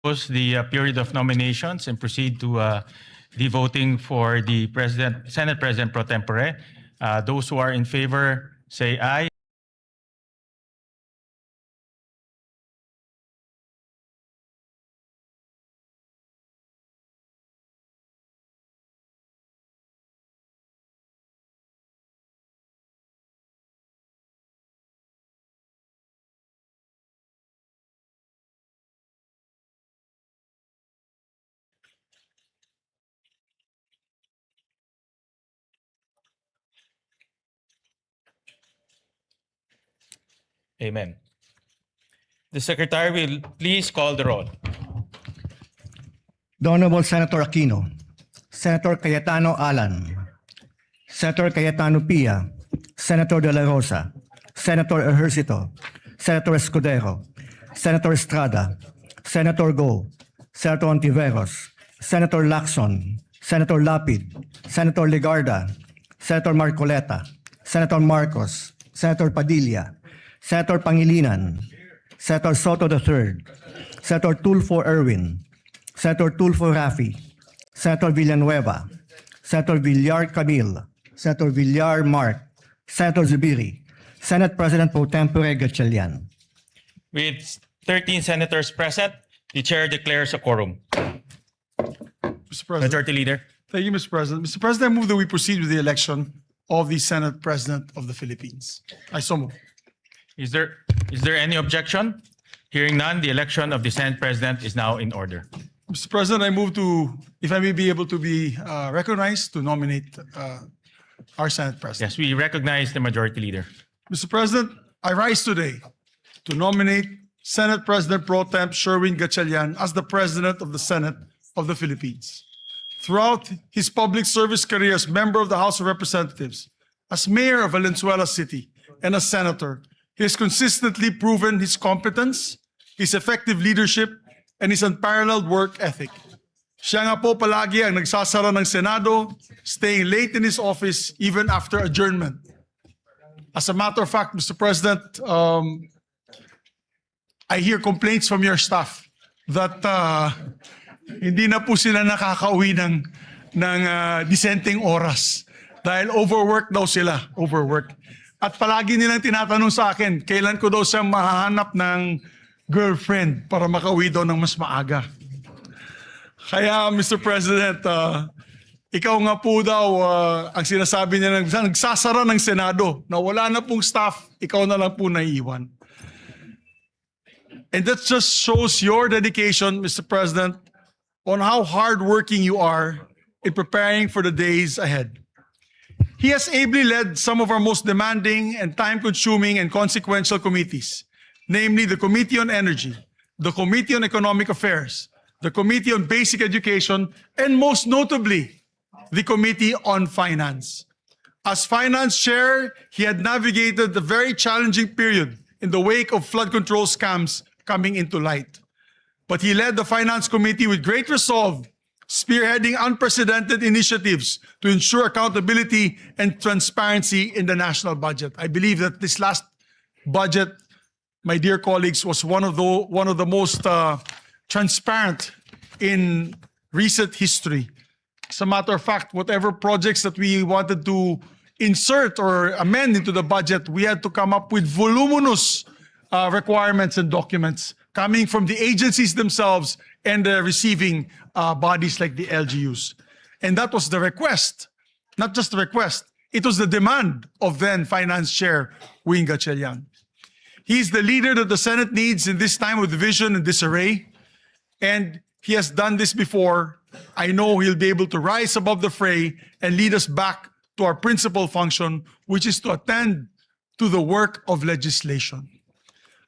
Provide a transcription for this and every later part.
close the period of nominations and proceed to the voting for the Senate President pro tempore. Those who are in favor say aye. Amen. The Secretary will please call the roll. The Honorable Senator Aquino, Senator Cayetano Alan, Senator Cayetano Pia, Senator De La Rosa, Senator Ejercito, Senator Escudero, Senator Estrada, Senator Go, Senator Ontiveros, Senator Lacson, Senator Lapid, Senator Legarda, Senator Marcoleta, Senator Marcos, Senator Padilla, Senator Pangilinan, Senator Soto III, Senator Tulfo Erwin, Senator Tulfo Rafi, Senator Villanueva, Senator Villar Camille, Senator Villar Mark, Senator Zubiri, Senate President pro tempore Gatchalian. With 13 senators present, the chair declares a quorum. Mr. President. Majority Leader. Thank you, Mr. President. Mr. President, I move that we proceed with the election of the Senate President of the Philippines. I so move. Is there any objection? Hearing none, the election of the Senate President is now in order. Mr. President, I move to, if I may be able to be recognized to nominate our Senate President. Yes, we recognize the Majority Leader. Mr. President, I rise today to nominate Senate President Pro Temp Sherwin Gatchalian as the President of the Senate of the Philippines. Throughout his public service career as member of the House of Representatives, as mayor of Valenzuela City, and as senator, he has consistently proven his competence, his effective leadership, and his unparalleled work ethic. Siya nga po palagi ang nagsasara ng Senado, staying late in his office even after adjournment. As a matter of fact, Mr. President, I hear complaints from your staff that hindi na po sila nakakauwi ng disenteng oras dahil overwork daw sila, overwork. At palagi nilang tinatanong sa akin, kailan ko daw siya mahahanap ng girlfriend para makauwi daw ng mas maaga. Kaya, Mr. President, ikaw nga po daw ang sinasabi niya nagsasara ng Senado na wala na pong staff, ikaw na lang po naiiwan. And that just shows your dedication, Mr. President, on how hardworking you are in preparing for the days ahead. He has ably led some of our most demanding and time-consuming and consequential committees, namely the Committee on Energy, the Committee on Economic Affairs, the Committee on Basic Education, and most notably, the Committee on Finance. As Finance Chair, he had navigated the very challenging period in the wake of flood control scams coming into light. But he led the Finance Committee with great resolve, spearheading unprecedented initiatives to ensure accountability and transparency in the national budget. I believe that this last budget, my dear colleagues, was one of the most transparent in recent history. As a matter of fact, whatever projects that we wanted to insert or amend into the budget, we had to come up with voluminous requirements and documents coming from the agencies themselves and the receiving bodies like the LGUs. And that was the request, not just the request, it was the demand of then Finance Chair Wing Gatchalian. He's the leader that the Senate needs in this time of division and disarray, and he has done this before. I know he'll be able to rise above the fray and lead us back to our principal function, which is to attend to the work of legislation.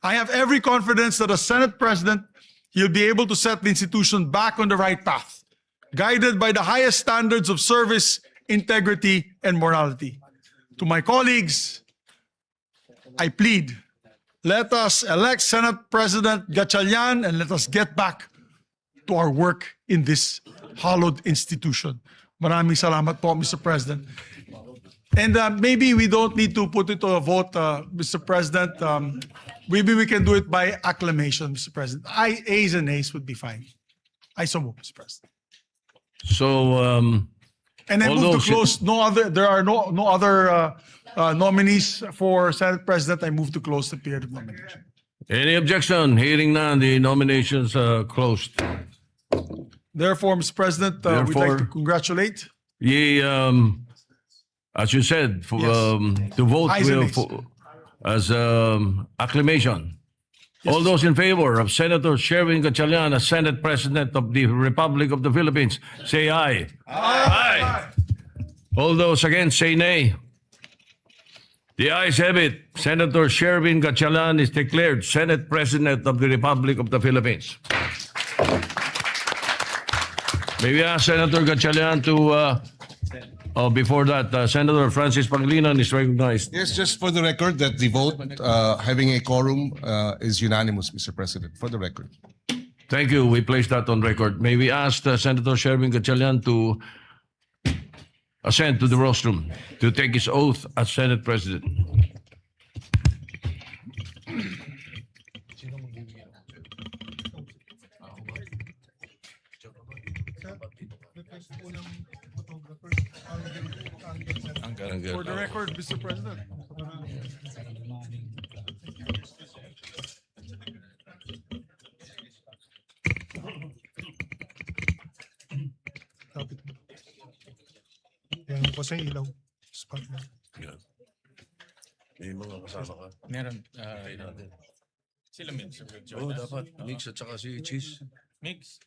I have every confidence that as Senate President, he'll be able to set the institution back on the right path, guided by the highest standards of service, integrity, and morality. To my colleagues, I plead, let us elect Senate President Gatchalian and let us get back to our work in this hallowed institution. Maraming salamat po, Mr. President. And maybe we don't need to put it to a vote, Mr. President. Maybe we can do it by acclamation, Mr. President. Ayes and nays would be fine. I so move, Mr. President. So, And I All move to those- close. There are no other nominees for Senate President. I move to close the period of nomination. any objection? Hearing none, the nominations are closed. Therefore, Mr. President, we'd like to Therefore- congratulate. Ye, as you said, for, Yes. to vote Ayes and will, nays. as acclamation. All those in favor of Senator Sherwin Gatchalian as Senate President of the Republic of the Philippines, say aye. Aye. All those against, say nay. The ayes have it. Senator Sherwin Gatchalian is declared Senate President of the Republic of the Philippines. May we ask Senator Gatchalian to, before that, Senator Francis Pangilinan is recognized. Yes, just for the record that the vote, having a quorum, is unanimous, Mr. President, for the record. Thank you. We place that on record. May we ask Senator Sherwin Gatchalian to ascend to the rostrum to take his oath as Senate President. For the record, Mr. President. Yan po sa ilaw. Spot na. May mga kasama ka. Meron. Sila mix. Oo, dapat. Mix at saka si Cheese. Mix.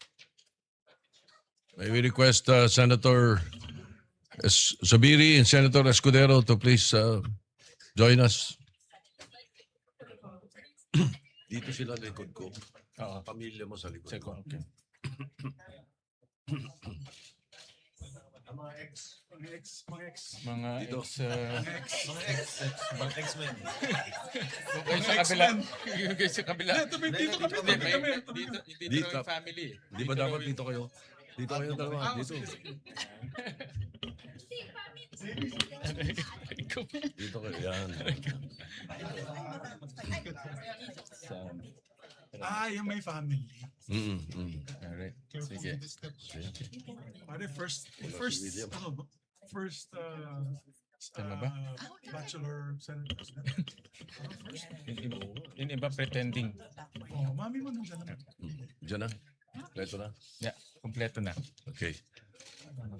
May we request Senator Zubiri and Senator Escudero to please join us. Dito sila likod ko. Oo. Pamilya mo sa likod. Seko, okay. Mga ex. Mga Dito. Mga X-Men. Yung kayo sa kabila. Yung kayo sa kabila. Dito kami. Dito yung family. Di ba dapat dito kayo? Dito kayo dalawa. Dito. Dito kayo. Yan. Yung may family. Alright. Sige. Pare, first Tama ba? bachelor Senate President. Yung iba pretending. Oh, mami mo nandyan naman. Diyan na. Leto na. Yeah, kompleto na. Okay.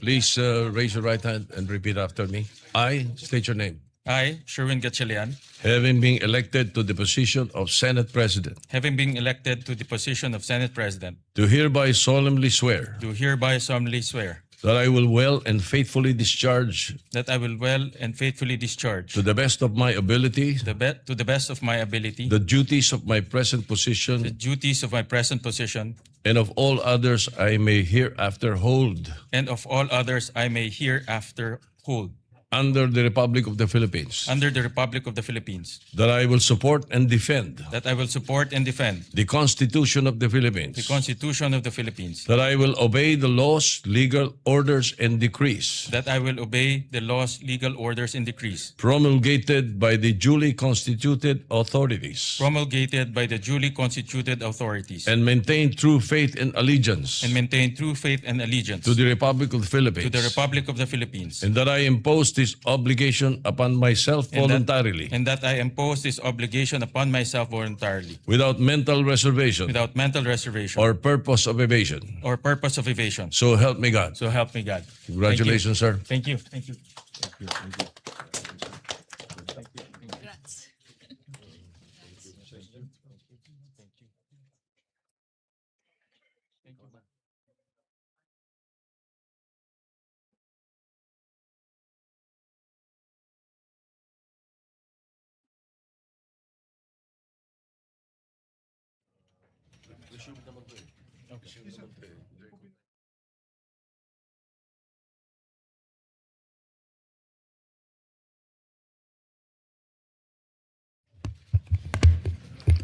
Please raise your right hand and repeat after me. I state your name. I, Sherwin Gatchalian, Having been elected to the position of Senate President, having been elected to the position of Senate President, do hereby solemnly swear do hereby solemnly swear that I will well and faithfully discharge that I will well and faithfully discharge to the best of my ability to the best of my ability the duties of my present the position duties of my present position and of all others I may hereafter hold and of all others I may hereafter hold under the Republic of the Philippines, under the Republic of the Philippines, that I will support and defend that I will support and defend the Constitution of the Philippines, the Constitution of the Philippines, that I will obey the laws, legal orders, and decrees that I will obey the laws, legal orders, and decrees promulgated by the duly constituted authorities promulgated by the duly constituted authorities and maintain true faith and allegiance and maintain true faith and allegiance to the Republic of the Philippines, to the Republic of the Philippines, and that I impose this obligation upon myself and that- voluntarily and that I impose this obligation upon myself voluntarily without mental reservation without mental reservation or purpose of evasion. or purpose of evasion. So help me God. So help me God. Congratulations, sir. Thank you. Thank you.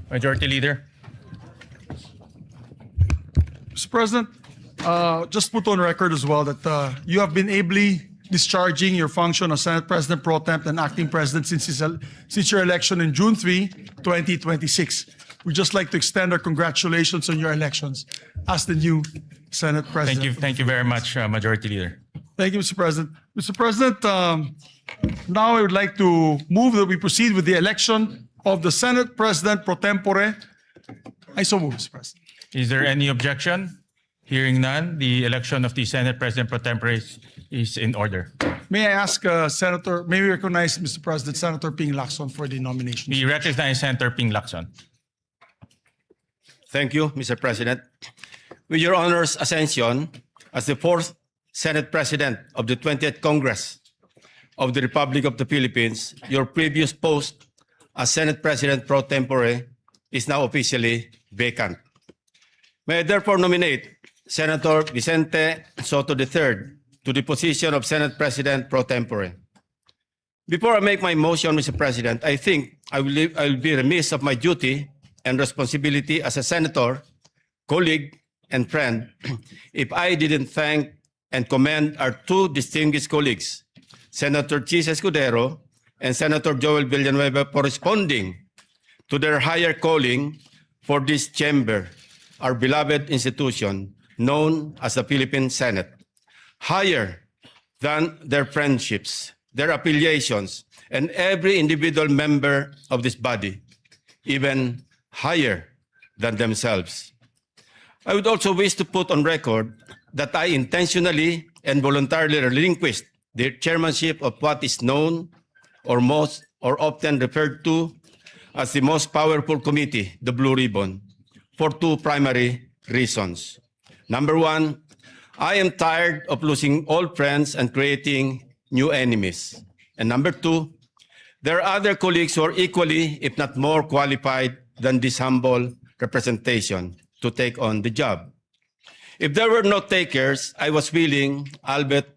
Majority Leader. Mr. President, just put on record as well that you have been ably discharging your function as Senate President Pro Temp and Acting President since your election in June 3, 2026. We'd just like to extend our congratulations on your elections as the new Senate President. Thank you very much, Majority Leader. Thank you, Mr. President. Mr. President, now I would like to move that we proceed with the election of the Senate President Pro Tempore. I so move, Mr. President. Is there any objection? Hearing none, the election of the Senate President Pro Tempore is in order. May I ask may we recognize, Mr. President, Senator Ping Lacson for the nomination. We recognize Senator Ping Lacson. Thank you, Mr. President. With your Honor's ascension as the fourth Senate President of the 20th Congress of the Republic of the Philippines, your previous post as Senate President Pro Tempore is now officially vacant. May I therefore nominate Senator Vicente Soto III to the position of Senate President Pro Tempore. Before I make my motion, Mr. President, I think I will be remiss of my duty and responsibility as a senator, colleague, and friend if I didn't thank and commend our two distinguished colleagues, Senator Chis Escudero and Senator Joel Villanueva, for responding to their higher calling for this chamber, our beloved institution known as the Philippine Senate, higher than their friendships, their affiliations, and every individual member of this body, even higher than themselves. I would also wish to put on record that I intentionally and voluntarily relinquished the chairmanship of what is known or often referred to as the most powerful committee, the Blue Ribbon, for two primary reasons. Number one, I am tired of losing old friends and creating new enemies. And number two, there are other colleagues who are equally, if not more qualified than this humble representation to take on the job. If there were no takers, I was willing, albeit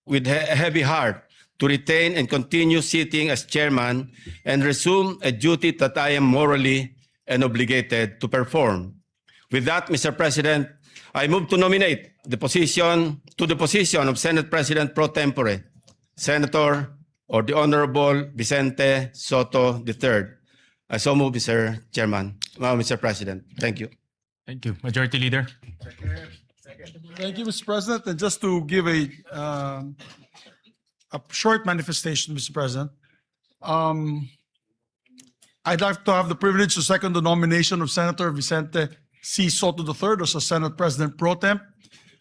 with a heavy heart, to retain and continue sitting as chairman and resume a duty that I am morally and obligated to perform. With that, Mr. President, I move to nominate the position of Senate President Pro Tempore, Senator or the Honorable Vicente Soto III. I so move, Mr. Chairman, Mr. President. Thank you. Thank you. Majority Leader. Thank you, Mr. President. And just to give a short manifestation, Mr. President, I'd like to have the privilege to second the nomination of Senator Vicente C. Soto III as a Senate President Pro Temp.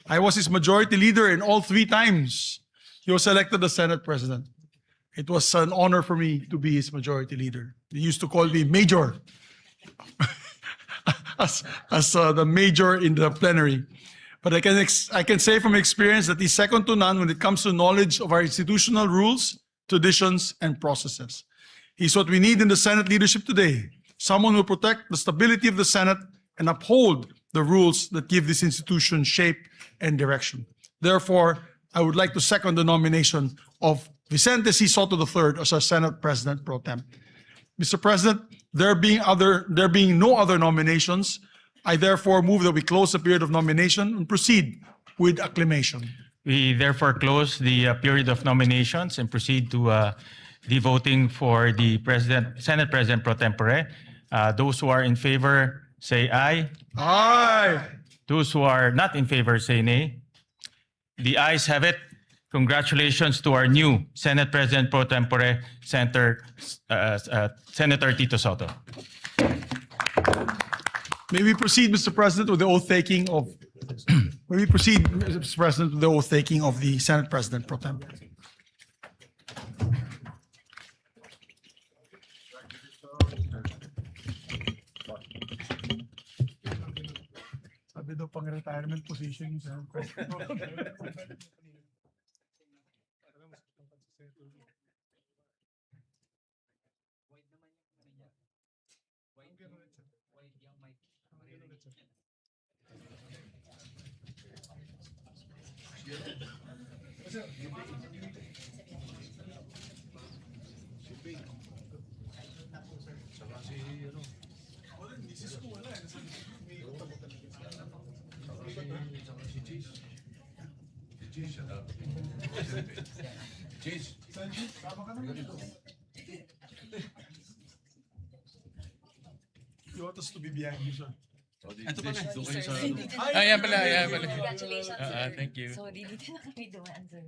I was his majority leader in all three times he was elected as Senate President. It was an honor for me to be his majority leader. They used to call me Major, as the major in the plenary. But I can say from experience that he's second to none when it comes to knowledge of our institutional rules, traditions, and processes. He's what we need in the Senate leadership today. Someone who will protect the stability of the Senate and uphold the rules that give this institution shape and direction. Therefore, I would like to second the nomination of Vicente C. Soto III as our Senate President Pro Tem. Mr. President, there being no other nominations, I therefore move that we close the period of nomination and proceed with acclamation. We therefore close the period of nominations and proceed to the voting for the Senate President Pro Tempore. Those who are in favor say aye. Aye. Those who are not in favor say nay. The ayes have it. Congratulations to our new Senate President Pro Tempore, Senator Tito Soto. May we proceed, Mr. President, with the oath taking of the Senate President Pro Tempore. Sabi daw pang retirement position yung Senate President. You want us to be behind you, sir? Ayan pala, ayan pala. Congratulations, sir. Thank you. Sorry, dito na kami dumaan, sir.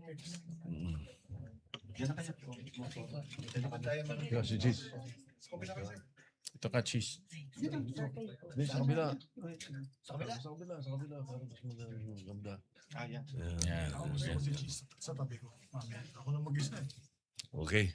Ito ka, cheese. Sa kabila. Sa kabila. Para mas maganda. Yan. Sa tabi ko. Mamaya, ako na mag-isa. Okay.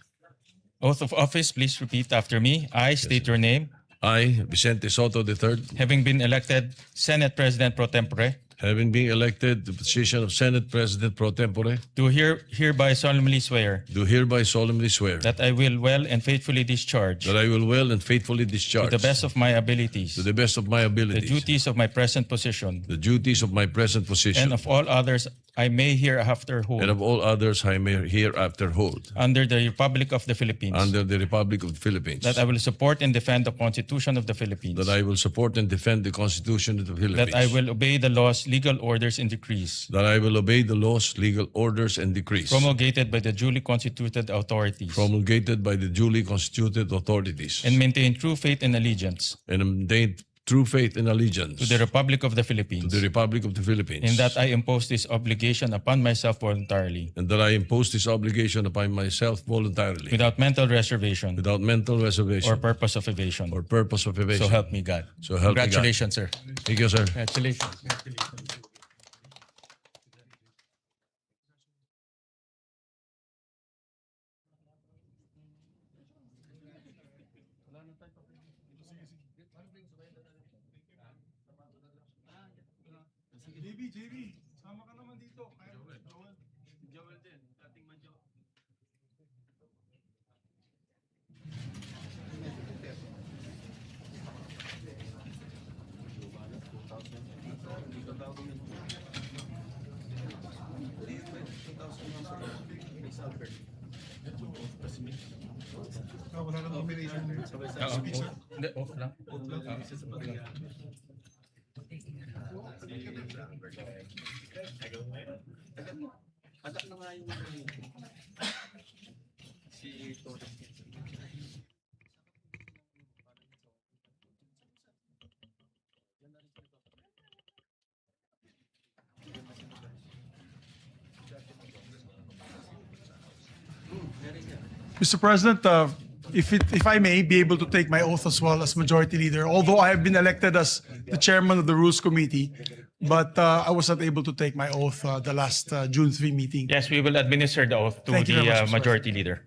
Oath of office, please repeat after me. I state your name. I, Vicente Soto III, Having been elected Senate President pro tempore, having been elected to the position of Senate President pro tempore, do hereby solemnly swear do hereby solemnly swear that I will well and faithfully discharge, that I will well and faithfully to discharge the best of my abilities, to the best of my the abilities duties of my present position, the duties of my present position and of all others I may hereafter hold, and of all others I may hereafter hold under the Republic of the Philippines, under the Republic of the Philippines, that I will support and defend the Constitution of the Philippines, that I will support and defend the Constitution of the Philippines, that I will obey the laws, legal orders, and decrees that I will obey the laws, legal orders, and decrees promulgated by the duly constituted authorities, promulgated by the duly constituted authorities, and maintain true faith and allegiance and maintain true faith and allegiance to the Republic of the to Philippines, the Republic of the Philippines, and that I impose this obligation upon myself voluntarily, and that I impose this obligation upon myself voluntarily, without mental reservation without mental reservation or purpose of evasion. or purpose of evasion. So help me God. So help me God. Congratulations, sir. Thank you, sir. Congratulations. JB, sama ka naman dito. Joel din. Dating manjo. Wala na nomination. Hindi, off lang. Mr. President, if I may be able to take my oath as well as Majority Leader, although I have been elected as the Chairman of the Rules Committee, but I was not able to take my oath the last June 3 meeting. Yes, we will administer the oath to Thank you very much, the Mr. Majority Leader.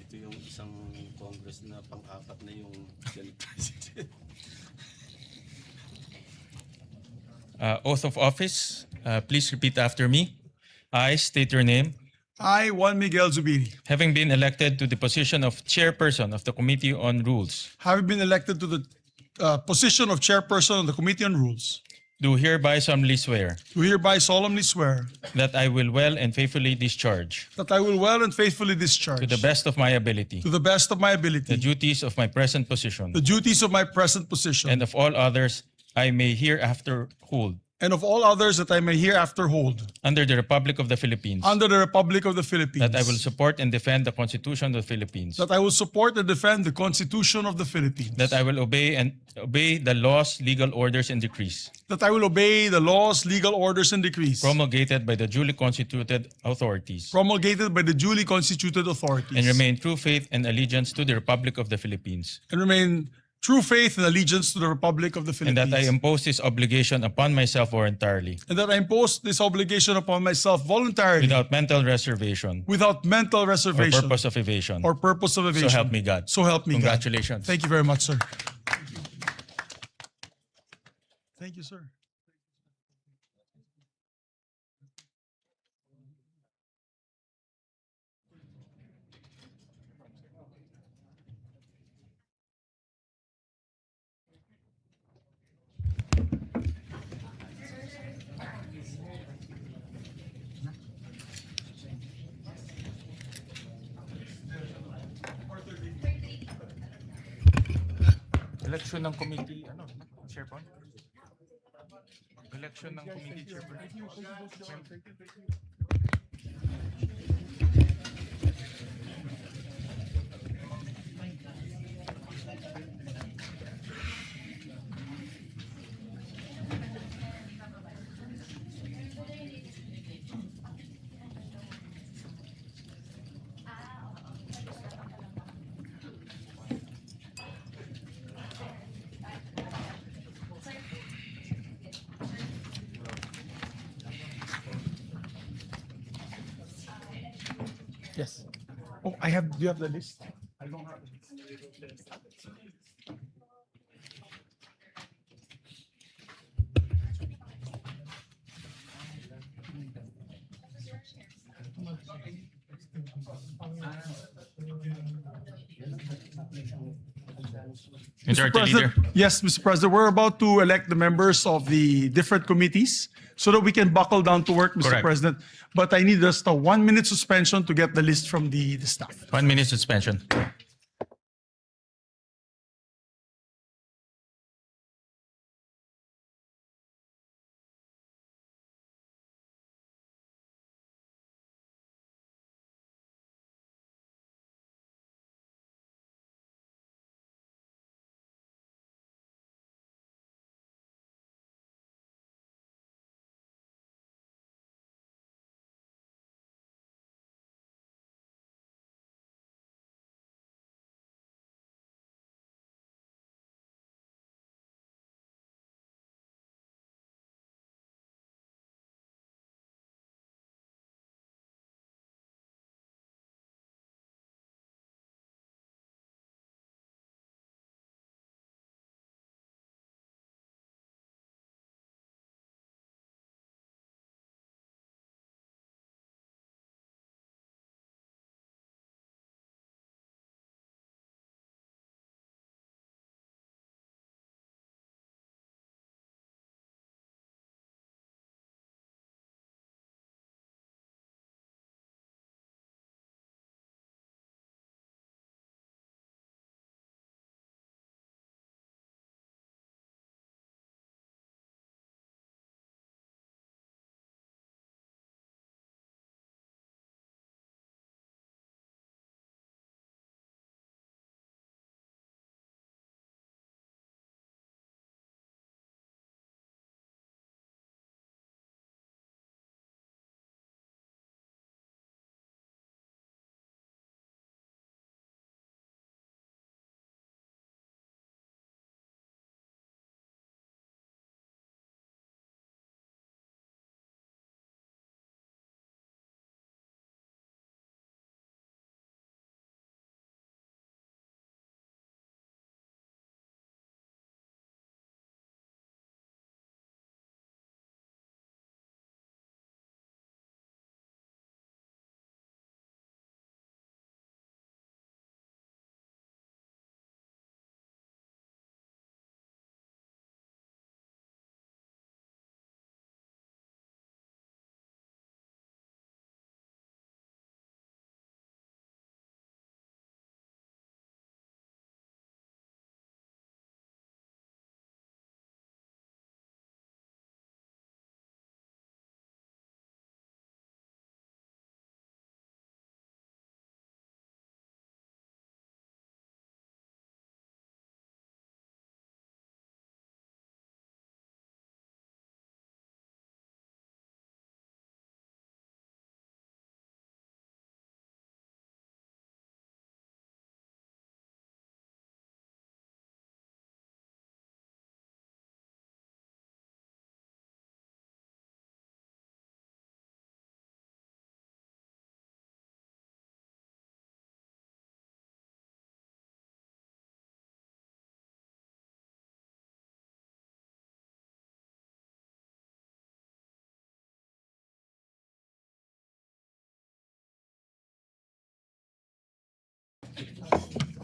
Ito yung isang Congress na pang-apat na yung Senate President. Oath of office, please repeat after me. I state your name. I, Juan Miguel Zubiri, Having been elected to the position of Chairperson of the Committee on Rules, having been elected to the position of Chairperson of the Committee on Rules, do hereby solemnly swear do hereby solemnly swear that I will well and faithfully discharge, that I will well and faithfully discharge, to the best of my ability, to the best of my the ability, duties of my present position, the duties of my present position, and of all others I may hereafter hold, and of all others that I may hereafter hold, under the Republic of the Philippines, under the Republic of the Philippines, that I will support and defend the Constitution of the Philippines, that I will support and defend the Constitution of the Philippines, that I will obey the laws, legal orders, and decrees that I will obey the laws, legal orders, and decrees promulgated by the duly constituted authorities, promulgated by the duly constituted authorities, and remain true faith and allegiance to the Republic of the Philippines, and remain true faith and allegiance to the Republic of the and Philippines, that I impose this obligation upon myself voluntarily, and that I impose this obligation upon myself voluntarily, without mental reservation without mental or reservation purpose of evasion. or purpose of evasion. So help me God. So help me God. Congratulations. Thank you very much, sir. Thank you, sir. Election ng committee, ano, chairperson? Election ng committee chairperson. Yes. Oh, do you have the list? I don't have it. Majority Leader. Yes, Mr. President, we're about to elect the members of the different committees so that we can buckle down to work, Mr. Correct. President. But I need just a 1 minute suspension to get the list from the staff. 1 minute suspension.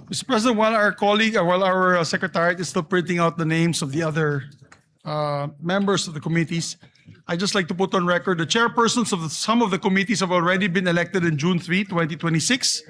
Mr. President, while our secretariat is still printing out the names of the other members of the committees, I'd just like to put on record the chairpersons of some of the committees have already been elected in June 3, 2026.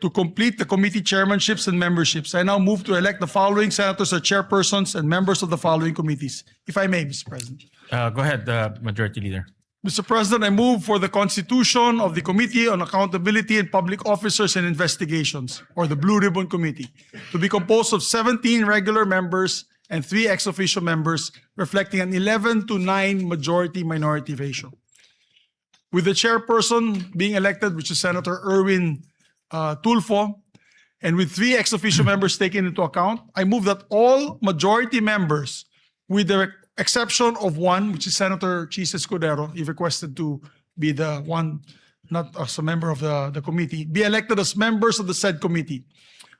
to complete the committee chairmanships and memberships, I now move to elect the following senators as chairpersons and members of the following committees. If I may, Mr. President. Go ahead, Majority Leader. Mr. President, I move for the constitution of the Committee on Accountability and Public Officers and Investigations, or the Blue Ribbon Committee, to be composed of 17 regular members and 3 ex officio members, reflecting an 11-9 majority-minority ratio. With the chairperson being elected, which is Senator Erwin Tulfo, and with 3 ex officio members taken into account, I move that all majority members, with the exception of one, which is Senator Chis Escudero, he requested to be the one, not as a member of the committee, be elected as members of the said committee.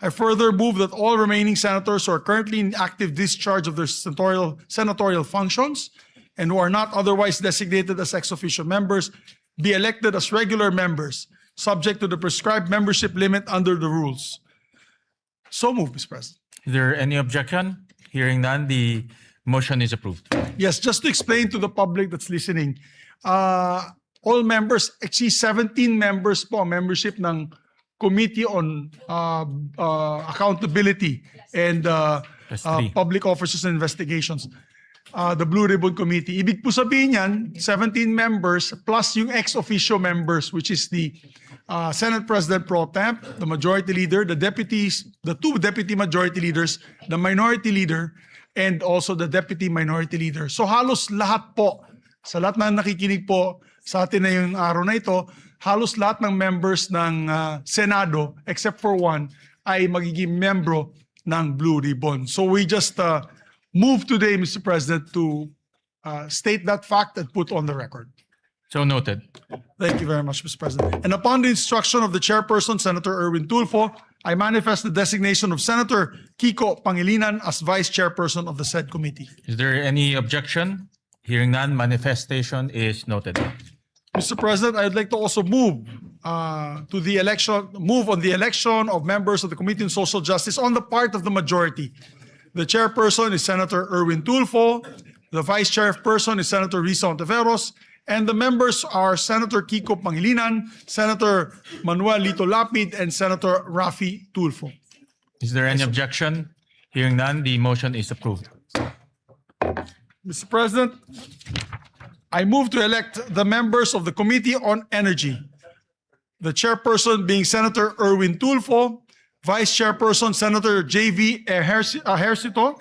I further move that all remaining senators who are currently in active discharge of their senatorial functions and who are not otherwise designated as ex officio members be elected as regular members, subject to the prescribed membership limit under the rules. So moved, Mr. President. Is there any objection? Hearing none, the motion is approved. Yes, just to explain to the public that's listening, all members, actually 17 members po ang membership ng Committee on Accountability and Plus 3. Public Officers and Investigations, the Blue Ribbon Committee. Ibig po sabihin yan, 17 members plus yung ex officio members, which is the Senate President Pro Temp, the Majority Leader, the deputies, the 2 Deputy Majority Leaders, the Minority Leader, and also the Deputy Minority Leader. So halos lahat po, sa lahat na nakikinig po sa atin na yung araw na ito, halos lahat ng members ng Senado, except for one, ay magiging membro ng Blue Ribbon. So we just move today, Mr. President, to state that fact and put on the record. So noted. Thank you very much, Mr. President. And upon the instruction of the chairperson, Senator Erwin Tulfo, I manifest the designation of Senator Kiko Pangilinan as vice chairperson of the said committee. Is there any objection? Hearing none, manifestation is noted. Mr. President, I'd like to also move on the election of members of the Committee on Social Justice on the part of the majority. The chairperson is Senator Erwin Tulfo. The vice chairperson is Senator Risa Ontiveros. And the members are Senator Kiko Pangilinan, Senator Manuel Lito Lapid, and Senator Raffy Tulfo. Is there any objection? Hearing none, the motion is approved. Mr. President, I move to elect the members of the Committee on Energy. The chairperson being Senator Erwin Tulfo, vice chairperson Senator J.V. Ejercito,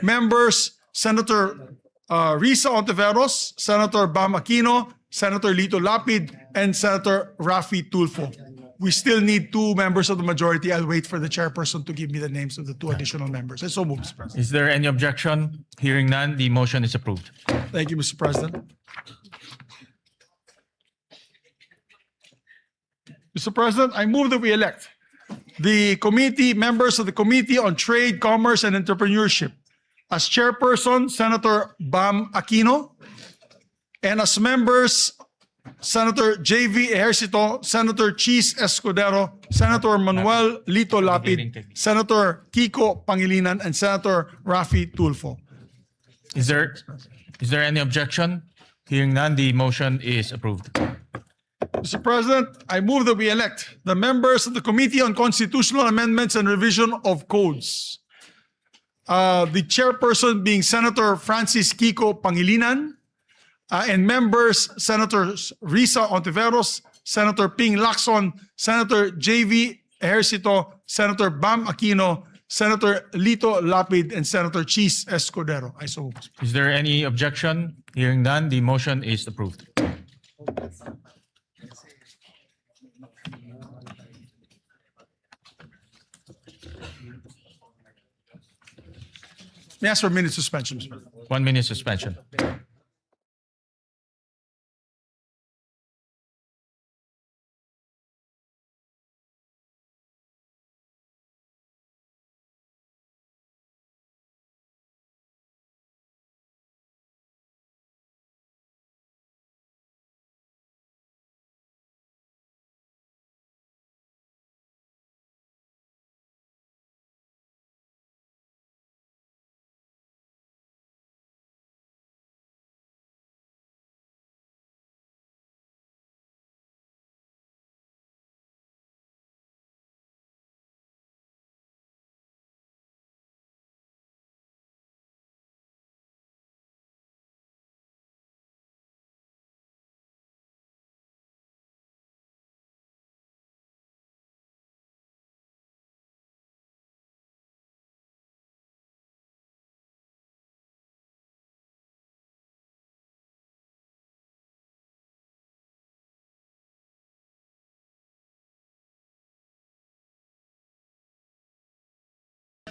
members Senator Risa Ontiveros, Senator Bam Aquino, Senator Lito Lapid, and Senator Raffy Tulfo. We still need 2 members of the majority. I'll wait for the chairperson to give me the names of the 2 additional members. And so move, Mr. President. Is there any objection? Hearing none, the motion is approved. Thank you, Mr. President. Mr. President, I move that we elect the committee members of the Committee on Trade, Commerce, and Entrepreneurship. As chairperson, Senator Bam Aquino, and as members, Senator J.V. Ejercito, Senator Chis Escudero, Senator Manuel Lito Lapid, Senator Kiko Pangilinan, and Senator Raffy Tulfo. Is there any objection? Hearing none, the motion is approved. Mr. President, I move that we elect the members of the Committee on Constitutional Amendments and Revision of Codes. The chairperson being Senator Francis Kiko Pangilinan, and members Senators Risa Ontiveros, Senator Ping Lacson, Senator J.V. Ejercito, Senator Bam Aquino, Senator Lito Lapid, and Senator Chis Escudero. I so move. Is there any objection? Hearing none, the motion is approved. May I ask for a minute suspension, Mr. President? 1 minute suspension.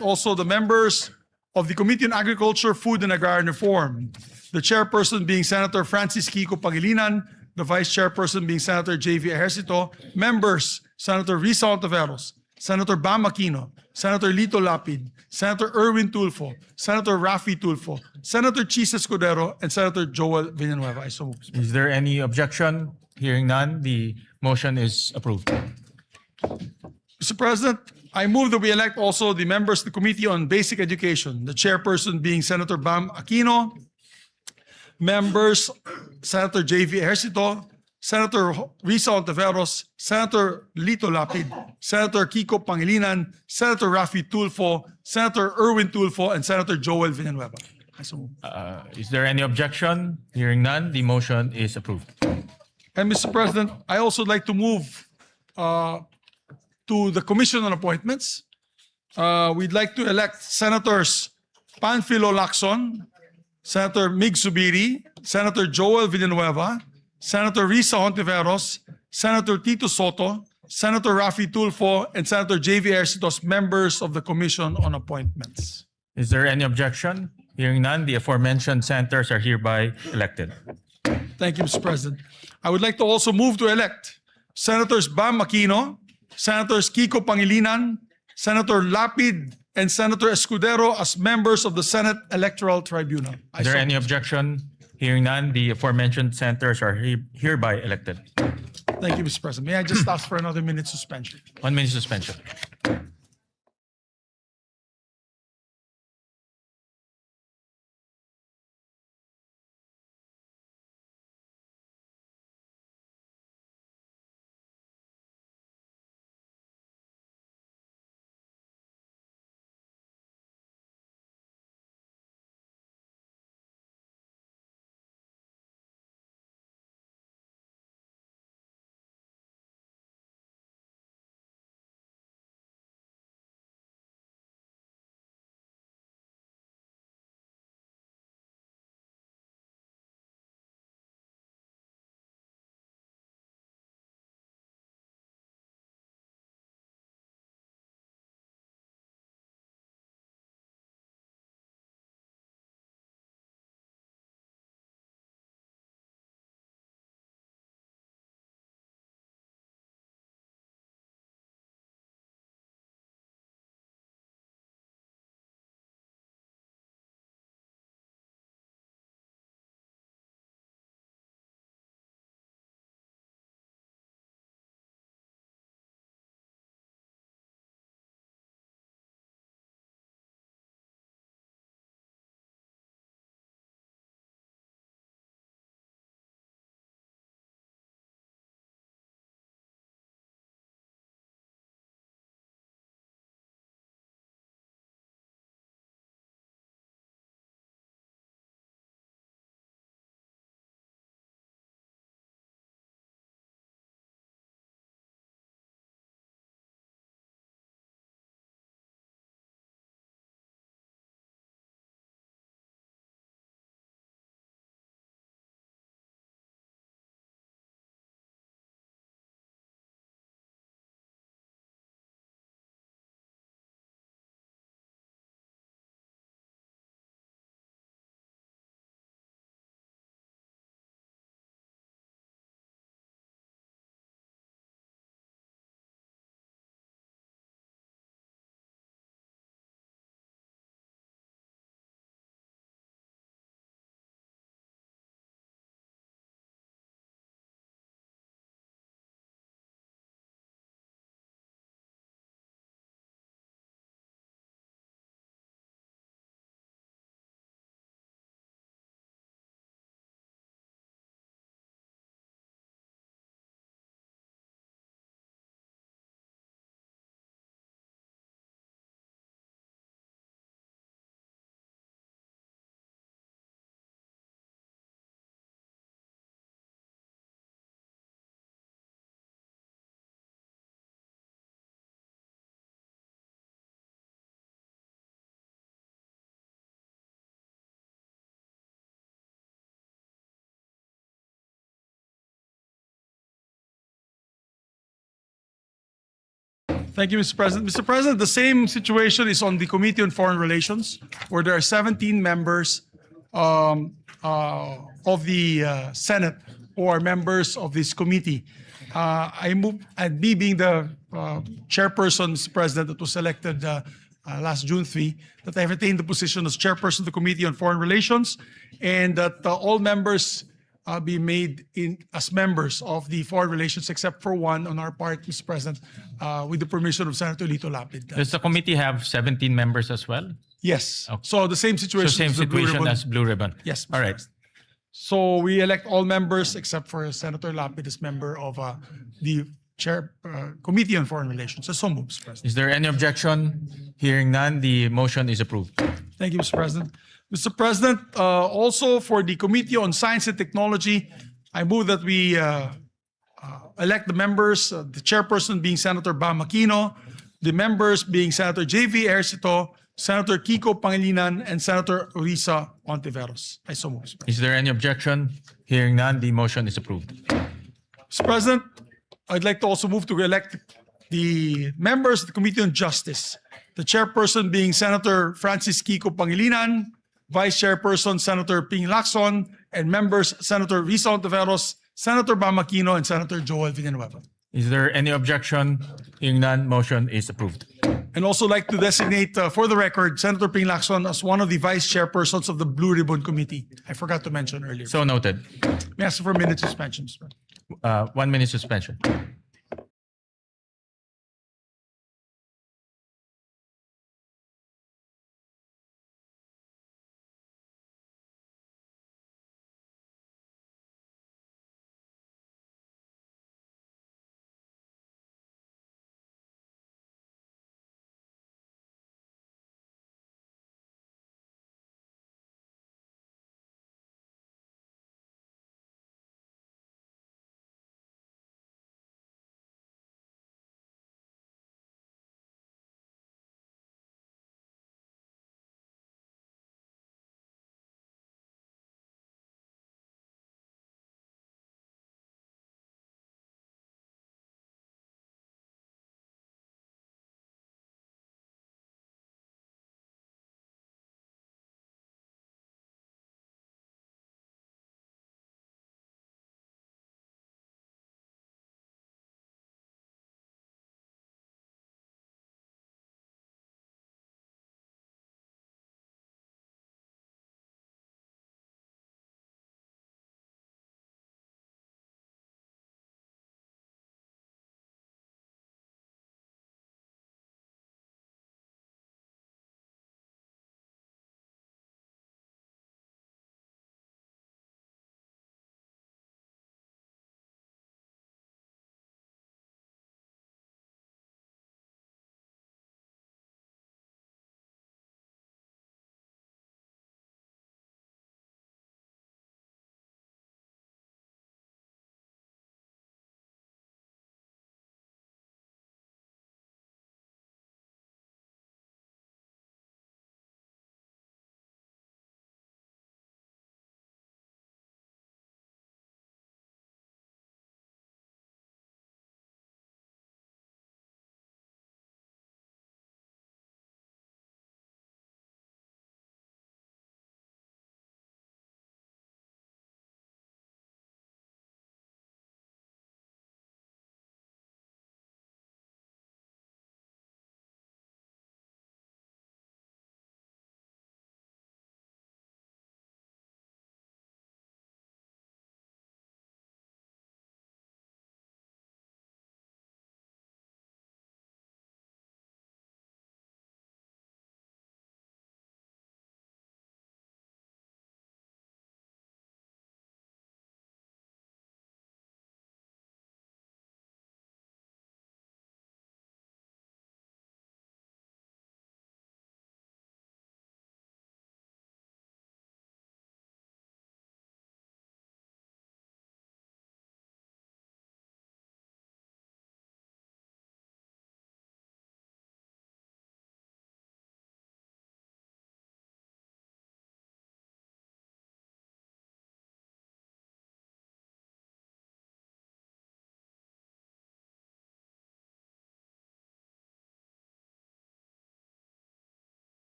Also, the members of the Committee on Agriculture, Food and Agrarian Reform. The chairperson being Senator Francis Kiko Pangilinan, the vice chairperson being Senator J.V. Ejercito, members Senator Risa Ontiveros, Senator Bam Aquino, Senator Lito Lapid, Senator Erwin Tulfo, Senator Rafi Tulfo, Senator Chis Escudero, and Senator Joel Villanueva. I so move. Is there any objection? Hearing none, the motion is approved. Mr. President, I move that we elect also the members of the Committee on Basic Education, the chairperson being Senator Bam Aquino, members Senator J.V. Ejercito, Senator Risa Ontiveros, Senator Lito Lapid, Senator Kiko Pangilinan, Senator Rafi Tulfo, Senator Erwin Tulfo, and Senator Joel Villanueva. I so move. Is there any objection? Hearing none, the motion is approved. And Mr. President, I also like to move to the Commission on Appointments. We'd like to elect Senators Panfilo Lacson, Senator Mig Subiri, Senator Joel Villanueva, Senator Risa Hontiveros, Senator Tito Soto, Senator Rafi Tulfo, and Senator J.V. Ejercito as members of the Commission on Appointments. Is there any objection? Hearing none, the aforementioned senators are hereby elected. Thank you, Mr. President. I would like to also move to elect Senators Bam Aquino, Senators Kiko Pangilinan, Senator Lapid, and Senator Escudero as members of the Senate Electoral Tribunal. I Is there so any move. objection? Hearing none, the aforementioned senators are hereby elected. Thank you, Mr. President. May I just ask for another minute suspension? 1 minute suspension. Thank you, Mr. President. Mr. President, the same situation is on the Committee on Foreign Relations, where there are 17 members of the Senate who are members of this committee. I move, and me being the chairperson, Mr. President, that was elected last June 3, that I have retained the position as chairperson of the Committee on Foreign Relations, and that all members be made as members of the Foreign Relations, except for one on our part, Mr. President, with the permission of Senator Lito Lapid. Does the committee have 17 members as well? Yes. Okay. So the same So situation. same as the Blue situation Ribbon. as Blue Ribbon? Yes, Mr. All right. President. So we elect all members except for Senator Lapid as member of the Committee on Foreign Relations. So move, Mr. President. Is there any objection? Hearing none, the motion is approved. Thank you, Mr. President. Mr. President, also for the Committee on Science and Technology, I move that we elect the members, the chairperson being Senator Bam Aquino, the members being Senator J.V. Ercito, Senator Kiko Pangilinan, and Senator Risa Ontiveros. I so move, Mr. President. Is there any objection? Hearing none, the motion is approved. Mr. President, I'd like to also move to elect the members of the Committee on Justice, the chairperson being Senator Francis Kiko Pangilinan, Vice Chairperson Senator Ping Lacson, and members Senator Risa Ontiveros, Senator Bam Aquino, and Senator Joel Villanueva. Is there any objection? Hearing none, motion is approved. And also like to designate, for the record, Senator Ping Lacson as one of the vice chairpersons of the Blue Ribbon Committee. I forgot to mention earlier. So noted. May I ask for a minute suspension, Mr. President? 1 minute suspension.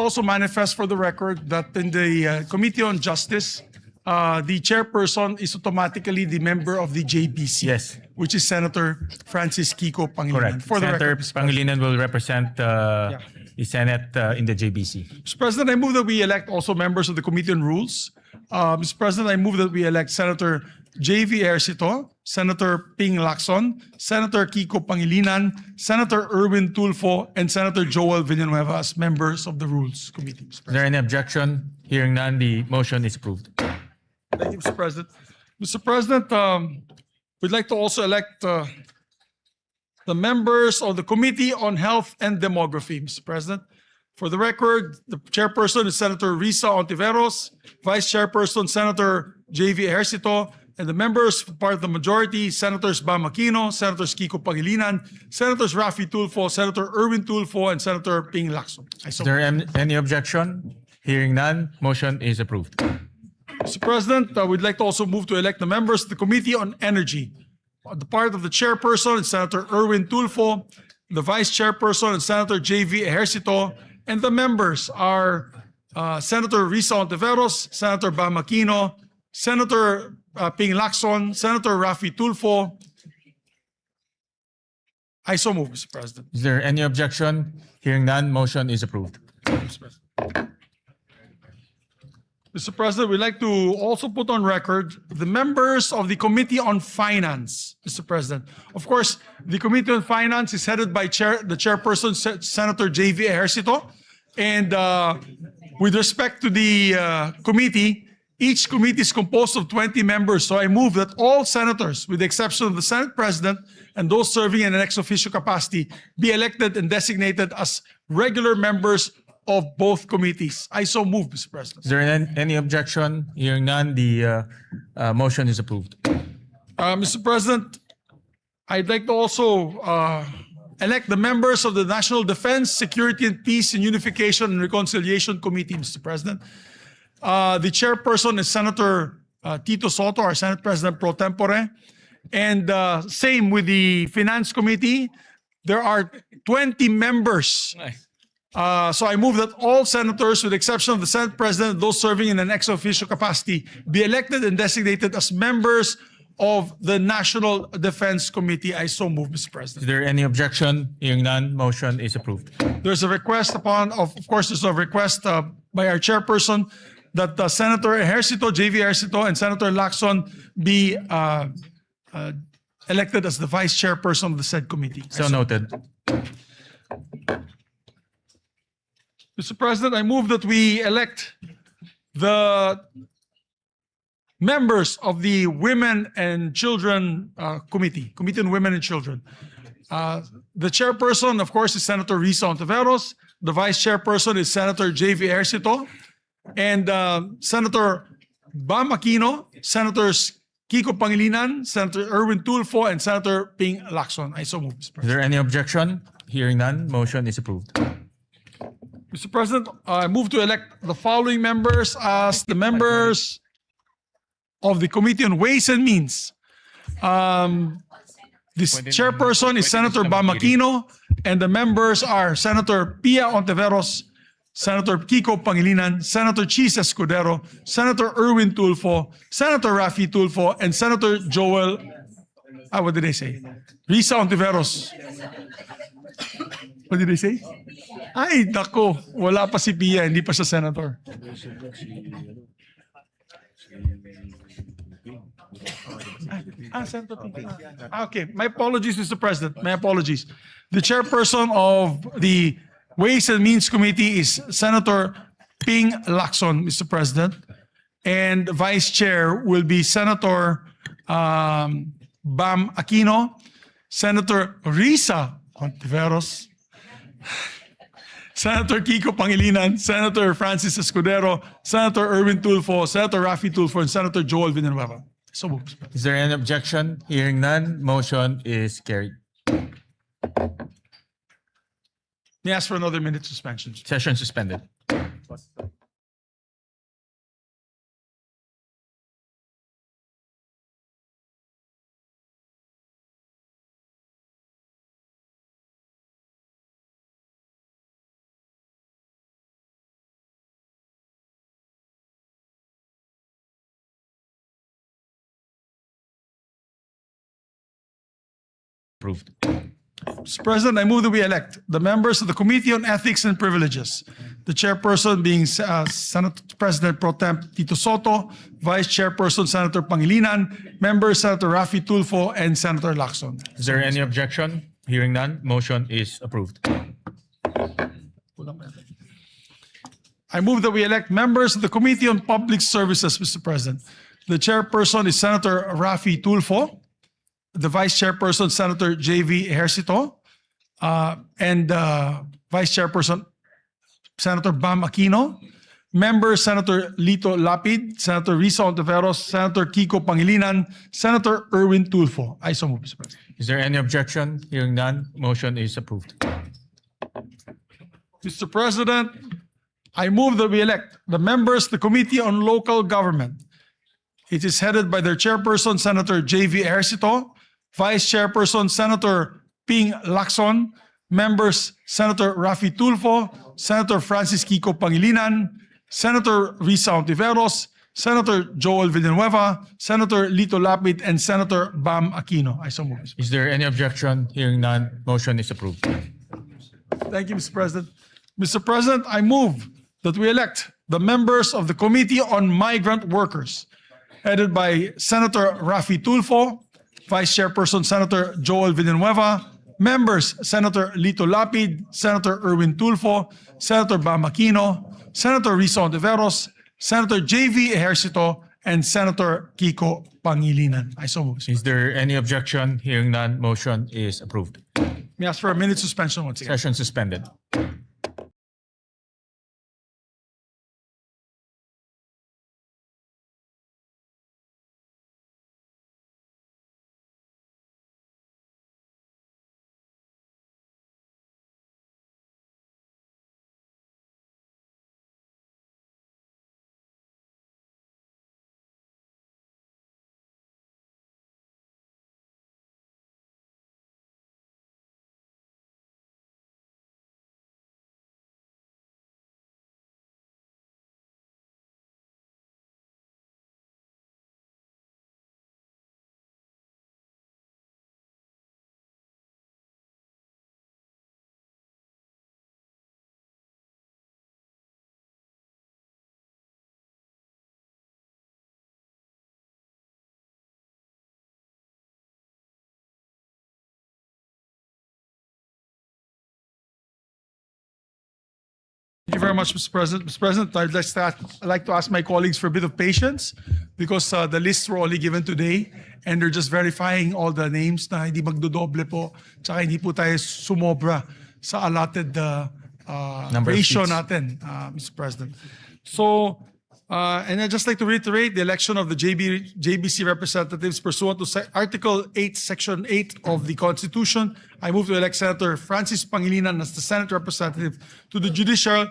to also manifest for the record that in the Committee on Justice, the chairperson is automatically the member of the JBC. Yes. Which is Senator Francis Kiko Pangilinan. Correct. For the Senator record, Mr. President. Pangilinan will represent the Senate in the JBC. Mr. President, I move that we elect also members of the Committee on Rules. Mr. President, I move that we elect Senator J.V. Ejercito, Senator Ping Lacson, Senator Kiko Pangilinan, Senator Erwin Tulfo, and Senator Joel Villanueva as members of the Rules Committee. Mr. Is President. there any objection? Hearing none, the motion is approved. Thank you, Mr. President. Mr. President, we'd like to also elect the members of the Committee on Health and Demography, Mr. President. For the record, the chairperson is Senator Risa Ontiveros, Vice Chairperson Senator J.V. Ejercito, and the members, part of the majority, Senators Bam Aquino, Senators Kiko Pangilinan, Senators Raffy Tulfo, Senator Erwin Tulfo, and Senator Ping Lacson. Is there any objection? Hearing none, motion is approved. Mr. President, we'd like to also move to elect the members of the Committee on Energy. The part of the chairperson is Senator Erwin Tulfo, the vice chairperson is Senator J.V. Ejercito, and the members are Senator Risa Ontiveros, Senator Bam Aquino, Senator Ping Lacson, Senator Raffy Tulfo. I so move, Mr. President. Is there any objection? Hearing none, motion is approved. Mr. President, we'd like to also put on record the members of the Committee on Finance, Mr. President. Of course, the Committee on Finance is headed by the chairperson, Senator J.V. Ejercito. And with respect to the committee, each committee is composed of 20 members. So I move that all senators, with the exception of the Senate President and those serving in an ex officio capacity, be elected and designated as regular members of both committees. I so move, Mr. President. Is there any objection? Hearing none, the motion is approved. Mr. President, I'd like to also elect the members of the National Defense, Security and Peace and Unification and Reconciliation Committee, Mr. President. The chairperson is Senator Tito Soto, our Senate President pro tempore. And same with the Finance Committee. There are 20 members. So I move that all senators, with the exception of the Senate President, those serving in an ex officio capacity, be elected and designated as members of the National Defense Committee. I so move, Mr. Is President. there any objection? Hearing none, motion is approved. There's a request of course, there's a request by our chairperson that Senator Ejercito, J.V. Ejercito, and Senator Lacson be elected as the vice chairperson of the said committee. So noted. Mr. President, I move that we elect the members of the Women and Children Committee, Committee on Women and Children. The chairperson, of course, is Senator Risa Ontiveros. The vice chairperson is Senator J.V. Ejercito. And Senator Bam Aquino, Senators Kiko Pangilinan, Senator Erwin Tulfo, and Senator Ping Lacson. I so move, Mr. Is President. there any objection? Hearing none, motion is approved. Mr. President, I move to elect the following members as the members of the Committee on Ways and Means. This chairperson is Senator Bam Aquino, and the members are Senator Pia Ontiveros, Senator Kiko Pangilinan, Senator Chis Escudero, Senator Erwin Tulfo, Senator Raffy Tulfo, and Senator Joel, what did I say? Risa Ontiveros. What did I say? Ay, nako, wala pa si Pia, hindi pa siya senator. Senator Pia. Okay, my apologies, Mr. President. My apologies. The chairperson of the Ways and Means Committee is Senator Ping Lacson, Mr. President. And vice chair will be Senator Bam Aquino, Senator Risa Ontiveros, Senator Kiko Pangilinan, Senator Francis Escudero, Senator Erwin Tulfo, Senator Raffy Tulfo, and Senator Joel Villanueva. So moved. Is there any objection? Hearing none, motion is carried. May I ask for another minute suspension? Session suspended. Approved. Mr. President, I move that we elect the members of the Committee on Ethics and Privileges. The chairperson being Senate President Pro Tem Tito Soto, Vice Chairperson Senator Pangilinan, members Senator Raffy Tulfo, and Senator Lacson. Is there any objection? Hearing none, motion is approved. I move that we elect members of the Committee on Public Services, Mr. President. The chairperson is Senator Raffy Tulfo, the Vice Chairperson, Senator J.V. Ejercito, and Vice Chairperson, Senator Bam Aquino. Members, Senator Lito Lapid, Senator Risa Ontiveros, Senator Kiko Pangilinan, Senator Erwin Tulfo. I so move, Mr. President. Is there any objection? Hearing none, motion is approved. Mr. President, I move that we elect the members of the Committee on Local Government. It is headed by their chairperson, Senator J.V. Ejercito, Vice Chairperson, Senator Ping Lacson, members, Senator Raffy Tulfo, Senator Francis Kiko Pangilinan, Senator Risa Ontiveros, Senator Joel Villanueva, Senator Lito Lapid, and Senator Bam Aquino. I so move. Mr. Is there any objection? Hearing none, motion is approved. Thank you, Mr. President. Mr. President, I move that we elect the members of the Committee on Migrant Workers, headed by Senator Raffy Tulfo, Vice Chairperson Senator Joel Villanueva, members Senator Lito Lapid, Senator Erwin Tulfo, Senator Bam Aquino, Senator Risa Ontiveros, Senator J.V. Ejercito, and Senator Kiko Pangilinan. I so move. Mr. Is there any objection? Hearing none, motion is approved. May I ask for a minute suspension once again? Session suspended. Thank you very much, Mr. President. Mr. President, I'd like to ask my colleagues for a bit of patience because the lists were only given today and they're just verifying all the names na hindi magdodoble po tsaka hindi po tayo sumobra sa allotted Number of ratio seats. natin, Mr. President. So, and I'd just like to reiterate the election of the JBC representatives pursuant to Article 8, Section 8 of the Constitution. I move to elect Senator Francis Pangilinan as the Senate representative to the Judicial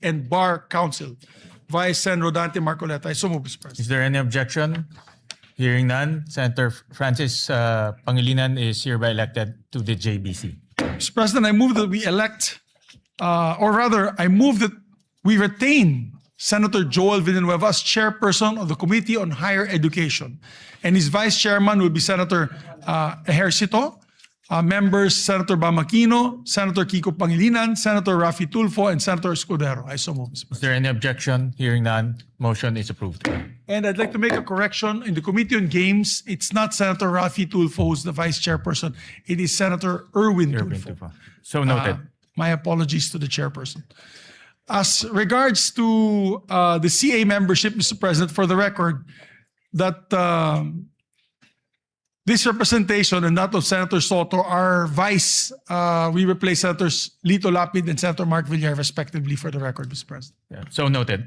and Bar Council. Vice Sen. Rodante Marcoleta. I so move, Mr. President. Is there any objection? Hearing none, Senator Francis Pangilinan is hereby elected to the JBC. Mr. President, I move that we elect, or rather, I move that we retain Senator Joel Villanueva as chairperson of the Committee on Higher Education. And his vice chairman will be Senator Ejercito. Members, Senator Bam Aquino, Senator Kiko Pangilinan, Senator Raffy Tulfo, and Senator Escudero. I so move, Mr. President. Is there any objection? Hearing none, motion is approved. And I'd like to make a correction. In the Committee on Games, it's not Senator Raffy Tulfo who's the vice chairperson. It is Senator Erwin Tulfo. So noted. My apologies to the chairperson. As regards to the CA membership, Mr. President, for the record, that this representation and that of Senator Soto are vice. We replace Senators Lito Lapid and Senator Mark Villar respectively for the record, Mr. President. Yeah, so noted.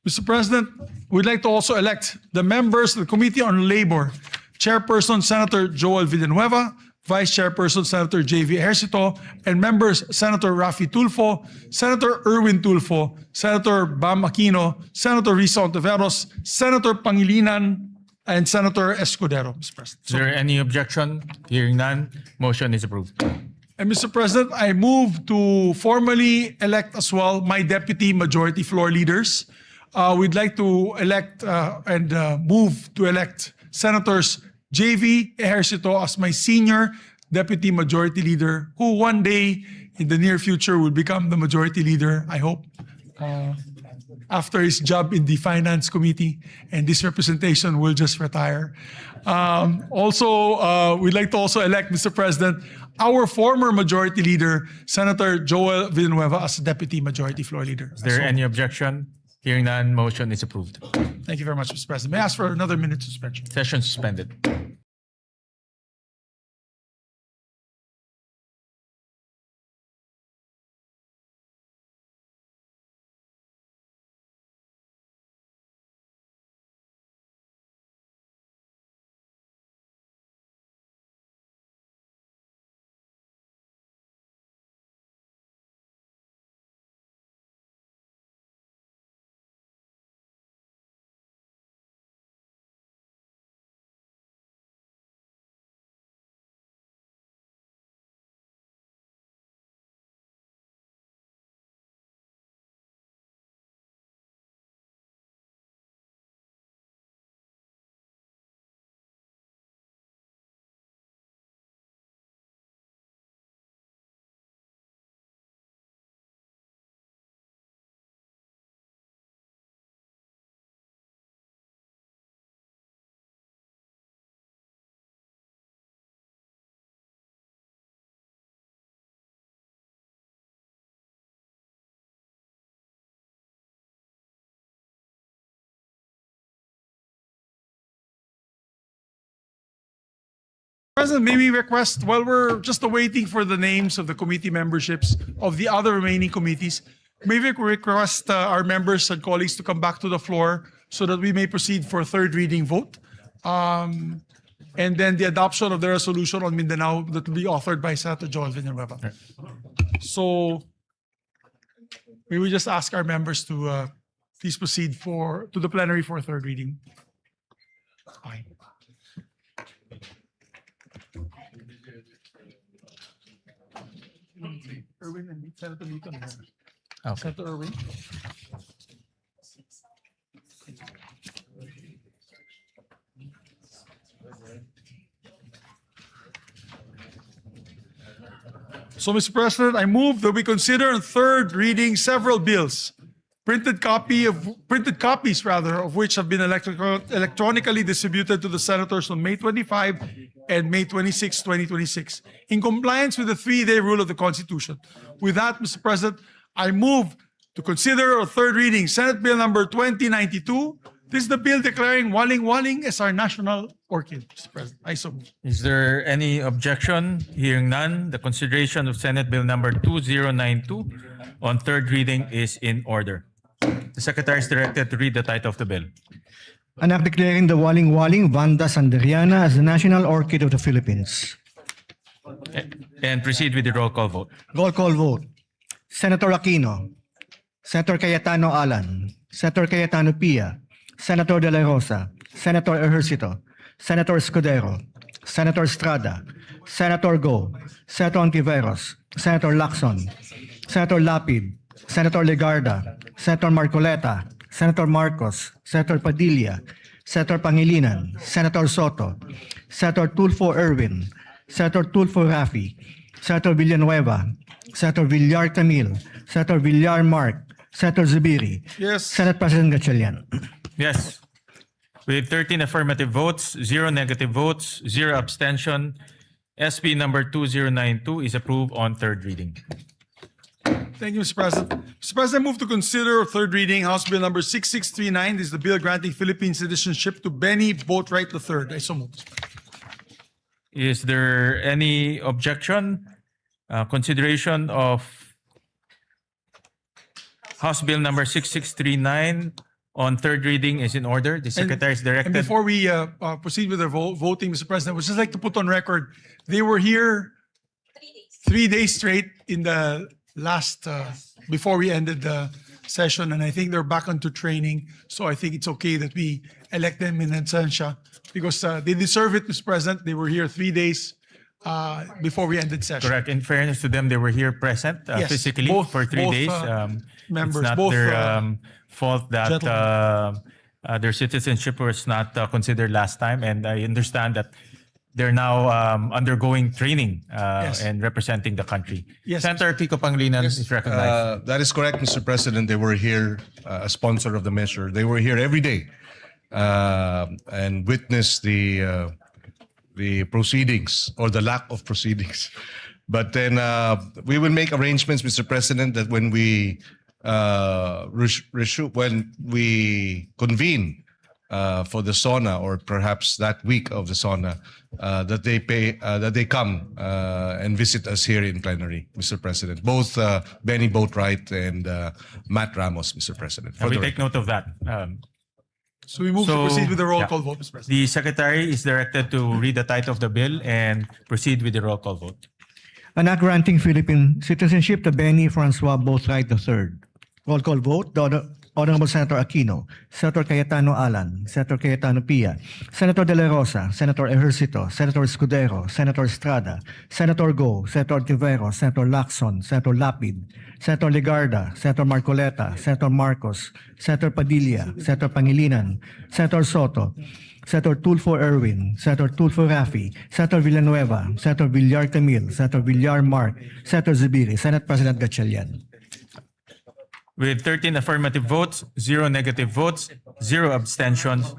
Mr. President, we'd like to also elect the members of the Committee on Labor. Chairperson Senator Joel Villanueva, Vice Chairperson Senator J.V. Ejercito, and members Senator Raffy Tulfo, Senator Erwin Tulfo, Senator Bam Aquino, Senator Risa Ontiveros, Senator Pangilinan, and Senator Escudero, Mr. President. Is there any objection? Hearing none, motion is approved. And Mr. President, I move to formally elect as well my deputy majority floor leaders. We'd like to elect and move to elect Senators JV Ejercito as my senior Deputy Majority Leader, who one day in the near future will become the Majority Leader, I hope, after his job in the Finance Committee, and this representation will just retire. We'd like to also elect, Mr. President, our former Majority Leader, Senator Joel Villanueva, as Deputy Majority Floor Leader. Is there any objection? Hearing none, motion is approved. Thank you very much, Mr. President. May I ask for another minute suspension? Session suspended. President, may we request, while we're just awaiting for the names of the committee memberships of the other remaining committees, may we request our members and colleagues to come back to the floor so that we may proceed for a third reading vote. And then the adoption of the resolution on Mindanao that will be authored by Senator Joel Villanueva. So may we just ask our members to please proceed to the plenary for a third reading. Fine. Erwin and Senator Newton. Okay. Senator Erwin. So, Mr. President, I move that we consider on third reading several bills, printed copies of which have been electronically distributed to the senators on May 25 and May 26, 2026, in compliance with the 3-day rule of the Constitution. With that, Mr. President, I move to consider on third reading Senate Bill number 2092. This is the bill declaring waling-waling as our national orchid, Mr. President. I so move. Is there any objection? Hearing none, the consideration of Senate Bill number 2092 on third reading is in order. The Secretary is directed to read the title of the bill. An act declaring the waling-waling Vanda sanderiana as the national orchid of the Philippines. And proceed with the roll call vote. Roll call vote. Senator Aquino, Senator Cayetano Alan, Senator Cayetano Pia, Senator De La Rosa, Senator Ejercito, Senator Escudero, Senator Estrada, Senator Go, Senator Ontiveros, Senator Lacson, Senator Lapid, Senator Legarda, Senator Marcoleta, Senator Marcos, Senator Padilla, Senator Pangilinan, Senator Soto, Senator Tulfo Erwin, Senator Tulfo Rafi, Senator Villanueva, Senator Villar Camil, Senator Villar Mark, Senator Zubiri, Yes. Senate President Gatchalian. Yes. With 13 affirmative votes, 0 negative votes, 0 abstention, SB number 2092 is approved on third reading. Thank you, Mr. President. Mr. President, I move to consider third reading House Bill number 6639. This is the bill granting Philippine citizenship to Benny Boatwright III. I so move. Is there any objection? Consideration of House Bill number 6639 on third reading is in order. The Secretary is And directed. before we proceed with the voting, Mr. President, I would just like to put on record, they were here 3 days straight in the last, before we ended the session, and I think they're back onto training. So I think it's okay that we elect them in absentia because they deserve it, Mr. President. They were here 3 days before we ended session. Correct. In fairness to them, they were here present Yes, physically both- for 3 both, days. members, it's not both, their fault that gentlemen. Their citizenship was not considered last time, and I understand that they're now undergoing training and representing the country. Yes, Senator Kiko Pangilinan is recognized. That is correct, Mr. President. They were here, a sponsor of the measure. They were here every day and witnessed the proceedings or the lack of proceedings. But then we will make arrangements, Mr. President, that when we convene for the SONA, or perhaps that week of the SONA, that they come and visit us here in plenary, Mr. President. Both Benny Boatwright and Matt Ramos, Mr. President. And we take note of that. So we move to proceed with the roll call vote, Mr. President. The Secretary is directed to read the title of the bill and proceed with the roll call vote. An act granting Philippine citizenship to Benny Francois Boatwright III. Roll call vote. The Honorable Senator Aquino, Senator Cayetano Alan, Senator Cayetano Pia, Senator De La Rosa, Senator Ejercito, Senator Escudero, Senator Estrada, Senator Go, Senator Tiveros, Senator Lacson, Senator Lapid, Senator Legarda, Senator Marcoleta, Senator Marcos, Senator Padilla, Senator Pangilinan, Senator Soto, Senator Tulfo Erwin, Senator Tulfo Rafi, Senator Villanueva, Senator Villar Camil, Senator Villar Mark, Senator Zubiri, Senate President Gatchalian. With 13 affirmative votes, 0 negative votes, 0 abstentions,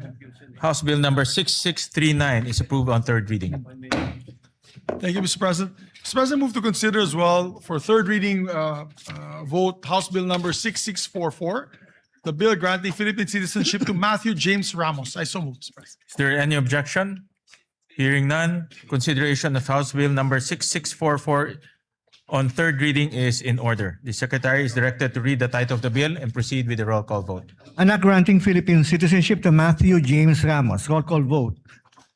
House Bill number 6639 is approved on third reading. Thank you, Mr. President. Mr. President, move to consider as well for third reading vote House Bill number 6644, the bill granting Philippine citizenship to Matthew James Ramos. I so move, Mr. President. Is there any objection? Hearing none, consideration of House Bill number 6644 on third reading is in order. The Secretary is directed to read the title of the bill and proceed with the roll call vote. An act granting Philippine citizenship to Matthew James Ramos. Roll call vote.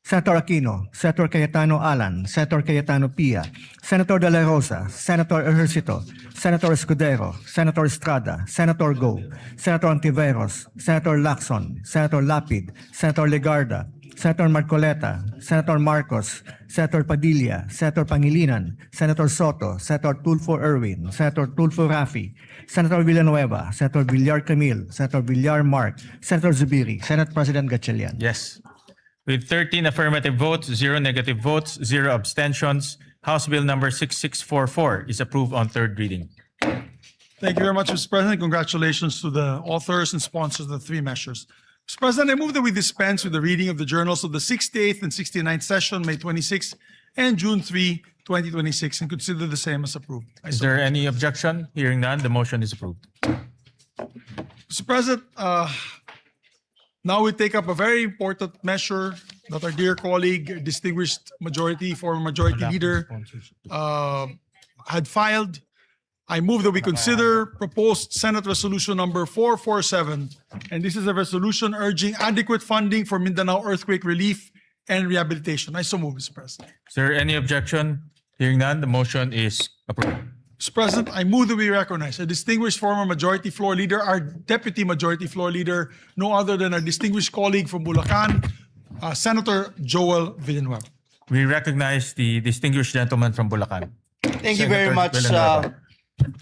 Senator Aquino, Senator Cayetano Alan, Senator Cayetano Pia, Senator De La Rosa, Senator Ejercito, Senator Escudero, Senator Estrada, Senator Go, Senator Antiveros, Senator Lacson, Senator Lapid, Senator Legarda, Senator Marcoleta, Senator Marcos, Senator Padilla, Senator Pangilinan, Senator Soto, Senator Tulfo Erwin, Senator Tulfo Rafi, Senator Villanueva, Senator Villar Camil, Senator Villar Mark, Senator Zubiri, Senate President Gatchalian. Yes. With 13 affirmative votes, 0 negative votes, 0 abstentions, House Bill number 6644 is approved on third reading. Thank you very much, Mr. President. Congratulations to the authors and sponsors of the three measures. Mr. President, I move that we dispense with the reading of the journals of the 68th and 69th session, May 26 and June 3, 2026, and consider the same as approved. Is there any objection? Hearing none, the motion is approved. Mr. President, now we take up a very important measure that our dear colleague, distinguished former majority leader, had filed. I move that we consider proposed Senate Resolution number 447, and this is a resolution urging adequate funding for Mindanao earthquake relief and rehabilitation. I so move, Mr. President. Is there any objection? Hearing none, the motion is approved. Mr. President, I move that we recognize a distinguished former majority floor leader, our deputy majority floor leader, no other than our distinguished colleague from Bulacan, Senator Joel Villanueva. We recognize the distinguished gentleman from Bulacan. Thank you very Senator much, Villanueva.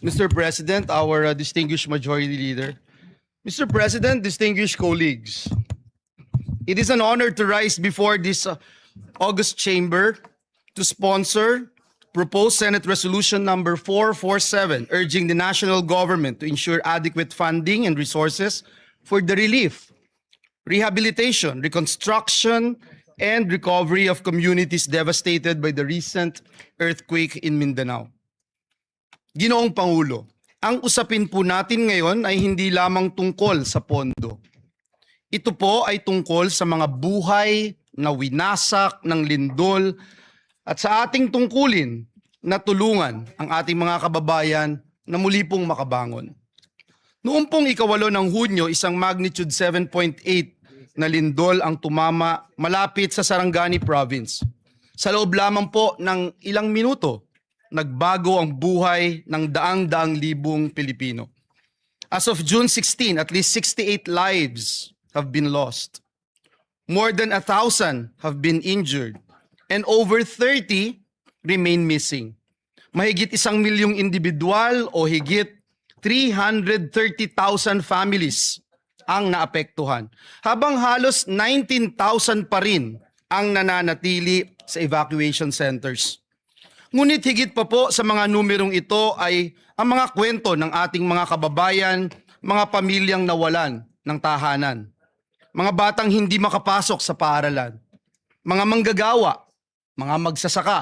Mr. President, our distinguished majority leader. Mr. President, distinguished colleagues, it is an honor to rise before this august chamber to sponsor proposed Senate Resolution number 447, urging the national government to ensure adequate funding and resources for the relief, rehabilitation, reconstruction, and recovery of communities devastated by the recent earthquake in Mindanao. Ginoong Pangulo, ang usapin po natin ngayon ay hindi lamang tungkol sa pondo. Ito po ay tungkol sa mga buhay na winasak ng lindol at sa ating tungkulin na tulungan ang ating mga kababayan na muli pong makabangon. Noong pong 8 ng Hunyo, isang magnitude 7.8 na lindol ang tumama malapit sa Sarangani Province. Sa loob lamang po ng ilang minuto, nagbago ang buhay ng daang-daang libong Pilipino. As of June 16, at least 68 lives have been lost. More than 1,000 have been injured and over 30 remain missing. Mahigit 1 milyong individual o higit 330,000 families ang naapektuhan, habang halos 19,000 pa rin ang nananatili sa evacuation centers. Ngunit higit pa po sa mga numerong ito ay ang mga kwento ng ating mga kababayan, mga pamilyang nawalan ng tahanan, mga batang hindi makapasok sa paaralan, mga manggagawa, mga magsasaka,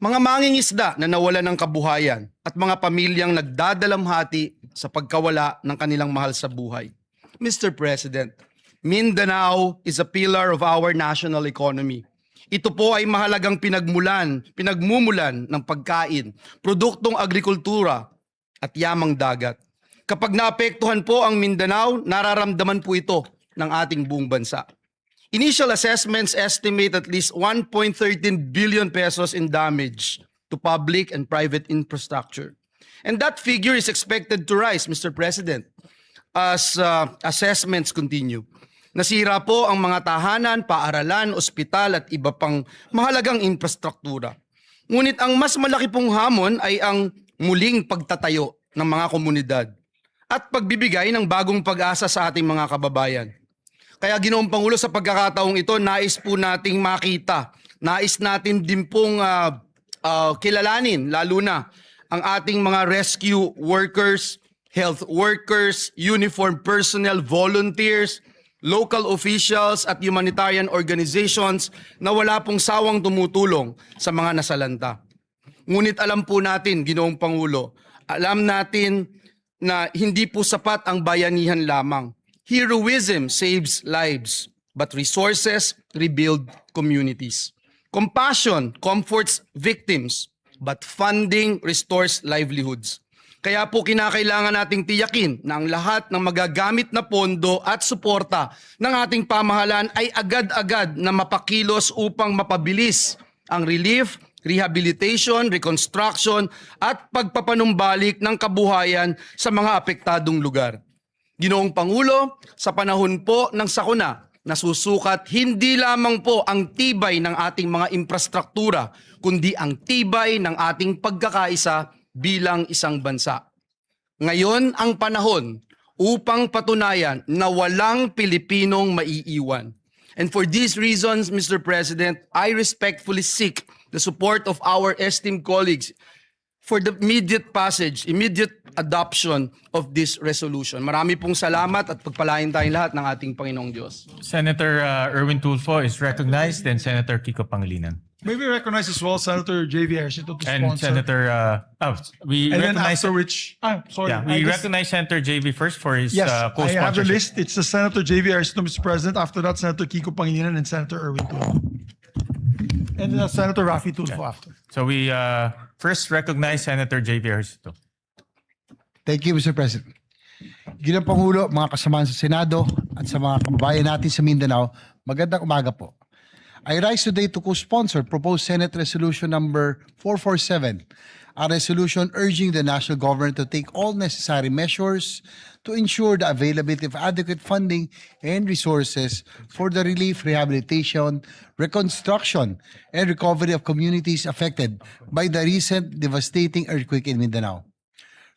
mga mangingisda na nawalan ng kabuhayan at mga pamilyang nagdadalamhati sa pagkawala ng kanilang mahal sa buhay. Mr. President, Mindanao is a pillar of our national economy. Ito po ay mahalagang pinagmumulan ng pagkain, produktong agrikultura at yamang dagat. Kapag naapektuhan po ang Mindanao, nararamdaman po ito ng ating buong bansa. Initial assessments estimate at least 1.13 billion pesos in damage to public and private infrastructure. And that figure is expected to rise, Mr. President, as assessments continue. Nasira po ang mga tahanan, paaralan, ospital at iba pang mahalagang infrastruktura. Ngunit ang mas malaki pong hamon ay ang muling pagtatayo ng mga komunidad at pagbibigay ng bagong pag-asa sa ating mga kababayan. Kaya Ginoong Pangulo, sa pagkakataong ito, nais po nating makita, nais natin din pong kilalanin, lalo na ang ating mga rescue workers, health workers, uniformed personnel, volunteers, local officials at humanitarian organizations na wala pong sawang tumutulong sa mga nasalanta. Ngunit alam po natin, Ginoong Pangulo, alam natin na hindi po sapat ang bayanihan lamang. Heroism saves lives, but resources rebuild communities. Compassion comforts victims, but funding restores livelihoods. Kaya po kinakailangan nating tiyakin na ang lahat ng magagamit na pondo at suporta ng ating pamahalaan ay agad-agad na mapakilos upang mapabilis ang relief, rehabilitation, reconstruction at pagpapanumbalik ng kabuhayan sa mga apektadong lugar. Ginoong Pangulo, sa panahon po ng sakuna, nasusukat hindi lamang po ang tibay ng ating mga infrastruktura, kundi ang tibay ng ating pagkakaisa bilang isang bansa. Ngayon ang panahon upang patunayan na walang Pilipinong maiiwan. And for these reasons, Mr. President, I respectfully seek the support of our esteemed colleagues for the immediate adoption of this resolution. Marami pong salamat at pagpalain tayong lahat ng ating Panginoong Diyos. Senator Erwin Tulfo is recognized, then Senator Kiko Pangilinan. May we recognize as well Senator J.V. Ejercito to And sponsor. Senator, we And then recognize, after which, sorry. yeah, I we just- recognize Senator JV first for his Yes, I have the co-sponsorship. list. It's the Senator J.V. Ejercito, Mr. President. After that, Senator Kiko Pangilinan and Senator Erwin Tulfo. And Senator Raffy Tulfo after. So we first recognize Senator JV Ejercito. Thank you, Mr. President. Ginoong Pangulo, mga kasamahan sa Senado at sa mga kababayan natin sa Mindanao, magandang umaga po. I rise today to co-sponsor proposed Senate Resolution number 447, a resolution urging the national government to take all necessary measures to ensure the availability of adequate funding and resources for the relief, rehabilitation, reconstruction, and recovery of communities affected by the recent devastating earthquake in Mindanao.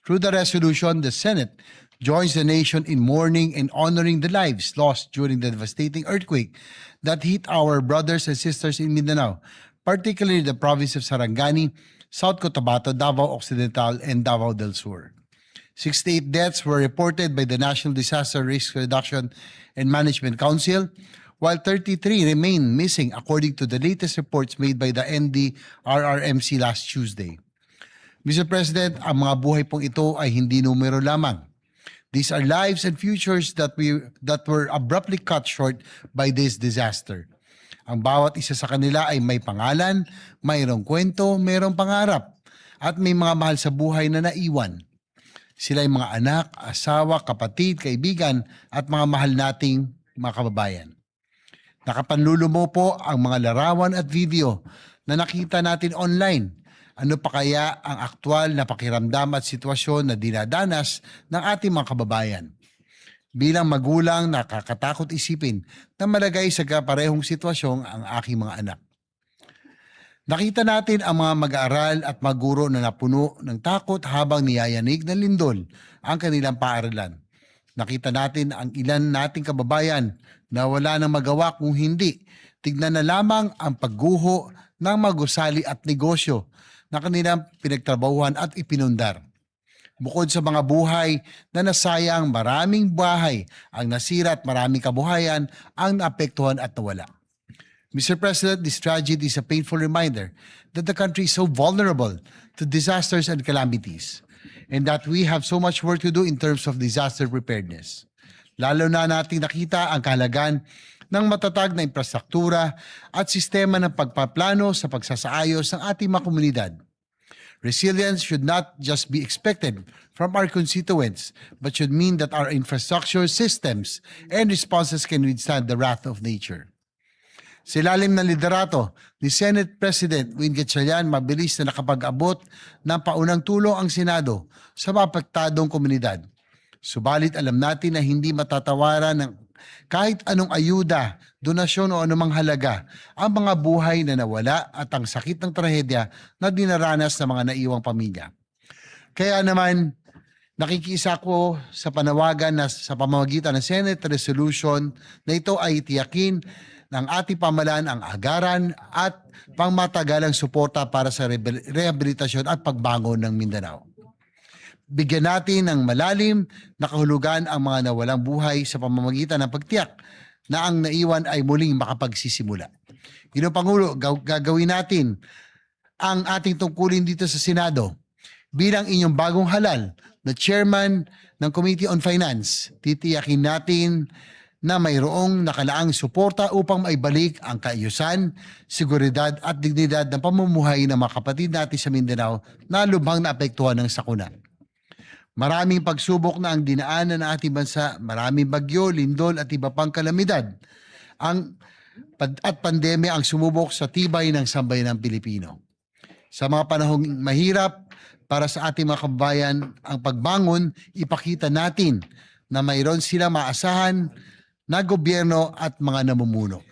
Through the resolution, the Senate joins the nation in mourning and honoring the lives lost during the devastating earthquake that hit our brothers and sisters in Mindanao, particularly the province of Sarangani, South Cotabato, Davao Occidental, and Davao del Sur. 68 deaths were reported by the National Disaster Risk Reduction and Management Council, while 33 remain missing according to the latest reports made by the NDRRMC last Tuesday. Mr. President, ang mga buhay pong ito ay hindi numero lamang. These are lives and futures that were abruptly cut short by this disaster. Ang bawat isa sa kanila ay may pangalan, mayroong kwento, mayroong pangarap, at may mga mahal sa buhay na naiwan. Sila ay mga anak, asawa, kapatid, kaibigan, at mga mahal nating mga kababayan. Nakapanlulumo po ang mga larawan at video na nakita natin online. Ano pa kaya ang aktwal na pakiramdam at sitwasyon na dinadanas ng ating mga kababayan? Bilang magulang, nakakatakot isipin na malagay sa kaparehong sitwasyon ang aking mga anak. Nakita natin ang mga mag-aaral at maguro na napuno ng takot habang niyayanig ng lindol ang kanilang paaralan. Nakita natin ang ilan nating kababayan na wala nang magawa kung hindi. Tignan na lamang ang pagguho ng magusali at negosyo na kanilang pinagtrabahuhan at ipinundar. Bukod sa mga buhay na nasayang, maraming bahay ang nasira at maraming kabuhayan ang naapektuhan at nawala. Mr. President, this tragedy is a painful reminder that the country is so vulnerable to disasters and calamities, and that we have so much work to do in terms of disaster preparedness. Lalo na nating nakita ang kahalagan ng matatag na infrastruktura at sistema ng pagpaplano sa pagsasaayos ng ating mga komunidad. Resilience should not just be expected from our constituents, but should mean that our infrastructure systems and responses can withstand the wrath of nature. Sa ilalim ng liderato ni Senate President Win Gatchalian, mabilis na nakapag-abot ng paunang tulong ang Senado sa mapektadong komunidad. Subalit alam natin na hindi matatawaran ng kahit anong ayuda, donasyon o anumang halaga ang mga buhay na nawala at ang sakit ng trahedya na dinaranas ng mga naiwang pamilya. Kaya naman, nakikiisa ko sa panawagan na sa pamamagitan ng Senate Resolution na ito ay tiyakin ng ating pamahalaan ang agaran at pangmatagalang suporta para sa rehabilitasyon at pagbangon ng Mindanao. Bigyan natin ng malalim na kahulugan ang mga nawalang buhay sa pamamagitan ng pagtiyak na ang naiwan ay muling makapagsisimula. Ginoong Pangulo, gagawin natin ang ating tungkulin dito sa Senado. Bilang inyong bagong halal na chairman ng Committee on Finance, titiyakin natin na mayroong nakalaang suporta upang maibalik ang kaayusan, seguridad at dignidad ng pamumuhay ng mga kapatid natin sa Mindanao na lubhang naapektuhan ng sakuna. Maraming pagsubok na ang dinaanan ng ating bansa, maraming bagyo, lindol at iba pang kalamidad at pandemya ang sumubok sa tibay ng sambayanang Pilipino. Sa mga panahong mahirap para sa ating mga kababayan, ang pagbangon, ipakita natin na mayroon sila maasahan na gobyerno at mga namumuno.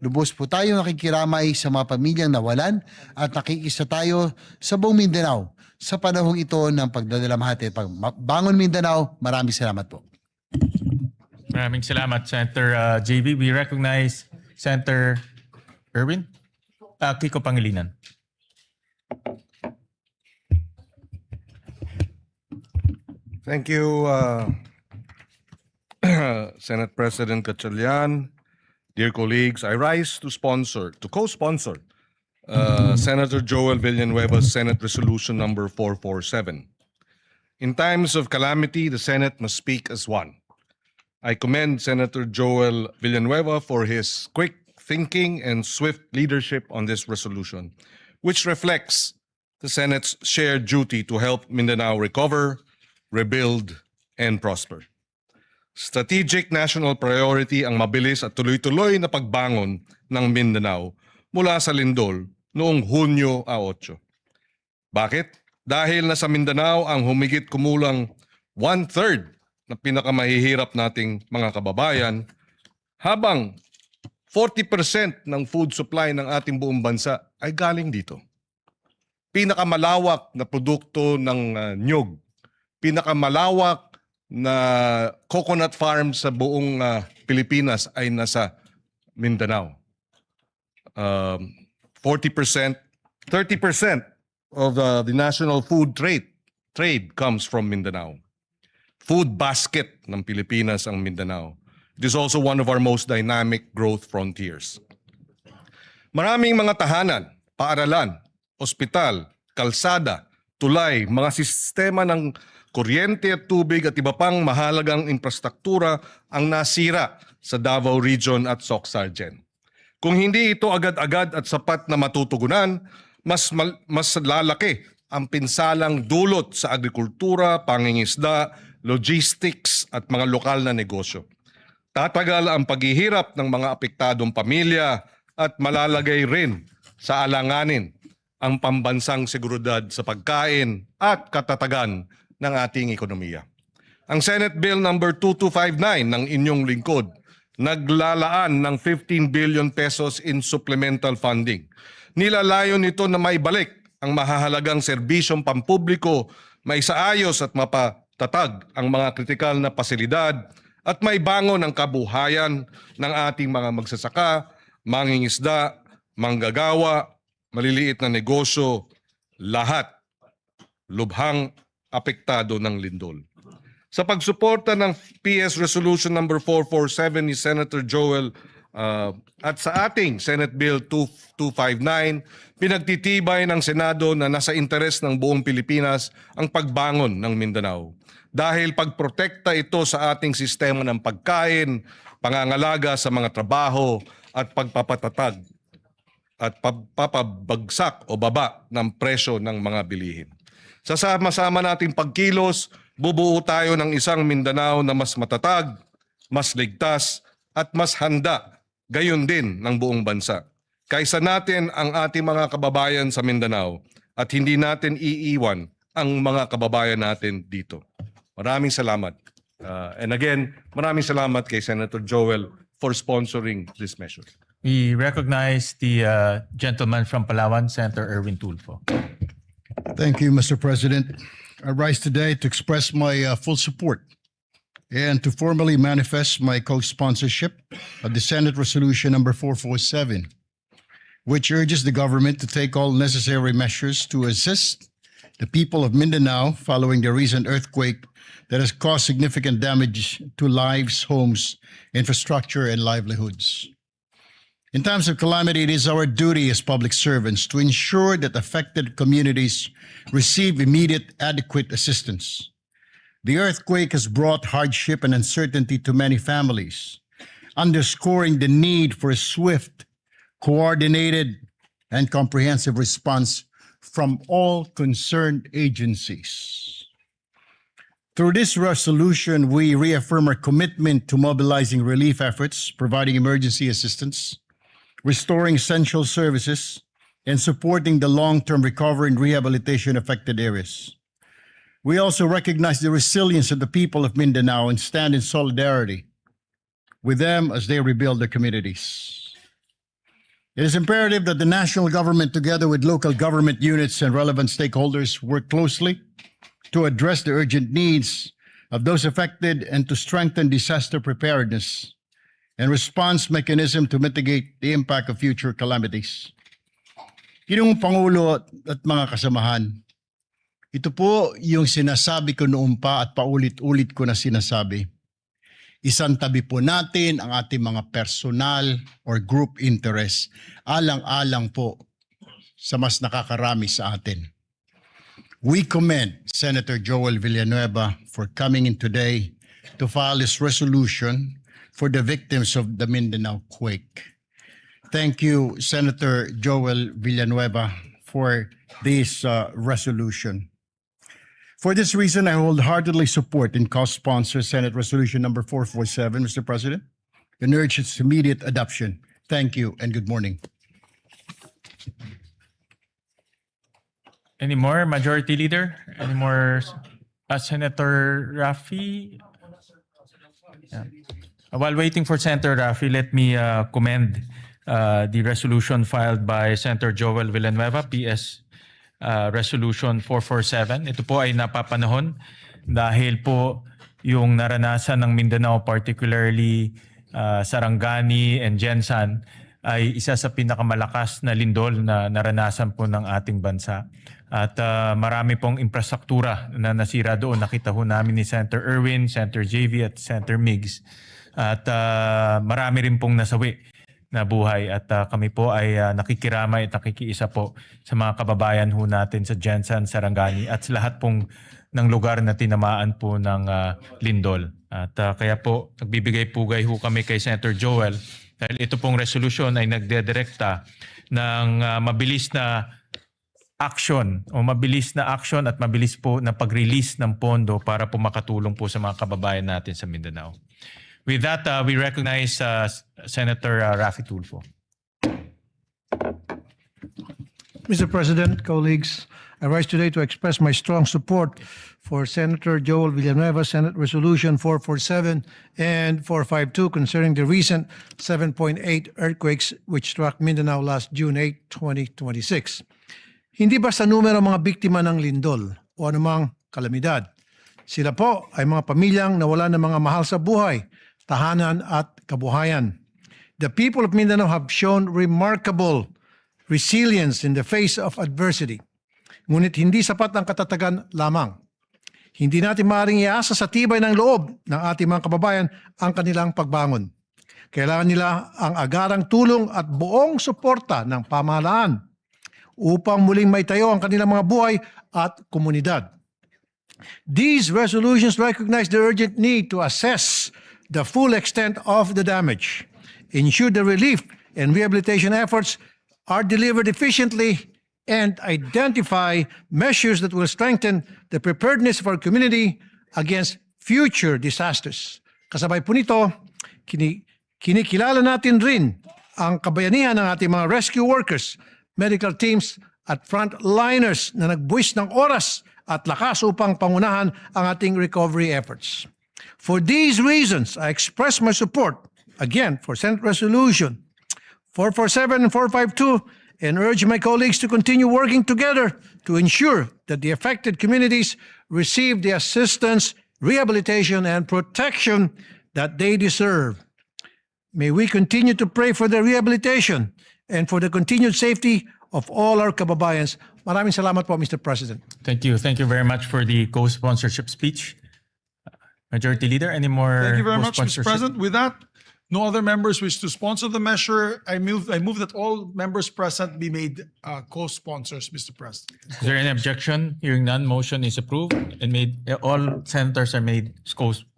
Lubos po tayo nakikiramay sa mga pamilyang nawalan at nakikisa tayo sa buong Mindanao sa panahong ito ng pagdadalamhati. Pagbangon Mindanao, maraming salamat po. Maraming salamat, Senator JB. We recognize Senator Erwin Kiko Pangilinan. Thank you, Senate President Gatchalian. Dear colleagues, I rise to co-sponsor Senator Joel Villanueva's Senate Resolution number 447. In times of calamity, the Senate must speak as one. I commend Senator Joel Villanueva for his quick thinking and swift leadership on this resolution, which reflects the Senate's shared duty to help Mindanao recover, rebuild, and prosper. Strategic national priority ang mabilis at tuloy-tuloy na pagbangon ng Mindanao mula sa lindol noong Hunyo 8. Bakit? Dahil nasa Mindanao ang humigit kumulang 1/3 na pinakamahihirap nating mga kababayan, habang 40% ng food supply ng ating buong bansa ay galing dito. Pinakamalawak na produkto ng nyug, pinakamalawak na coconut farm sa buong Pilipinas ay nasa Mindanao. 40%, 30% of the national food trade comes from Mindanao. Food basket ng Pilipinas ang Mindanao. It is also one of our most dynamic growth frontiers. Maraming mga tahanan, paaralan, ospital, kalsada, tulay, mga sistema ng kuryente at tubig at iba pang mahalagang infrastruktura ang nasira sa Davao Region at Soc-Sargen. Kung hindi ito agad-agad at sapat na matutugunan, mas lalaki ang pinsalang dulot sa agrikultura, pangingisda, logistics at mga lokal na negosyo. Tatagal ang paghihirap ng mga apektadong pamilya at malalagay rin sa alanganin ang pambansang seguridad sa pagkain at katatagan ng ating ekonomiya. Ang Senate Bill number 2259 ng inyong lingkod naglalaan ng 15 billion pesos in supplemental funding. Nilalayon nito na maibalik ang mahahalagang serbisyong pampubliko, maisaayos at tatag ang mga kritikal na pasilidad at maibangon ang kabuhayan ng ating mga magsasaka, mangingisda, manggagawa, maliliit na negosyo, lahat lubhang apektado ng lindol. Sa pagsuporta ng PS Resolution number 447 ni Senator Joel at sa ating Senate Bill 2259, pinagtitibay ng Senado na nasa interes ng buong Pilipinas ang pagbangon ng Mindanao. Dahil pagprotekta ito sa ating sistema ng pagkain, pangangalaga sa mga trabaho at pagpapatatag at pagpapabagsak o baba ng presyo ng mga bilihin. Sa sama-sama nating pagkilos, bubuo tayo ng isang Mindanao na mas matatag, mas ligtas at mas handa, gayon din ng buong bansa. Kaysa natin ang ating mga kababayan sa Mindanao at hindi natin iiwan ang mga kababayan natin dito. Maraming salamat. And again, maraming salamat kay Senator Joel for sponsoring this measure. We recognize the gentleman from Palawan, Senator Erwin Tulfo. Thank you, Mr. President. I rise today to express my full support and to formally manifest my co-sponsorship of the Senate Resolution number 447, which urges the government to take all necessary measures to assist the people of Mindanao following the recent earthquake that has caused significant damage to lives, homes, infrastructure, and livelihoods. In times of calamity, it is our duty as public servants to ensure that affected communities receive immediate, adequate assistance. The earthquake has brought hardship and uncertainty to many families, underscoring the need for a swift, coordinated, and comprehensive response from all concerned agencies. Through this resolution, we reaffirm our commitment to mobilizing relief efforts, providing emergency assistance, restoring essential services, and supporting the long-term recovery and rehabilitation affected areas. We also recognize the resilience of the people of Mindanao and stand in solidarity with them as they rebuild their communities. It is imperative that the national government, together with local government units and relevant stakeholders, work closely to address the urgent needs of those affected and to strengthen disaster preparedness and response mechanism to mitigate the impact of future calamities. Ginong Pangulo at mga kasamahan, ito po yung sinasabi ko noon pa at paulit-ulit ko na sinasabi. Isang tabi po natin ang ating mga personal or group interest, alang-alang po sa mas nakakarami sa atin. We commend Senator Joel Villanueva for coming in today to file this resolution for the victims of the Mindanao quake. Thank you, Senator Joel Villanueva, for this resolution. For this reason, I wholeheartedly support and co-sponsor Senate Resolution number 447, Mr. President, and urge its immediate adoption. Thank you and good morning. Any more, Majority Leader? Any more, Senator Rafi? Yeah. While waiting for Senator Rafi, let me commend the resolution filed by Senator Joel Villanueva, PS Resolution 447. Ito po ay napapanahon dahil po yung naranasan ng Mindanao, particularly Sarangani and Gensan, ay isa sa pinakamalakas na lindol na naranasan po ng ating bansa. At marami pong infrastruktura na nasira doon. Nakita ho namin ni Senator Erwin, Senator JV at Senator Migs. At marami rin pong nasawi na buhay. At kami po ay nakikiramay at nakikiisa po sa mga kababayan ho natin sa Gensan, Sarangani at sa lahat pong ng lugar na tinamaan po ng lindol. At kaya po nagbibigay-pugay ho kami kay Senator Joel dahil ito pong resolution ay nagdedirekta ng mabilis na action at mabilis po na pag-release ng pondo para po makatulong po sa mga kababayan natin sa Mindanao. With that, we recognize Senator Rafi Tulfo. Mr. President, colleagues, I rise today to express my strong support for Senator Joel Villanueva, Senate Resolution 447 and 452 concerning the recent 7.8 earthquakes which struck Mindanao last June 8, 2026. Hindi basta numero mga biktima ng lindol o anumang kalamidad. Sila po ay mga pamilyang nawalan ng mga mahal sa buhay, tahanan at kabuhayan. The people of Mindanao have shown remarkable resilience in the face of adversity. Ngunit hindi sapat ang katatagan lamang. Hindi natin maaaring iasa sa tibay ng loob ng ating mga kababayan ang kanilang pagbangon. Kailangan nila ang agarang tulong at buong suporta ng pamahalaan upang muling maitayo ang kanilang mga buhay at komunidad. These resolutions recognize the urgent need to assess the full extent of the damage, ensure the relief and rehabilitation efforts are delivered efficiently, and identify measures that will strengthen the preparedness of our community against future disasters. Kasabay po nito, kinikilala natin rin ang kabayanihan ng ating mga rescue workers, medical teams at frontliners na nagbuwis ng oras at lakas upang pangunahan ang ating recovery efforts. For these reasons, I express my support, again, for Senate Resolution 447 and 452, and urge my colleagues to continue working together to ensure that the affected communities receive the assistance, rehabilitation, and protection that they deserve. May we continue to pray for their rehabilitation and for the continued safety of all our kababayans. Maraming salamat po, Mr. President. Thank you. Thank you very much for the co-sponsorship speech. Majority Leader, any more Thank you very much, Mr. co-sponsorship? President. With that, no other members wish to sponsor the measure. I move that all members present be made co-sponsors, Mr. President. Is there any objection? Hearing none, motion is approved and all senators are made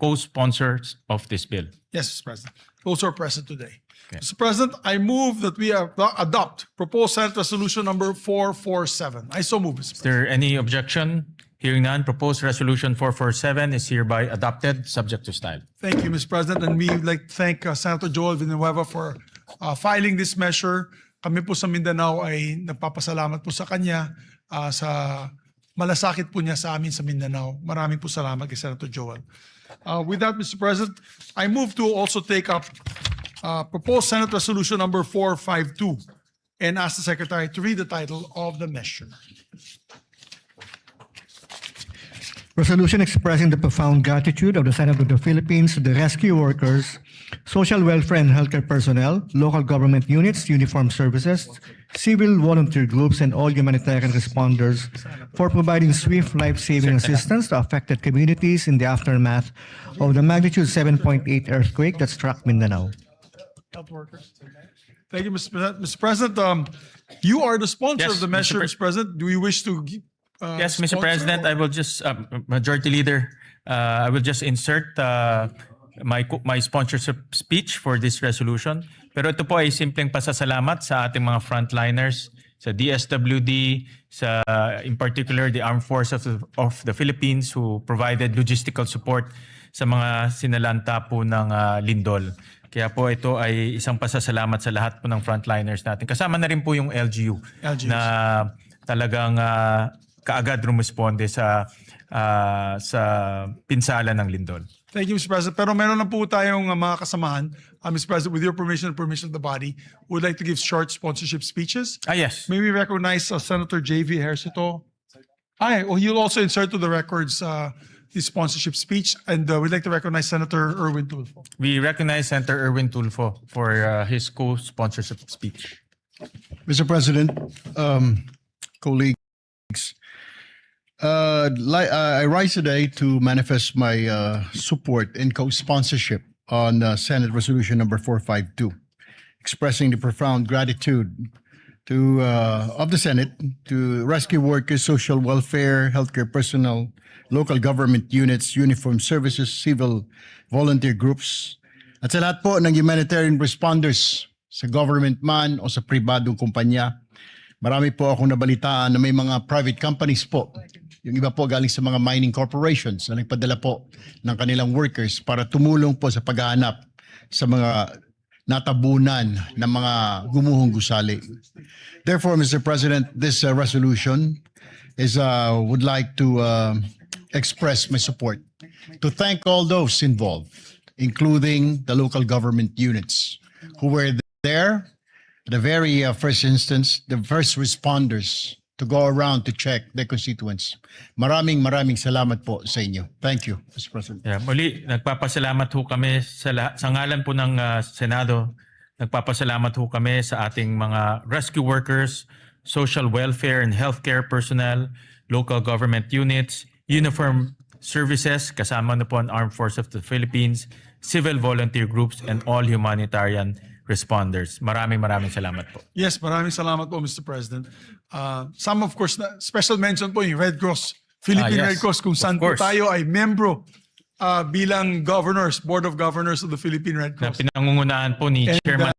co-sponsors of this bill. Yes, Mr. President. Those are present today. Mr. President, I move that we adopt proposed Senate Resolution number 447. I so move, Mr. Is President. there any objection? Hearing none, proposed resolution 447 is hereby adopted, subject to style. Thank you, Mr. President. And we would like to thank Senator Joel Villanueva for filing this measure. Kami po sa Mindanao ay nagpapasalamat po sa kanya sa malasakit po niya sa amin sa Mindanao. Maraming po salamat kay Senator Joel. With that, Mr. President, I move to also take up proposed Senate Resolution number 452 and ask the Secretary to read the title of the measure. Resolution expressing the profound gratitude of the Senate of the Philippines to the rescue workers, social welfare and healthcare personnel, local government units, uniformed services, civil volunteer groups, and all humanitarian responders for providing swift life-saving assistance to affected communities in the aftermath of the magnitude 7.8 earthquake that struck Mindanao. Health workers. Thank you, Mr. President. You are the sponsor Yes, of the measure, Mr. Mr. President. Do you wish to? Yes, Mr. sponsor President, or- I will just, Majority Leader, I will just insert my sponsorship speech for this resolution. Pero ito po ay simpleng pasasalamat sa ating mga frontliners, sa DSWD, in particular the Armed Forces of the Philippines who provided logistical support sa mga sinalanta po ng lindol. Kaya po ito ay isang pasasalamat sa lahat po ng frontliners natin. Kasama na rin po yung LGU na talagang kaagad rumisponde sa pinsala ng lindol. Thank you, Mr. President. Pero meron na po tayong mga kasamahan. Mr. President, with your permission and permission of the body, would like to give short sponsorship speeches. Yes. May we recognize Senator J.V. Ejercito? He'll also insert to the records his sponsorship speech. And we'd like to recognize Senator Erwin Tulfo. We recognize Senator Erwin Tulfo for his co-sponsorship speech. Mr. President, colleagues, I rise today to manifest my support and co-sponsorship on Senate Resolution number 452, expressing the profound gratitude of the Senate to rescue workers, social welfare, healthcare personnel, local government units, uniformed services, civil volunteer groups, at sa lahat po ng humanitarian responders sa government man o sa pribadong kumpanya. Marami po akong nabalitaan na may mga private companies po. Yung iba po galing sa mga mining corporations na nagpadala po ng kanilang workers para tumulong po sa paghahanap sa mga natabunan ng mga gumuhong gusali. Therefore, Mr. President, this resolution would like to express my support to thank all those involved, including the local government units who were there at the very first instance, the first responders to go around to check their constituents. Maraming salamat po sa inyo. Thank you, Mr. President. Yeah, muli, nagpapasalamat ho kami sa ngalan po ng Senado. Nagpapasalamat ho kami sa ating mga rescue workers, social welfare and healthcare personnel, local government units, uniform services, kasama na po ang Armed Forces of the Philippines, civil volunteer groups, and all humanitarian responders. Maraming salamat po. Yes, maraming salamat po, Mr. President. Some, of course, special mention po yung Red Cross, Philippine yes. Red Cross, kung saan po course. tayo ay membro bilang governors, Board of Governors of the Philippine Red Na Cross. pinangungunahan po ni And, Chairman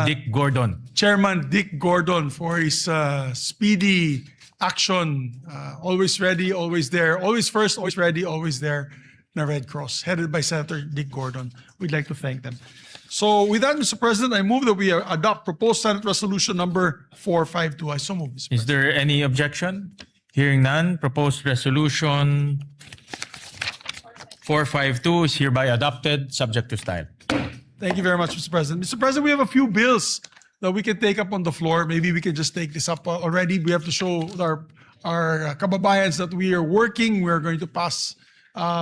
Dick Gordon. Chairman Dick Gordon for his speedy action, always ready, always there, always first, always ready, always there, na Red Cross, headed by Senator Dick Gordon. We'd like to thank them. So with that, Mr. President, I move that we adopt proposed Senate Resolution number 452. I so move, Mr. President. Is there any objection? Hearing none, proposed resolution 452 is hereby adopted, subject to style. Thank you very much, Mr. President. Mr. President, we have a few bills that we can take up on the floor. Maybe we can just take this up already. We have to show our kababayans that we are working. We are going to pass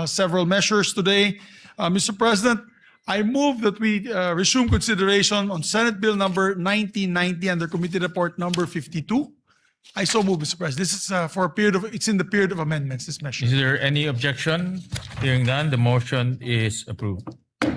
several measures today. Mr. President, I move that we resume consideration on Senate Bill number 1990 under Committee Report number 52. I so move, Mr. President. This is for a period of, it's in the period of amendments, this measure. Is there any objection? Hearing none, the motion is approved.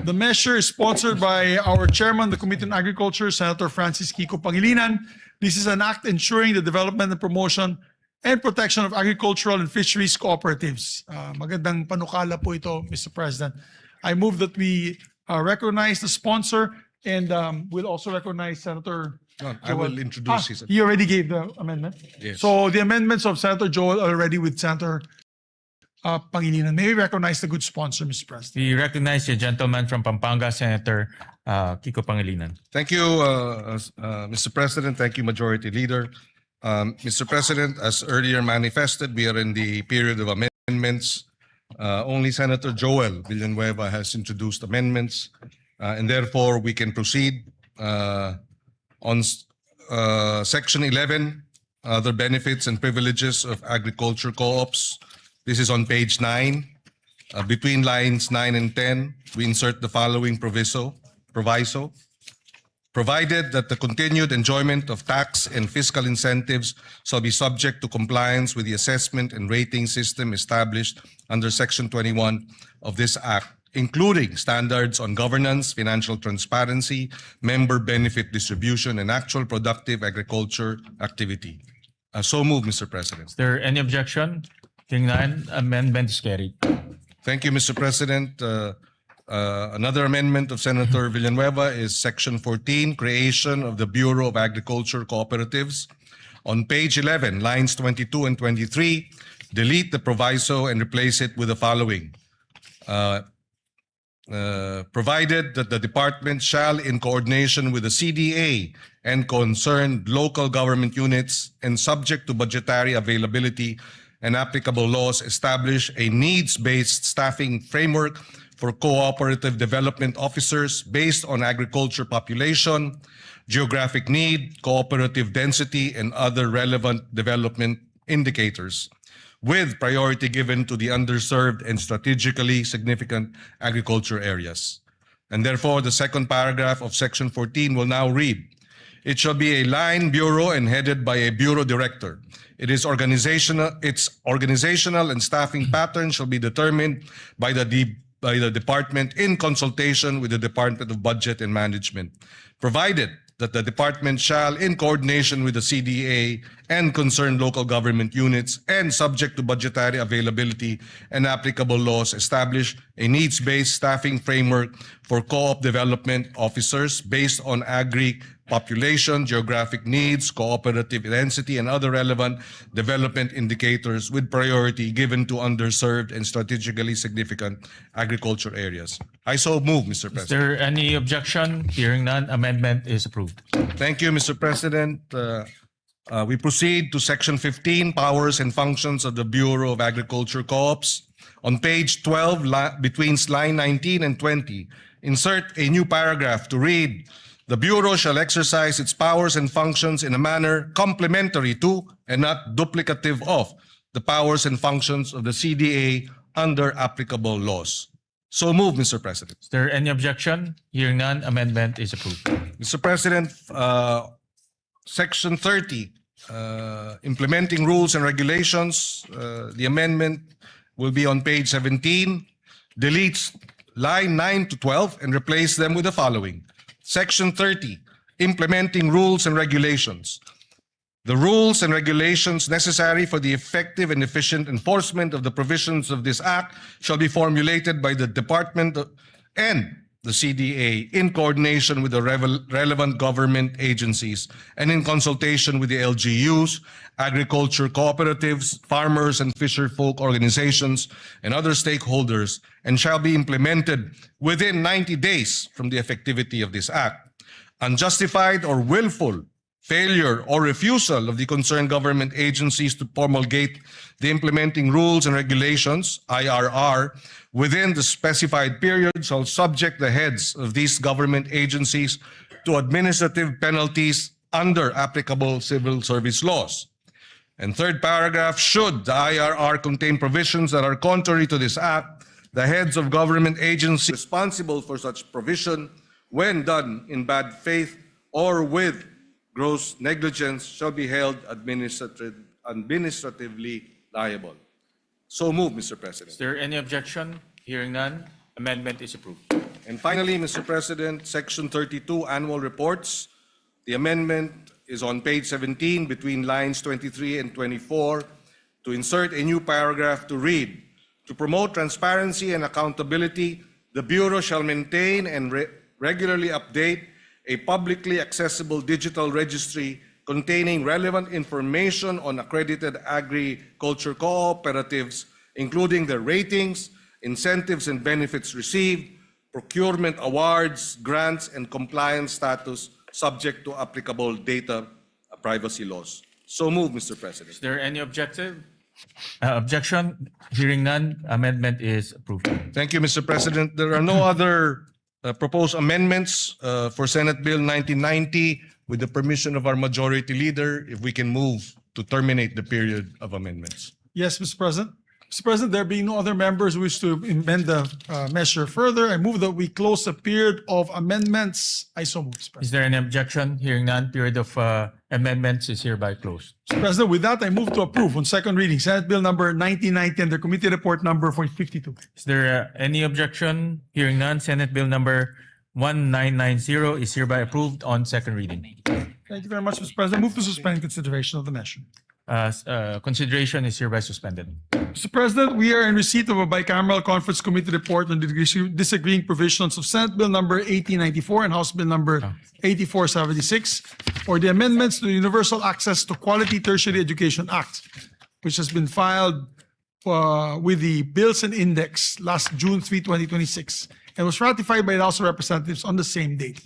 The measure is sponsored by our chairman, the Committee on Agriculture, Senator Francis Kiko Pangilinan. This is an act ensuring the development and promotion and protection of agricultural and fisheries cooperatives. Magandang panukala po ito, Mr. President. I move that we recognize the sponsor and we'll also recognize Senator I will introduce his. He already gave the amendment. Yes. So the amendments of Senator Joel are already with Senator Pangilinan. May we recognize the good sponsor, Mr. President? We recognize the gentleman from Pampanga, Senator Kiko Pangilinan. Thank you, Mr. President. Thank you, Majority Leader. Mr. President, as earlier manifested, we are in the period of amendments. Only Senator Joel Villanueva has introduced amendments, and therefore we can proceed on Section 11, other benefits and privileges of agriculture co-ops. This is on page 9. Between lines 9 and 10, we insert the following proviso. Provided that the continued enjoyment of tax and fiscal incentives shall be subject to compliance with the assessment and rating system established under Section 21 of this Act, including standards on governance, financial transparency, member benefit distribution, and actual productive agriculture activity. So move, Mr. President. Is there any objection? Hearing none, amendment is carried. Thank you, Mr. President. Another amendment of Senator Villanueva is Section 14, creation of the Bureau of Agriculture Cooperatives. On page 11, lines 22 and 23, delete the proviso and replace it with the following. Provided that the department shall, in coordination with the CDA and concerned local government units and subject to budgetary availability and applicable laws, establish a needs-based staffing framework for cooperative development officers based on agriculture population, geographic need, cooperative density, and other relevant development indicators, with priority given to the underserved and strategically significant agriculture areas. And therefore, the second paragraph of Section 14 will now read, it shall be a line bureau and headed by a bureau director. Its organizational and staffing pattern shall be determined by the department in consultation with the Department of Budget and Management, provided that the department shall, in coordination with the CDA and concerned local government units and subject to budgetary availability and applicable laws, establish a needs-based staffing framework for co-op development officers based on agri population, geographic needs, cooperative density, and other relevant development indicators with priority given to underserved and strategically significant agriculture areas. I so move, Mr. Is President. there any objection? Hearing none, amendment is approved. Thank you, Mr. President. We proceed to Section 15, Powers and Functions of the Bureau of Agriculture Co-ops. On page 12, between line 19 and 20, insert a new paragraph to read, The Bureau shall exercise its powers and functions in a manner complementary to and not duplicative of the powers and functions of the CDA under applicable laws. So move, Mr. President. Is there any objection? Hearing none, amendment is approved. Mr. President, Section 30, implementing rules and regulations, the amendment will be on page 17, deletes line 9 to 12 and replace them with the following. Section 30, implementing rules and regulations. The rules and regulations necessary for the effective and efficient enforcement of the provisions of this act shall be formulated by the Department and the CDA in coordination with the relevant government agencies and in consultation with the LGUs, agriculture cooperatives, farmers and fisher folk organizations, and other stakeholders, and shall be implemented within 90 days from the effectivity of this act. Unjustified or willful failure or refusal of the concerned government agencies to promulgate the implementing rules and regulations, IRR, within the specified period shall subject the heads of these government agencies to administrative penalties under applicable civil service laws. And third paragraph, should the IRR contain provisions that are contrary to this act, the heads of government agencies responsible for such provision, when done in bad faith or with gross negligence, shall be held administratively liable. So move, Mr. President. Is there any objection? Hearing none, amendment is approved. And finally, Mr. President, Section 32, Annual Reports. The amendment is on page 17 between lines 23 and 24 to insert a new paragraph to read, to promote transparency and accountability, the Bureau shall maintain and regularly update a publicly accessible digital registry containing relevant information on accredited agriculture cooperatives, including their ratings, incentives and benefits received, procurement awards, grants, and compliance status subject to applicable data privacy laws. So move, Mr. President. Is there any objection? Hearing none, amendment is approved. Thank you, Mr. President. There are no other proposed amendments for Senate Bill 1990. With the permission of our majority leader, if we can move to terminate the period of amendments. Yes, Mr. President. Mr. President, there being no other members who wish to amend the measure further, I move that we close the period of amendments. I so move, Mr. President. Is there any objection? Hearing none, period of amendments is hereby closed. Mr. President, with that, I move to approve on second reading Senate Bill number 1990 and the committee report number 452. Is there any objection? Hearing none, Senate Bill number 1990 is hereby approved on second reading. Thank you very much, Mr. President. Move to suspend consideration of the measure. Consideration is hereby suspended. Mr. President, we are in receipt of a bicameral conference committee report on the disagreeing provisions of Senate Bill number 1894 and House Bill number 8476 for the amendments to the Universal Access to Quality Tertiary Education Act, which has been filed with the Bills and Index last June 3, 2026, and was ratified by the House of Representatives on the same date.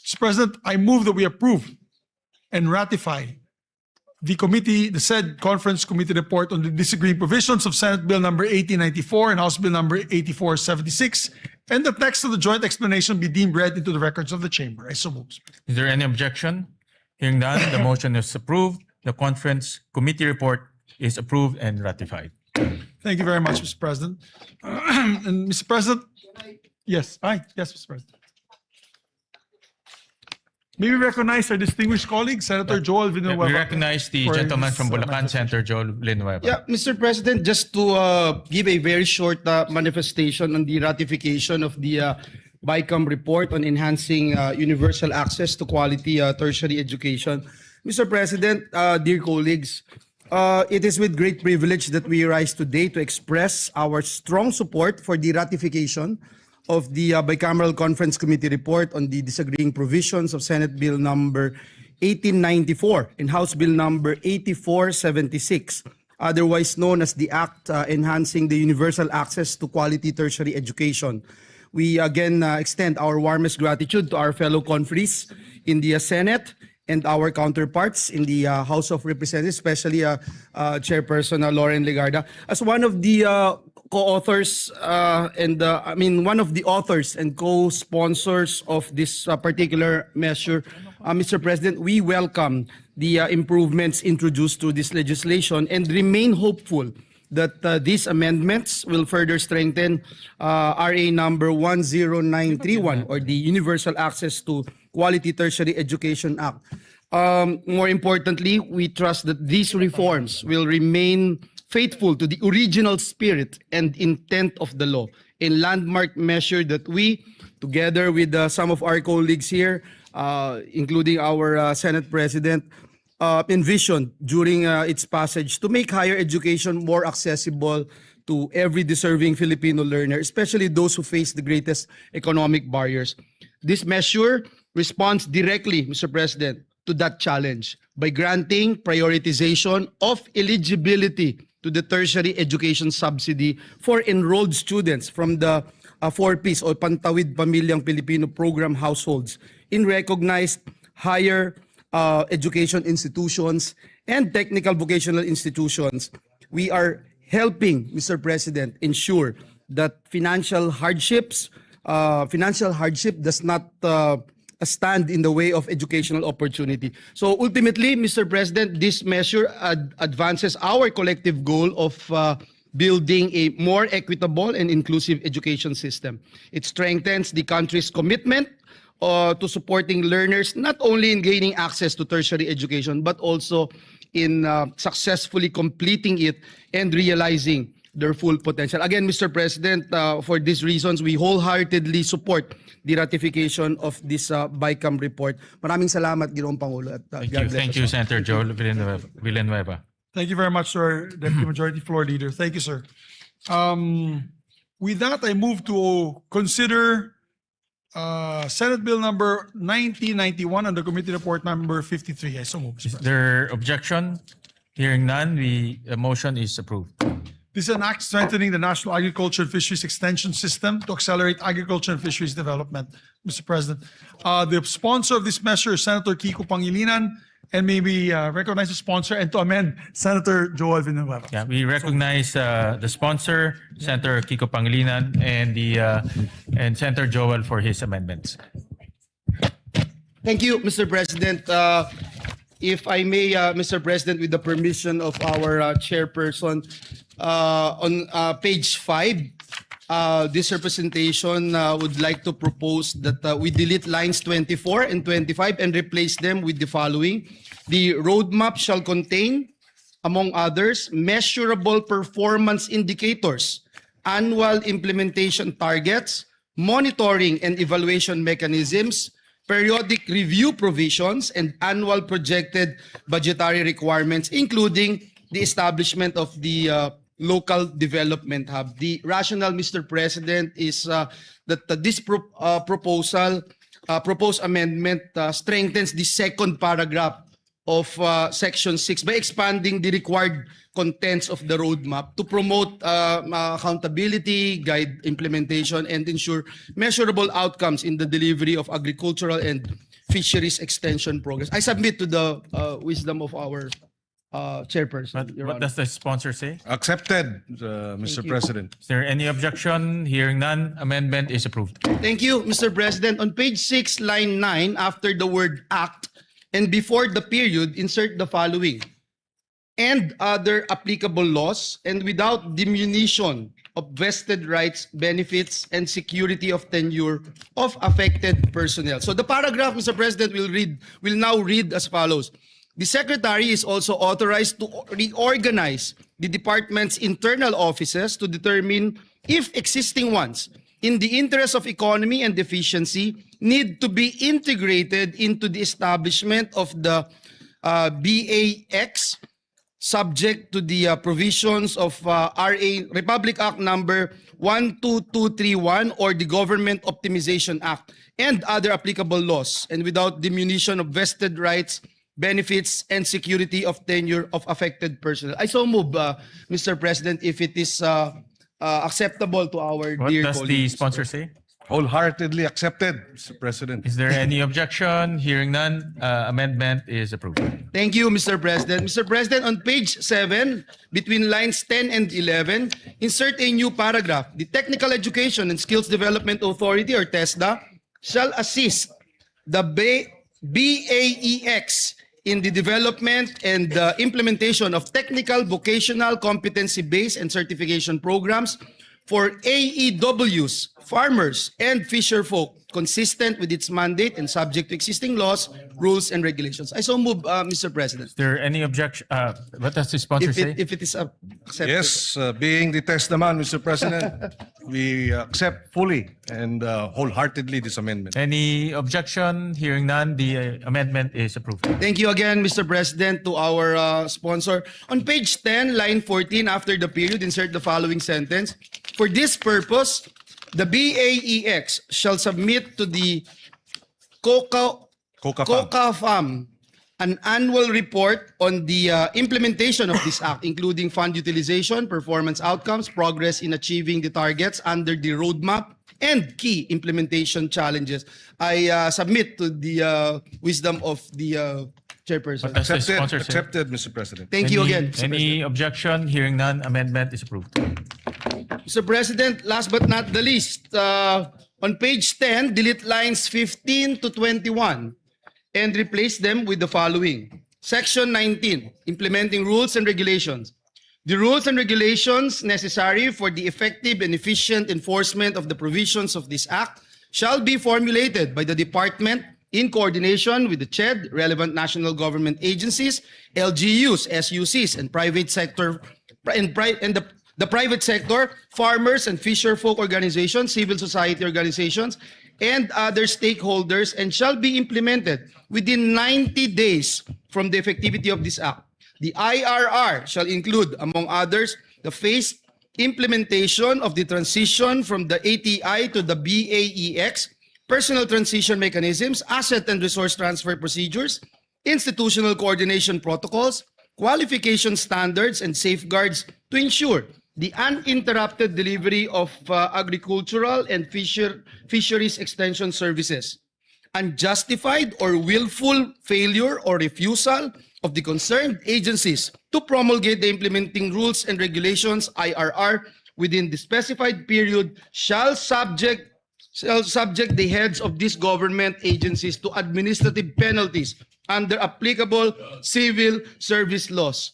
Mr. President, I move that we approve and ratify the said conference committee report on the disagreeing provisions of Senate Bill number 1894 and House Bill number 8476, and the text of the joint explanation be deemed read into the records of the chamber. I so move. Is there any objection? Hearing none, the motion is approved. The conference committee report is approved and ratified. Thank you very much, Mr. President. And Mr. President, yes, Mr. President. May we recognize our distinguished colleague, Senator Joel Villanueva. We recognize the for gentleman his, from Bulacan, manifestation. Senator Joel Villanueva. Yeah, Mr. President, just to give a very short manifestation on the ratification of the BICAM report on enhancing universal access to quality tertiary education. Mr. President, dear colleagues, it is with great privilege that we rise today to express our strong support for the ratification of the Bicameral Conference Committee report on the disagreeing provisions of Senate Bill number 1894 and House Bill number 8476, otherwise known as the Act Enhancing the Universal Access to Quality Tertiary Education. We again extend our warmest gratitude to our fellow conferees in the Senate and our counterparts in the House of Representatives, especially Chairperson Lauren Legarda. As one of the co-authors one of the authors and co-sponsors of this particular measure, Mr. President, we welcome the improvements introduced to this legislation and remain hopeful that these amendments will further strengthen RA number 10931, or the Universal Access to Quality Tertiary Education Act. More importantly, we trust that these reforms will remain faithful to the original spirit and intent of the law, a landmark measure that we, together with some of our colleagues here, including our Senate President, envisioned during its passage to make higher education more accessible to every deserving Filipino learner, especially those who face the greatest economic barriers. This measure responds directly, Mr. President, to that challenge by granting prioritization of eligibility to the tertiary education subsidy for enrolled students from the 4Ps or Pantawid Pamilyang Pilipino program households in recognized higher education institutions and technical vocational institutions. We are helping, Mr. President, ensure that financial hardship does not stand in the way of educational opportunity. So ultimately, Mr. President, this measure advances our collective goal of building a more equitable and inclusive education system. It strengthens the country's commitment to supporting learners not only in gaining access to tertiary education, but also in successfully completing it and realizing their full potential. Again, Mr. President, for these reasons, we wholeheartedly support the ratification of this BICAM report. Maraming salamat, Ginoong Pangulo. At, Thank God you. bless Thank us you, all. Senator Joel Villanueva. Thank you very much, sir, Deputy Majority Floor Leader. Thank you, sir. With that, I move to consider Senate Bill number 1991 and the committee report number 53. I so move, Mr. Is President. there objection? Hearing none, the motion is approved. This is an act strengthening the National Agriculture and Fisheries Extension System to accelerate agriculture and fisheries development, Mr. President. The sponsor of this measure is Senator Kiko Pangilinan, and maybe recognize the sponsor and to amend Senator Joel Villanueva. Yeah, we recognize the sponsor, Senator Kiko Pangilinan, and Senator Joel for his amendments. Thank you, Mr. President. If I may, Mr. President, with the permission of our chairperson, on page 5, this representation would like to propose that we delete lines 24 and 25 and replace them with the following. The roadmap shall contain, among others, measurable performance indicators, annual implementation targets, monitoring and evaluation mechanisms, periodic review provisions, and annual projected budgetary requirements, including the establishment of the local development hub. The rationale, Mr. President, is that this proposed amendment strengthens the second paragraph of Section 6 by expanding the required contents of the roadmap to promote accountability, guide implementation, and ensure measurable outcomes in the delivery of agricultural and fisheries extension programs. I submit to the wisdom of our chairperson. Your What Honor. does the sponsor say? Accepted, Mr. President. Is there any objection? Hearing none, amendment is approved. Thank you, Mr. President. On page 6, line 9, after the word act and before the period, insert the following. And other applicable laws, and without diminution of vested rights, benefits, and security of tenure of affected personnel. So the paragraph, Mr. President, will now read as follows. The Secretary is also authorized to reorganize the department's internal offices to determine if existing ones, in the interest of economy and efficiency, need to be integrated into the establishment of the BAX, subject to the provisions of Republic Act number 12231 or the Government Optimization Act and other applicable laws, and without diminution of vested rights, benefits, and security of tenure of affected personnel. I so move, Mr. President, if it is acceptable to our What dear does the colleagues. sponsor say? Wholeheartedly accepted, Mr. President. Is there any objection? Hearing none, amendment is approved. Thank you, Mr. President. Mr. President, on page 7, between lines 10 and 11, insert a new paragraph. The Technical Education and Skills Development Authority, or TESDA, shall assist the BAEX in the development and the implementation of technical, vocational, competency-based, and certification programs for AEWs, farmers, and fisher folk, consistent with its mandate and subject to existing laws, rules, and regulations. I so move, Mr. President. Is there any objection? What does the sponsor say? If it is accepted. Yes, being the test naman, Mr. President, we accept fully and wholeheartedly this amendment. Any objection? Hearing none, the amendment is approved. Thank you again, Mr. President, to our sponsor. On page 10, line 14, after the period, insert the following sentence. For this purpose, the BAEX shall submit to the COCAFAM an annual report on the implementation of this act, including fund utilization, performance outcomes, progress in achieving the targets under the roadmap, and key implementation challenges. I submit to the wisdom of the chairperson. What does the Accepted, sponsor say? accepted, Mr. President. Thank you again, Mr. Any President. objection? Hearing none, amendment is approved. Mr. President, last but not the least, on page 10, delete lines 15 to 21 and replace them with the following. Section 19, implementing rules and regulations. The rules and regulations necessary for the effective and efficient enforcement of the provisions of this act shall be formulated by the department in coordination with the CHED, relevant national government agencies, LGUs, SUCs, and private sector, and the private sector, farmers and fisher folk organizations, civil society organizations, and other stakeholders, and shall be implemented within 90 days from the effectivity of this act. The IRR shall include, among others, the phased implementation of the transition from the ATI to the BAEX, personal transition mechanisms, asset and resource transfer procedures, institutional coordination protocols, qualification standards, and safeguards to ensure the uninterrupted delivery of agricultural and fisheries extension services. Unjustified or willful failure or refusal of the concerned agencies to promulgate the implementing rules and regulations, IRR, within the specified period shall subject the heads of these government agencies to administrative penalties under applicable civil service laws.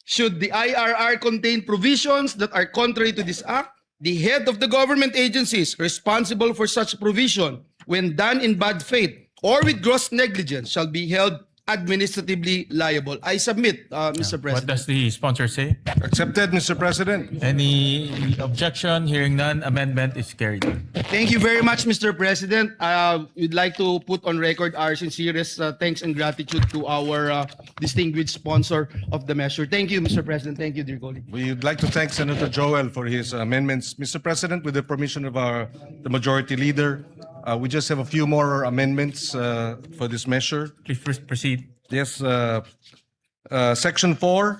Should the IRR contain provisions that are contrary to this act, the head of the government agencies responsible for such provision, when done in bad faith or with gross negligence, shall be held administratively liable. I submit, Mr. What President. does the sponsor say? Accepted, Mr. President. Any objection? Hearing none, amendment is carried. Thank you very much, Mr. President. We'd like to put on record our sincerest thanks and gratitude to our distinguished sponsor of the measure. Thank you, Mr. President. Thank you, dear colleague. We would like to thank Senator Joel for his amendments. Mr. President, with the permission of the majority leader, we just have a few more amendments for this measure. Please proceed. Yes, Section 4,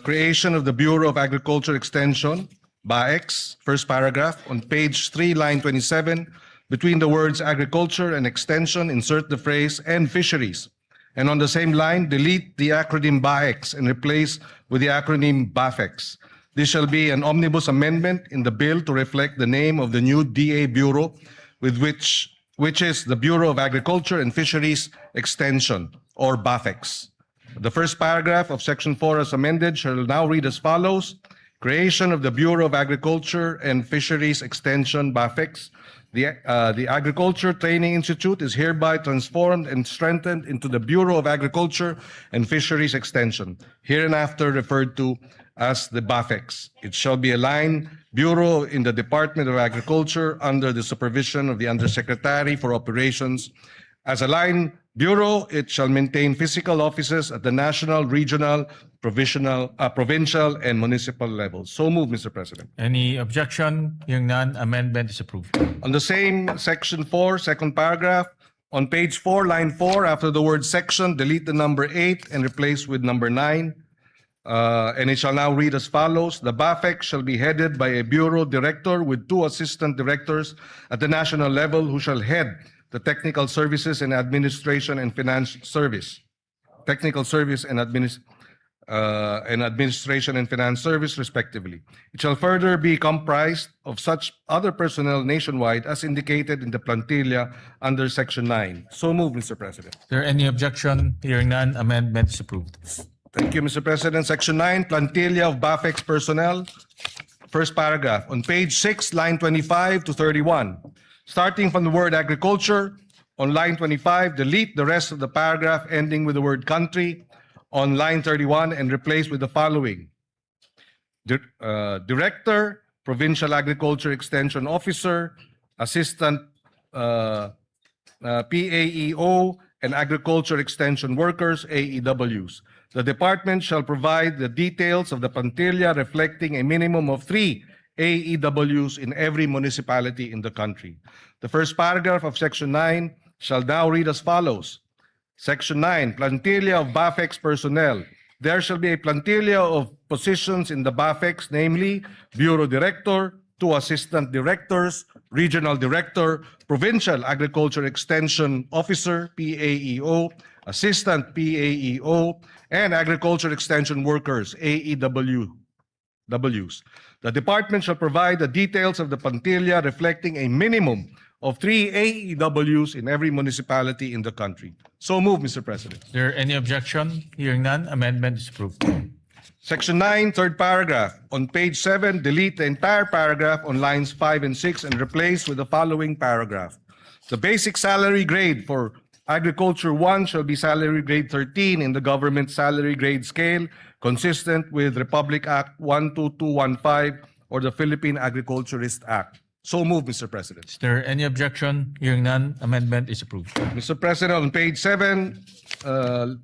creation of the Bureau of Agriculture Extension, BAEX, first paragraph, on page 3, line 27, between the words agriculture and extension, insert the phrase and fisheries. And on the same line, delete the acronym BAEX and replace with the acronym BAFEX. This shall be an omnibus amendment in the bill to reflect the name of the new DA Bureau, which is the Bureau of Agriculture and Fisheries Extension, or BAFEX. The first paragraph of Section 4 as amended shall now read as follows. Creation of the Bureau of Agriculture and Fisheries Extension, BAFEX. The Agriculture Training Institute is hereby transformed and strengthened into the Bureau of Agriculture and Fisheries Extension, hereinafter referred to as the BAFEX. It shall be a line bureau in the Department of Agriculture under the supervision of the Undersecretary for Operations. As a line bureau, it shall maintain physical offices at the national, regional, provincial, and municipal levels. So move, Mr. President. Any objection? Hearing none, amendment is approved. On the same Section 4, second paragraph, on page 4, line 4, after the word section, delete the number 8 and replace with number 9. and it shall now read as follows. The BAFEC shall be headed by a bureau director with 2 assistant directors at the national level who shall head the technical services and administration and finance service. Technical service and administration and finance service, respectively. It shall further be comprised of such other personnel nationwide as indicated in the plantilla under Section 9. So moved, Mr. President. Is there any objection? Hearing none, amendment is approved. Thank you, Mr. President. Section 9, plantilla of BAFEX personnel. First paragraph, on page 6, line 25 to 31. Starting from the word agriculture, on line 25, delete the rest of the paragraph ending with the word country on line 31 and replace with the following. Director, Provincial Agriculture Extension Officer, Assistant PAEO, and Agriculture Extension Workers, AEWs. The department shall provide the details of the plantilla reflecting a minimum of 3 AEWs in every municipality in the country. The first paragraph of Section 9 shall now read as follows. Section 9, plantilla of BAFEX personnel. There shall be a plantilla of positions in the BAFEX, namely Bureau Director, 2 Assistant Directors, Regional Director, Provincial Agriculture Extension Officer, PAEO, Assistant PAEO, and Agriculture Extension Workers, AEWs. The department shall provide the details of the plantilla reflecting a minimum of 3 AEWs in every municipality in the country. So move, Mr. President. Is there any objection? Hearing none, amendment is approved. Section 9, third paragraph. On page 7, delete the entire paragraph on lines 5 and 6 and replace with the following paragraph. The basic salary grade for Agriculture 1 shall be salary grade 13 in the government salary grade scale, consistent with Republic Act 12215 or the Philippine Agriculturist Act. So moved, Mr. President. Is there any objection? Hearing none, amendment is approved. Mr. President, on page 7,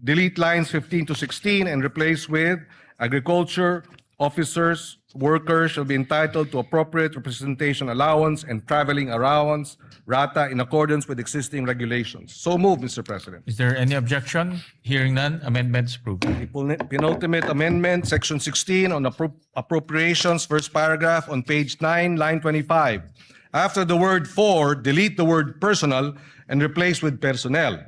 delete lines 15 to 16 and replace with agriculture officers, workers shall be entitled to appropriate representation allowance and traveling allowance, RATA, in accordance with existing regulations. So moved, Mr. President. Is there any objection? Hearing none, amendment is approved. The penultimate amendment, section 16 on appropriations, first paragraph on page 9, line 25. After the word for, delete the word personal and replace with personnel.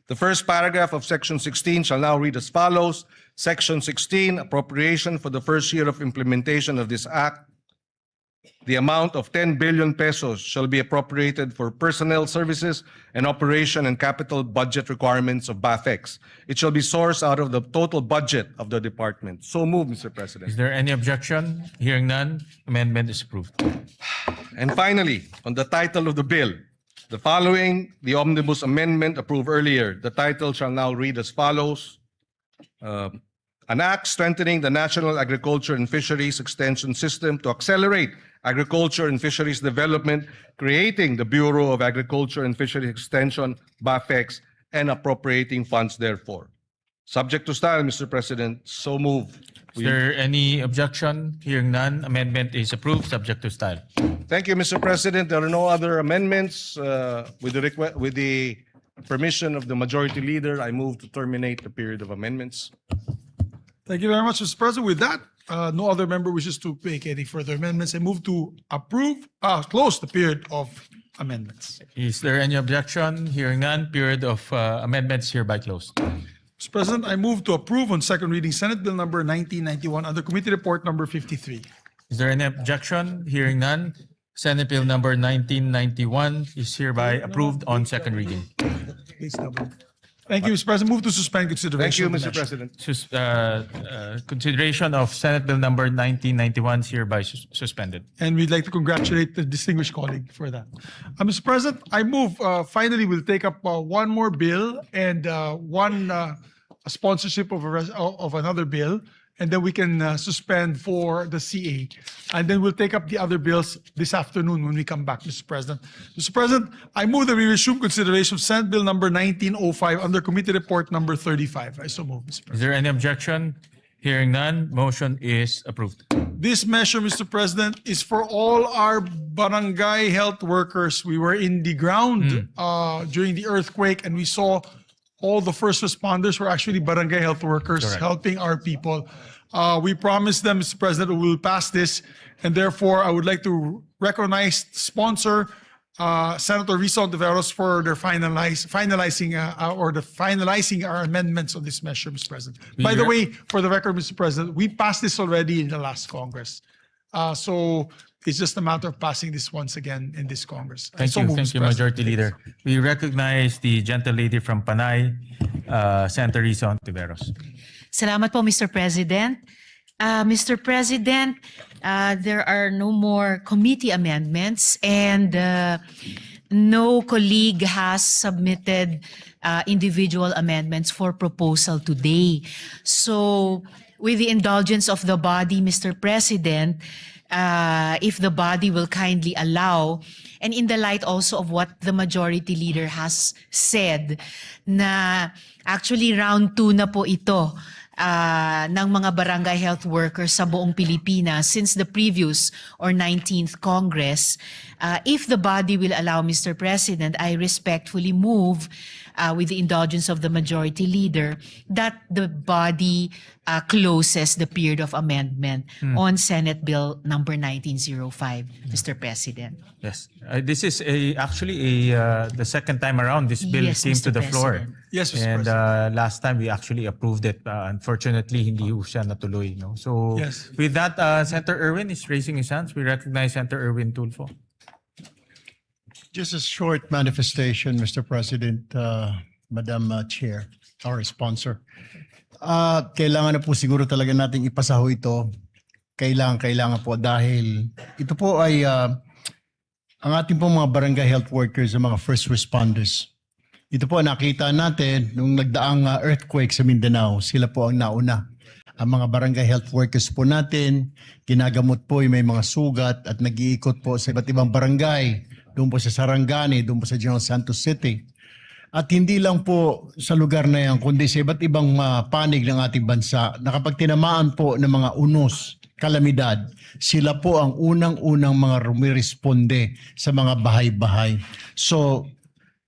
The first paragraph of section 16 shall now read as follows. Section 16, appropriation for the first year of implementation of this act. The amount of 10 billion pesos shall be appropriated for personnel services and operation and capital budget requirements of BAFEX. It shall be sourced out of the total budget of the department. So move, Mr. President. Is there any objection? Hearing none, amendment is approved. And finally, on the title of the bill, the following, the omnibus amendment approved earlier. The title shall now read as follows. An act strengthening the National Agriculture and Fisheries Extension System to accelerate agriculture and fisheries development, creating the Bureau of Agriculture and Fisheries Extension, BAFEX, and appropriating funds therefore. Subject to style, Mr. President, so moved. Is there any objection? Hearing none, amendment is approved, subject to style. Thank you, Mr. President. There are no other amendments. With the permission of the Majority Leader, I move to terminate the period of amendments. Thank you very much, Mr. President. With that, no other member wishes to make any further amendments. I move to close the period of amendments. Is there any objection? Hearing none, period of amendments hereby closed. Mr. President, I move to approve on second reading Senate Bill number 1991 under Committee Report number 53. Is there any objection? Hearing none, Senate Bill number 1991 is hereby approved on second reading. Thank you, Mr. President. Move to suspend Thank consideration. you, of the Mr. measure. President. Consideration of Senate Bill number 1991 is hereby suspended. And we'd like to congratulate the distinguished colleague for that. Mr. President, I move, finally, we'll take up one more bill and one sponsorship of another bill, and then we can suspend for the CA. And then we'll take up the other bills this afternoon when we come back, Mr. President. Mr. President, I move that we resume consideration of Senate Bill number 1905 under Committee Report number 35. I so move, Mr. President. Is there any objection? Hearing none, motion is approved. This measure, Mr. President, is for all our barangay health workers. We were in the ground during the earthquake, and we saw all the first responders were actually barangay health workers Correct. helping our people. We promised them, Mr. President, we will pass this, and therefore I would like to recognize the sponsor, Senator Risa Ontiveros, for their finalizing our amendments on this measure, Mr. President. By the way, for the record, Mr. President, we passed this already in the last Congress. So it's just a matter of passing this once again in this Congress. Thank So you, moved, thank Mr. you, President. Majority Leader. We recognize the gentle lady from Panay, Senator Risa Ontiveros. Salamat po, Mr. President. Mr. President, there are no more committee amendments and no colleague has submitted individual amendments for proposal today. So, with the indulgence of the body, Mr. President, if the body will kindly allow, and in the light also of what the Majority Leader has said, na actually round 2 na po ito ng mga barangay health workers sa buong Pilipinas since the previous or 19th Congress. If the body will allow, Mr. President, I respectfully move with the indulgence of the Majority Leader that the body closes the period of amendment on Senate Bill number 1905, Mr. President. Yes, this is actually the second time around this bill Yes, came Mr. to the floor. President. Yes, Mr. And President. last time we actually approved it. Unfortunately, hindi ho siya natuloy. No? So Yes. with that, Senator Erwin is raising his hands. We recognize Senator Erwin Tulfo. Just a short manifestation, Mr. President, Madam Chair, our sponsor. Kailangan na po siguro talaga nating ipasaho ito. Kailangan po dahil ito po ay ang ating po mga barangay health workers, ang mga first responders. Ito po nakita natin nung nagdaang earthquake sa Mindanao, sila po ang nauna. Ang mga barangay health workers po natin, ginagamot po yung may mga sugat at nag-iikot po sa iba't ibang barangay, doon po sa Sarangani, doon po sa General Santos City. At hindi lang po sa lugar na yan, kundi sa iba't ibang panig ng ating bansa na kapag tinamaan po ng mga unos, kalamidad, sila po ang unang-unang mga rumiresponde sa mga bahay-bahay. So,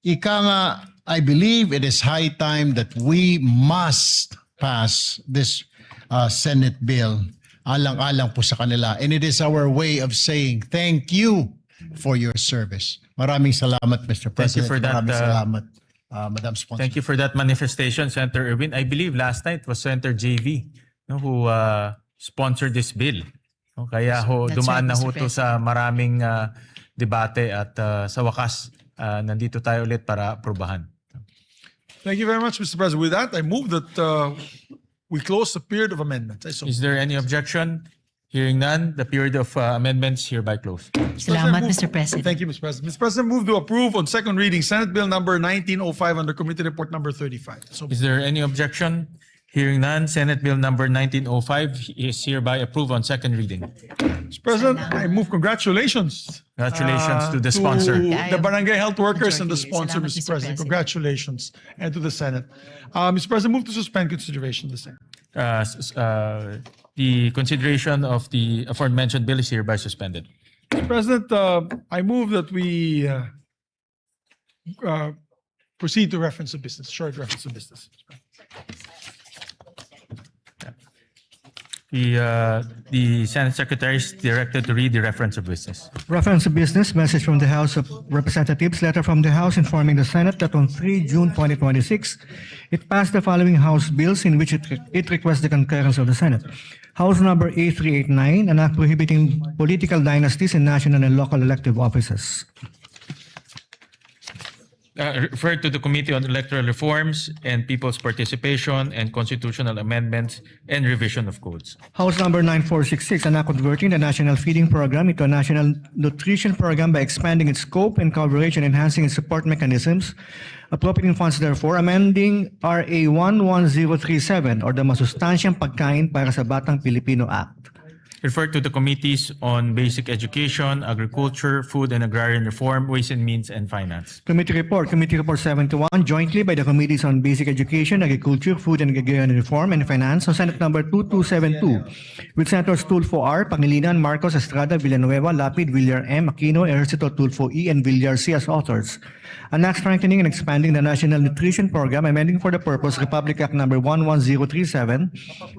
ika nga, I believe it is high time that we must pass this Senate bill alang-alang po sa kanila. And it is our way of saying thank you for your service. Maraming salamat, Mr. Thank you President. for that, Maraming salamat, Madam Sponsor. Thank you for that manifestation, Senator Erwin. I believe last night was Senator JV who sponsored this bill. No? Kaya ho, That's dumaan right, na ho Mr. to sa maraming debate at sa wakas, nandito tayo ulit para aprobahan. Thank you very much, Mr. President. With that, I move that we close the period of amendments. Is there any objection? Hearing none, the period of amendments hereby closed. Salamat, Move- Mr. President. Thank you, Mr. President. Mr. President, move to approve on second reading Senate Bill number 1905 under Committee Report number 35. So, Is there any objection? Hearing none, Senate Bill number 1905 is hereby approved on second reading. Mr. President, I move congratulations. Congratulations to the sponsor. The barangay health workers and the Majority. sponsor, Salamat, Mr. Mr. President. President. Congratulations. And to the Senate. Mr. President, move to suspend consideration of the same. The consideration of the aforementioned bill is hereby suspended. Mr. President, I move that we proceed to reference of business, short reference of business. The Senate Secretary is directed to read the reference of business. Reference to business, message from the House of Representatives, letter from the House informing the Senate that on 3 June 2026, it passed the following House bills in which it requests the concurrence of the Senate. House number A389, an act prohibiting political dynasties in national and local elective offices. Referred to the Committee on Electoral Reforms and People's Participation and Constitutional Amendments and Revision of Codes. House number 9466, an act converting the National Feeding Program into a National Nutrition Program by expanding its scope and coverage and enhancing its support mechanisms, appropriating funds therefore, amending RA 11037 or the Masustansyang Pagkain para sa Batang Pilipino Act. refer to the committees on basic education, agriculture, food and agrarian reform, ways and means, and finance. Committee Report 71, jointly by the Committees on Basic Education, Agriculture, Food and Agrarian Reform, and Finance on Senate Number 2272, with Senators Tulfo R, Pangilinan, Marcos, Estrada, Villanueva, Lapid, Villar M, Aquino, Ejercito, Tulfo E, and Villar C as authors. An act strengthening and expanding the National Nutrition Program, amending for the purpose Republic Act Number 11037,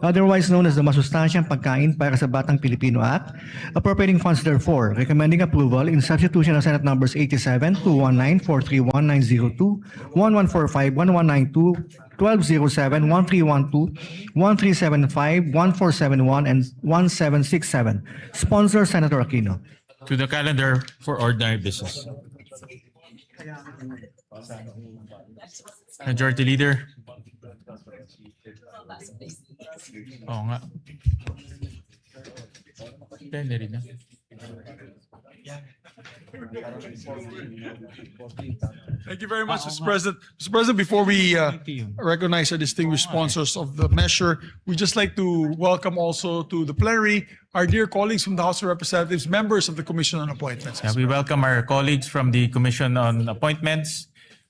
otherwise known as the Masustansyang Pagkain para sa Batang Pilipino Act, appropriating funds therefore, recommending approval in substitution of Senate Numbers 87, 219, 431, 902, 1145, 1192, 1207, 1312, 1375, 1471, and 1767. Sponsor, Senator Aquino. To the calendar for ordinary business. Majority Leader. Oo nga. Pwede rin na. Thank you very much, Mr. President. Mr. President, before we recognize our distinguished sponsors of the measure, we'd just like to welcome also to the plenary our dear colleagues from the House of Representatives, members of the Commission on Appointments. We welcome our colleagues from the Commission on Appointments,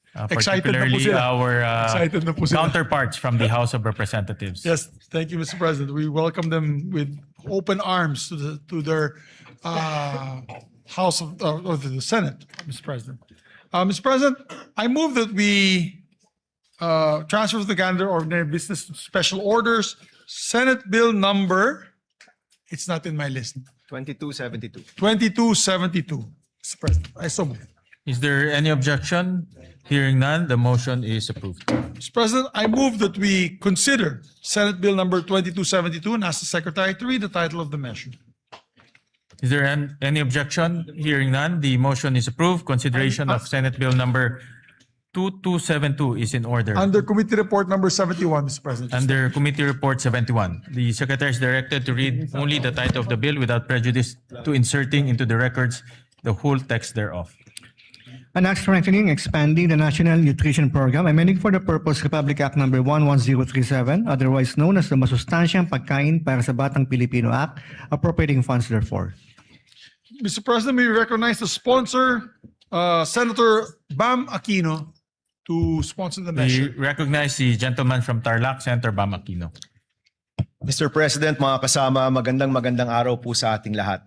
Excited na po particularly sila. our Excited na po sila. counterparts from the House of Representatives. Yes, thank you, Mr. President. We welcome them with open arms to their House of or to the Senate, Mr. President. Mr. President, I move that we transfer to the calendar ordinary business to special orders. Senate Bill number, it's not in my list, 2272. 2272. Mr. President, I so move. Is there any objection? Hearing none, the motion is approved. Mr. President, I move that we consider Senate Bill number 2272 and ask the Secretary to read the title of the measure. Is there any objection? Hearing none, the motion is approved. Consideration of Senate Bill number 2272 is in order. Under Committee Report number 71, Mr. President. Under Committee Report 71, the Secretary is directed to read only the title of the bill without prejudice to inserting into the records the whole text thereof. An act strengthening, expanding the National Nutrition Program, amending for the purpose Republic Act Number 11037, otherwise known as the Masustansyang Pagkain para sa Batang Pilipino Act, appropriating funds therefore. Mr. President, may we recognize the sponsor, Senator Bam Aquino, to sponsor the We measure. recognize the gentleman from Tarlac, Senator Bam Aquino. Mr. President, mga kasama, magandang araw po sa ating lahat.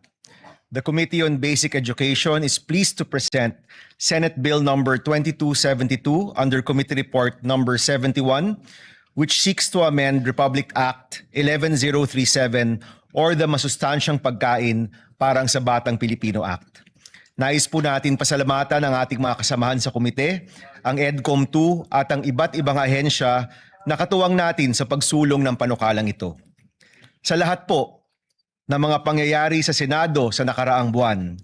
The Committee on Basic Education is pleased to present Senate Bill number 2272 under Committee Report number 71, which seeks to amend Republic Act 11037 or the Masustansyang Pagkain parang sa Batang Pilipino Act. Nais po natin pasalamatan ang ating mga kasamahan sa komite, ang EDCOM2 at ang iba't ibang ahensya na katuwang natin sa pagsulong ng panukalang ito. Sa lahat po ng mga pangyayari sa Senado sa nakaraang buwan,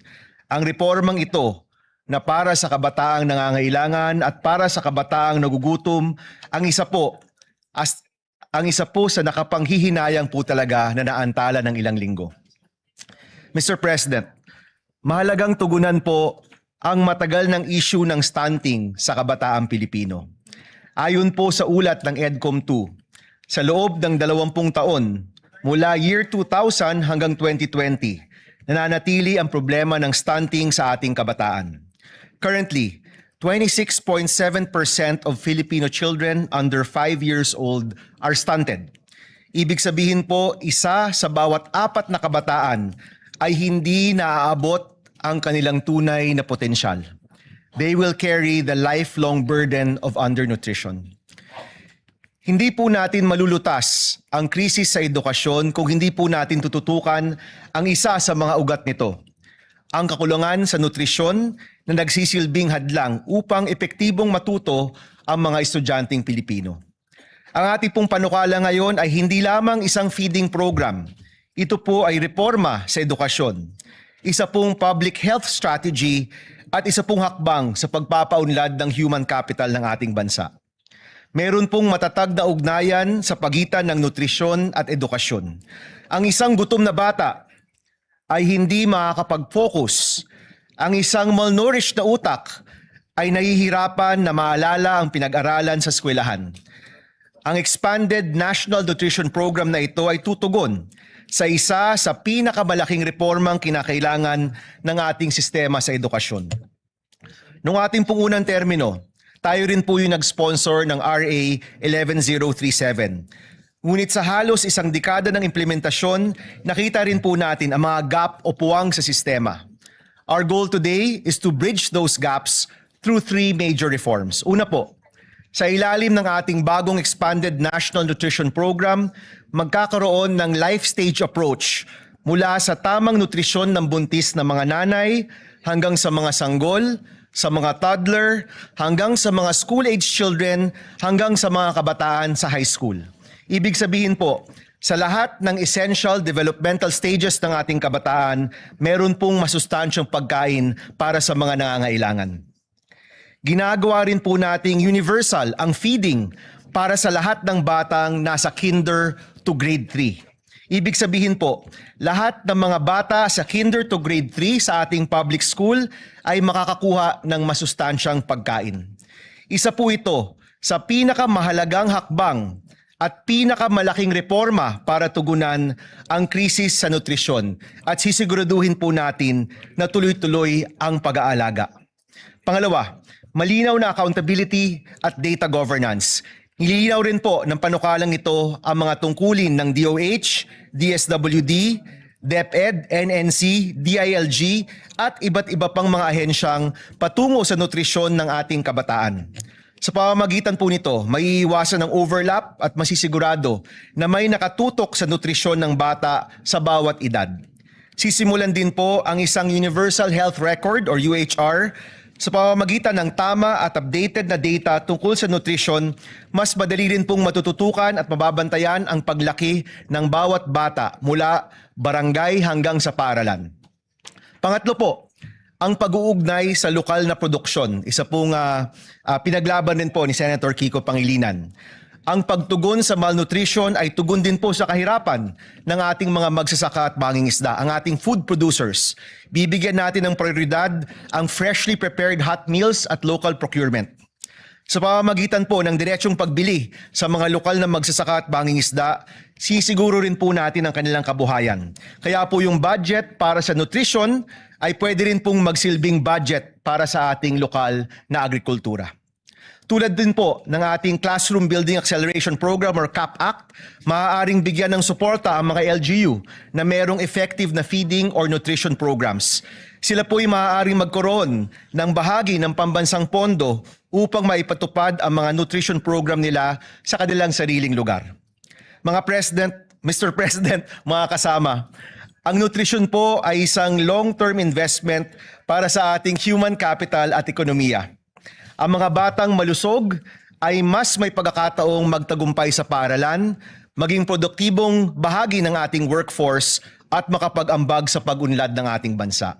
ang reformang ito na para sa kabataang nangangailangan at para sa kabataang nagugutom ang isa po sa nakapanghihinayang po talaga na naantala ng ilang linggo. Mr. President, mahalagang tugunan po ang matagal ng issue ng stunting sa kabataang Pilipino. Ayon po sa ulat ng EDCOM2, sa loob ng 20 taon mula year 2000 hanggang 2020, nananatili ang problema ng stunting sa ating kabataan. Currently, 26.7% of Filipino children under 5 years old are stunted. Ibig sabihin po, isa sa bawat 4 na kabataan ay hindi naaabot ang kanilang tunay na potensyal. They will carry the lifelong burden of undernutrition. Hindi po natin malulutas ang krisis sa edukasyon kung hindi po natin tututukan ang isa sa mga ugat nito, ang kakulangan sa nutrisyon na nagsisilbing hadlang upang epektibong matuto ang mga estudyanteng Pilipino. Ang ating pong panukala ngayon ay hindi lamang isang feeding program. Ito po ay reforma sa edukasyon, isa pong public health strategy at isa pong hakbang sa pagpapaunlad ng human capital ng ating bansa. Meron pong matatag na ugnayan sa pagitan ng nutrisyon at edukasyon. Ang isang gutom na bata ay hindi makakapag-focus. Ang isang malnourished na utak ay nahihirapan na maalala ang pinag-aralan sa eskwelahan. Ang expanded National Nutrition Program na ito ay tutugon sa isa sa pinakamalaking reformang kinakailangan ng ating sistema sa edukasyon. Noong ating pong unang termino, tayo rin po yung nag-sponsor ng RA 11037. Ngunit sa halos isang dekada ng implementasyon, nakita rin po natin ang mga gap o puwang sa sistema. Our goal today is to bridge those gaps through 3 major reforms. Una po, sa ilalim ng ating bagong expanded National Nutrition Program, magkakaroon ng life stage approach mula sa tamang nutrisyon ng buntis na mga nanay hanggang sa mga sanggol, sa mga toddler, hanggang sa mga school-age children, hanggang sa mga kabataan sa high school. Ibig sabihin po, sa lahat ng essential developmental stages ng ating kabataan, meron pong masustansyang pagkain para sa mga nangangailangan. Ginagawa rin po nating universal ang feeding para sa lahat ng batang nasa kinder to grade 3. Ibig sabihin po, lahat ng mga bata sa kinder to grade 3 sa ating public school ay makakakuha ng masustansyang pagkain. Isa po ito sa pinakamahalagang hakbang at pinakamalaking reforma para tugunan ang krisis sa nutrisyon at sisiguraduhin po natin na tuloy-tuloy ang pag-aalaga. Pangalawa, malinaw na accountability at data governance. Nililinaw rin po ng panukalang ito ang mga tungkulin ng DOH, DSWD, DepEd, NNC, DILG at iba't iba pang mga ahensyang patungo sa nutrisyon ng ating kabataan. Sa pamamagitan po nito, may iwasan ng overlap at masisigurado na may nakatutok sa nutrisyon ng bata sa bawat edad. Sisimulan din po ang isang Universal Health Record or UHR. Sa pamamagitan ng tama at updated na data tungkol sa nutrition, mas madali rin pong matututukan at mababantayan ang paglaki ng bawat bata mula barangay hanggang sa paaralan. Pangatlo po, ang pag-uugnay sa lokal na produksyon. Isa pong pinaglaban din po ni Senator Kiko Pangilinan. Ang pagtugon sa malnutrition ay tugon din po sa kahirapan ng ating mga magsasaka at mangingisda, ang ating food producers. Bibigyan natin ng prioridad ang freshly prepared hot meals at local procurement. Sa pamamagitan po ng diretsong pagbili sa mga lokal na magsasaka at mangingisda, sisiguro rin po natin ang kanilang kabuhayan. Kaya po yung budget para sa nutrition ay pwede rin pong magsilbing budget para sa ating lokal na agrikultura. Tulad din po ng ating Classroom Building Acceleration Program or CAP-ACT, maaaring bigyan ng suporta ang mga LGU na merong effective na feeding or nutrition programs. Sila po ay maaaring magkaroon ng bahagi ng pambansang pondo upang maipatupad ang mga nutrition program nila sa kanilang sariling lugar. Mga President, Mr. President, mga kasama, ang nutrition po ay isang long-term investment para sa ating human capital at ekonomiya. Ang mga batang malusog ay mas may pagkakataong magtagumpay sa paaralan, maging produktibong bahagi ng ating workforce at makapag-ambag sa pag-unlad ng ating bansa.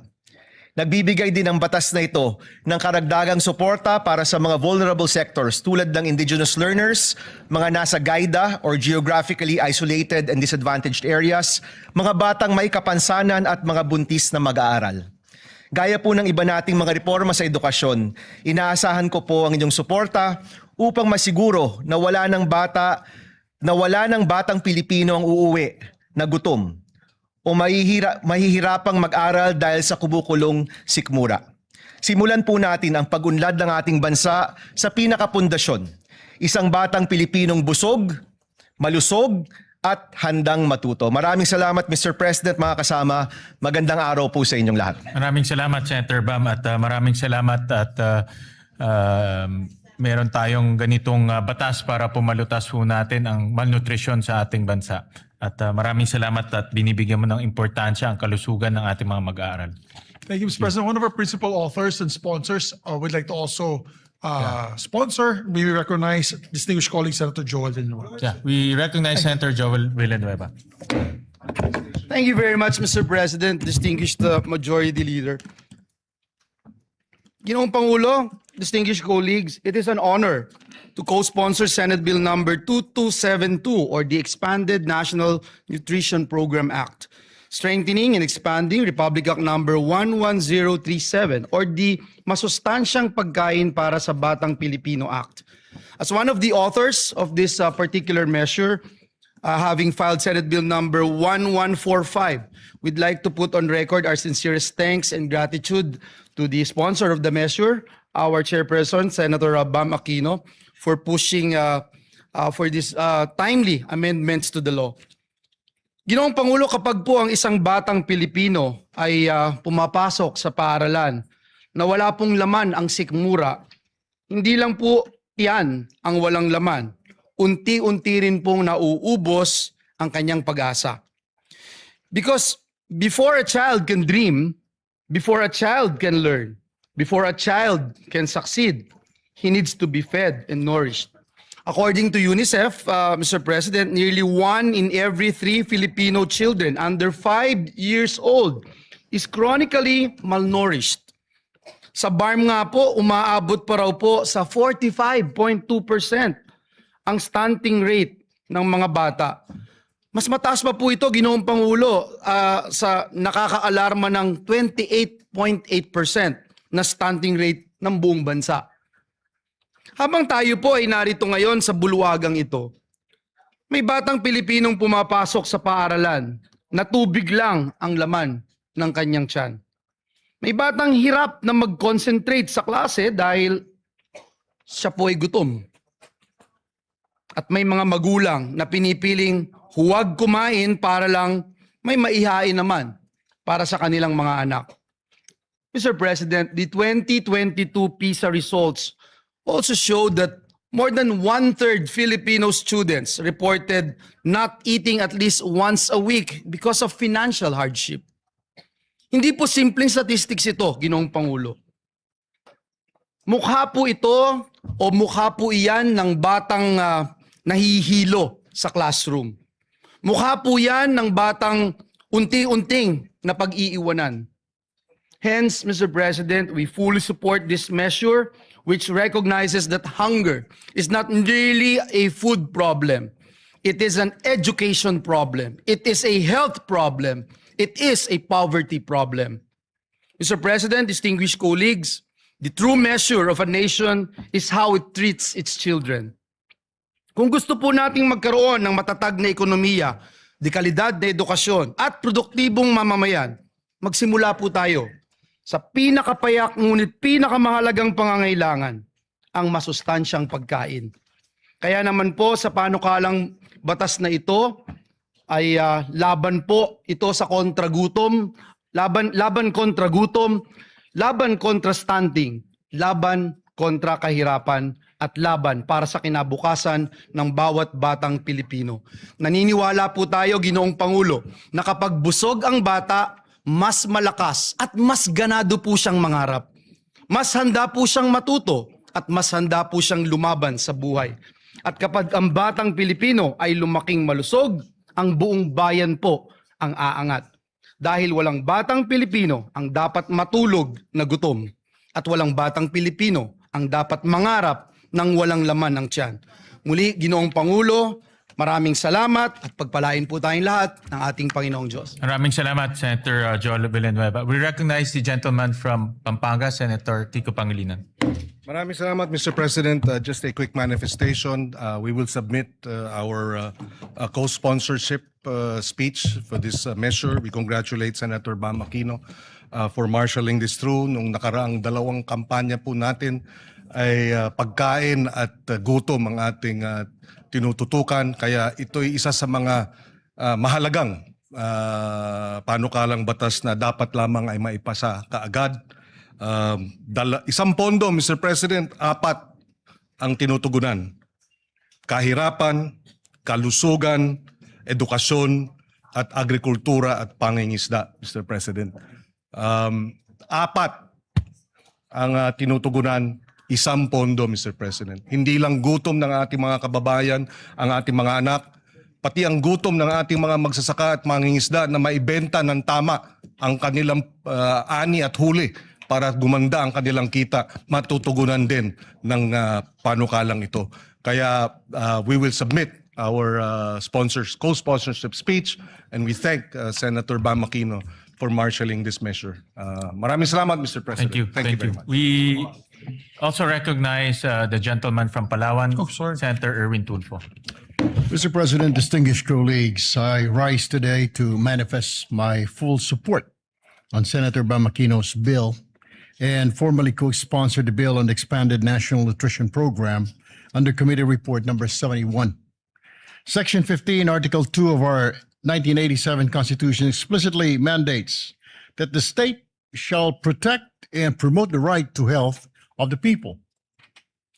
Nagbibigay din ang batas na ito ng karagdagang suporta para sa mga vulnerable sectors tulad ng indigenous learners, mga nasa GAIDA or geographically isolated and disadvantaged areas, mga batang may kapansanan at mga buntis na mag-aaral. Gaya po ng iba nating mga reforma sa edukasyon, inaasahan ko po ang inyong suporta upang masiguro na wala ng batang Pilipino ang uuwi na gutom o mahihirapang mag-aral dahil sa kubukulong sikmura. Simulan po natin ang pag-unlad ng ating bansa sa pinakapundasyon, isang batang Pilipinong busog, malusog, at handang matuto. Maraming salamat, Mr. President, mga kasama. Magandang araw po sa inyong lahat. Maraming salamat, Senator Bam, at maraming salamat at meron tayong ganitong batas para pumalutas po natin ang malnutrition sa ating bansa. At maraming salamat at binibigyan mo ng importansya ang kalusugan ng ating mga mag-aaral. Thank you, Mr. President. One of our principal authors and sponsors would like to also sponsor. We recognize distinguished colleague Senator Joel Villanueva. Yeah, we recognize Senator Joel Villanueva. Thank you very much, Mr. President, distinguished Majority Leader. Ginoong Pangulo, distinguished colleagues, it is an honor to co-sponsor Senate Bill number 2272 or the Expanded National Nutrition Program Act, strengthening and expanding Republic Act number 11037 or the Masustansyang Pagkain para sa Batang Pilipino Act. As one of the authors of this particular measure, having filed Senate Bill number 1145. We'd like to put on record our sincerest thanks and gratitude to the sponsor of the measure, our chairperson, Senator Bam Aquino, for pushing for this timely amendments to the law. Ginoong Pangulo, kapag po ang isang batang Pilipino ay pumapasok sa paaralan na wala pong laman ang sikmura, hindi lang po yan ang walang laman. Unti-unti rin pong nauubos ang kanyang pag-asa. Because before a child can dream, before a child can learn, before a child can succeed, he needs to be fed and nourished. According to UNICEF, Mr. President, nearly 1 in every 3 Filipino children under 5 years old is chronically malnourished. Sa BARM nga po, umaabot pa raw po sa 45.2% ang stunting rate ng mga bata. Mas mataas pa po ito, Ginoong Pangulo, sa nakakaalarma ng 28.8% na stunting rate ng buong bansa. Habang tayo po ay narito ngayon sa bulwagang ito, may batang Pilipinong pumapasok sa paaralan na tubig lang ang laman ng kanyang tiyan. May batang hirap na mag-concentrate sa klase dahil siya po ay gutom. At may mga magulang na pinipiling huwag kumain para lang may maihain naman para sa kanilang mga anak. Mr. President, the 2022 PISA results also showed that more than 1/3 Filipino students reported not eating at least once a week because of financial hardship. Hindi po simpleng statistics ito, Ginoong Pangulo. Mukha po ito o mukha po iyan ng batang nahihilo sa classroom. Mukha po yan ng batang unti-unting na pag-iiwanan. Hence, Mr. President, we fully support this measure which recognizes that hunger is not merely a food problem. It is an education problem. It is a health problem. It is a poverty problem. Mr. President, distinguished colleagues, the true measure of a nation is how it treats its children. Kung gusto po nating magkaroon ng matatag na ekonomiya, dekalidad na edukasyon at produktibong mamamayan, magsimula po tayo sa pinakapayak ngunit pinakamahalagang pangangailangan, ang masustansyang pagkain. Kaya naman po sa panukalang batas na ito ay laban po ito sa kontragutom, laban kontra gutom, laban kontra stunting, laban kontra kahirapan at laban para sa kinabukasan ng bawat batang Pilipino. Naniniwala po tayo, Ginoong Pangulo, na kapag busog ang bata, mas malakas at mas ganado po siyang mangarap. Mas handa po siyang matuto at mas handa po siyang lumaban sa buhay. At kapag ang batang Pilipino ay lumaking malusog, ang buong bayan po ang aangat. Dahil walang batang Pilipino ang dapat matulog na gutom at walang batang Pilipino ang dapat mangarap ng walang laman ng tiyan. Muli, Ginoong Pangulo, maraming salamat at pagpalain po tayong lahat ng ating Panginoong Diyos. Maraming salamat, Senator Joel Villanueva. We recognize the gentleman from Pampanga, Senator Kiko Pangilinan. Maraming salamat, Mr. President. Just a quick manifestation. We will submit our co-sponsorship speech for this measure. We congratulate Senator Bam Aquino for marshalling this through. Nung nakaraang 2 kampanya po natin ay pagkain at gutom ang ating tinututukan. Kaya ito'y isa sa mga mahalagang panukalang batas na dapat lamang ay maipasa kaagad. 1 pondo, Mr. President, 4 ang tinutugunan. Kahirapan, kalusugan, edukasyon, at agrikultura at pangingisda, Mr. President. 4 ang tinutugunan, 1 pondo, Mr. President. Hindi lang gutom ng ating mga kababayan, ang ating mga anak, pati ang gutom ng ating mga magsasaka at mangingisda na maibenta ng tama ang kanilang ani at huli para gumanda ang kanilang kita, matutugunan din ng panukalang ito. Kaya we will submit our co-sponsorship speech, and we thank Senator Bam Aquino for marshalling this measure. Maraming salamat, Mr. President. Thank you. very much. We also recognize the gentleman from Palawan, Senator Erwin Tulfo. Mr. President, distinguished colleagues, I rise today to manifest my full support on Senator Bam Aquino's bill and formally co-sponsor the bill on the expanded National Nutrition Program under Committee Report number 71. Section 15, Article 2 of our 1987 Constitution explicitly mandates that the state shall protect and promote the right to health of the people.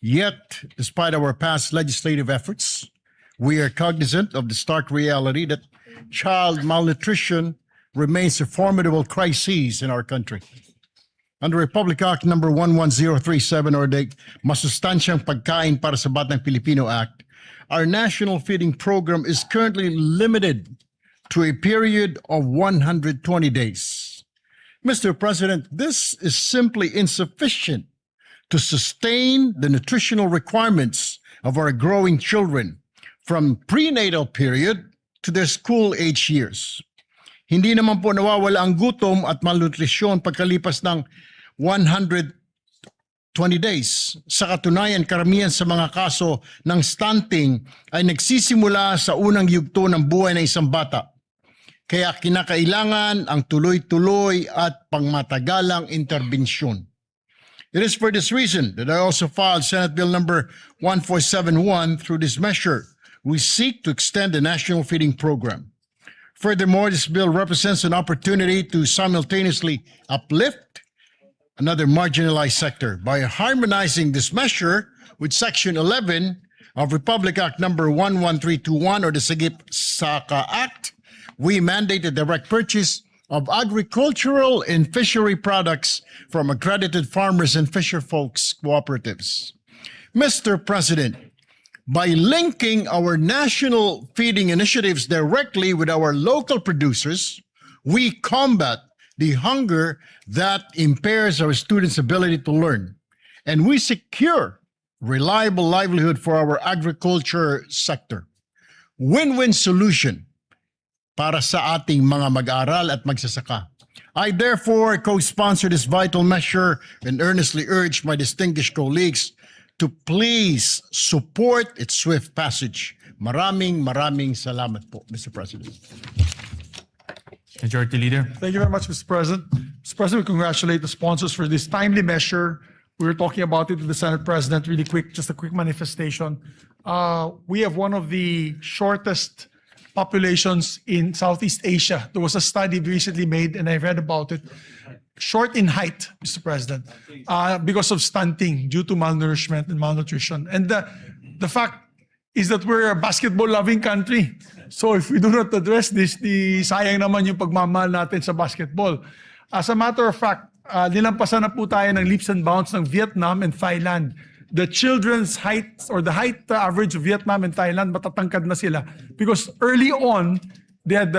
Yet, despite our past legislative efforts, we are cognizant of the stark reality that child malnutrition remains a formidable crisis in our country. Under Republic Act number 11037 or the Masustansyang Pagkain para sa Batang Pilipino Act, our national feeding program is currently limited to a period of 120 days. Mr. President, this is simply insufficient to sustain the nutritional requirements of our growing children from prenatal period to their school age years. Hindi naman po nawawala ang gutom at malnutrisyon pagkalipas ng 120 days. Sa katunayan, karamihan sa mga kaso ng stunting ay nagsisimula sa unang yugto ng buhay ng isang bata. Kaya kinakailangan ang tuloy-tuloy at pangmatagalang interbensyon. It is for this reason that I also filed Senate Bill number 1471. Through this measure, we seek to extend the national feeding program. Furthermore, this bill represents an opportunity to simultaneously uplift another marginalized sector. By harmonizing this measure with Section 11 of Republic Act number 11321 or the Sagip-Saka Act, we mandate the direct purchase of agricultural and fishery products from accredited farmers and fisher folks cooperatives. Mr. President, by linking our national feeding initiatives directly with our local producers, we combat the hunger that impairs our students' ability to learn, and we secure reliable livelihood for our agriculture sector. Win-win solution para sa ating mga mag-aaral at magsasaka. I therefore co-sponsor this vital measure and earnestly urge my distinguished colleagues to please support its swift passage. Maraming salamat po, Mr. President. Majority Leader. Thank you very much, Mr. President. Mr. President, we congratulate the sponsors for this timely measure. We were talking about it with the Senate President really quick, just a quick manifestation. We have one of the shortest populations in Southeast Asia. There was a study recently made, and I read about it. Short in height, Mr. President, because of stunting due to malnourishment and malnutrition. And the fact is that we're a basketball-loving country. So if we do not address this, sayang naman yung pagmamahal natin sa basketball. As a matter of fact, nilampasan na po tayo ng leaps and bounds ng Vietnam and Thailand. The children's height or the height average of Vietnam and Thailand, matatangkad na sila. Because early on, they had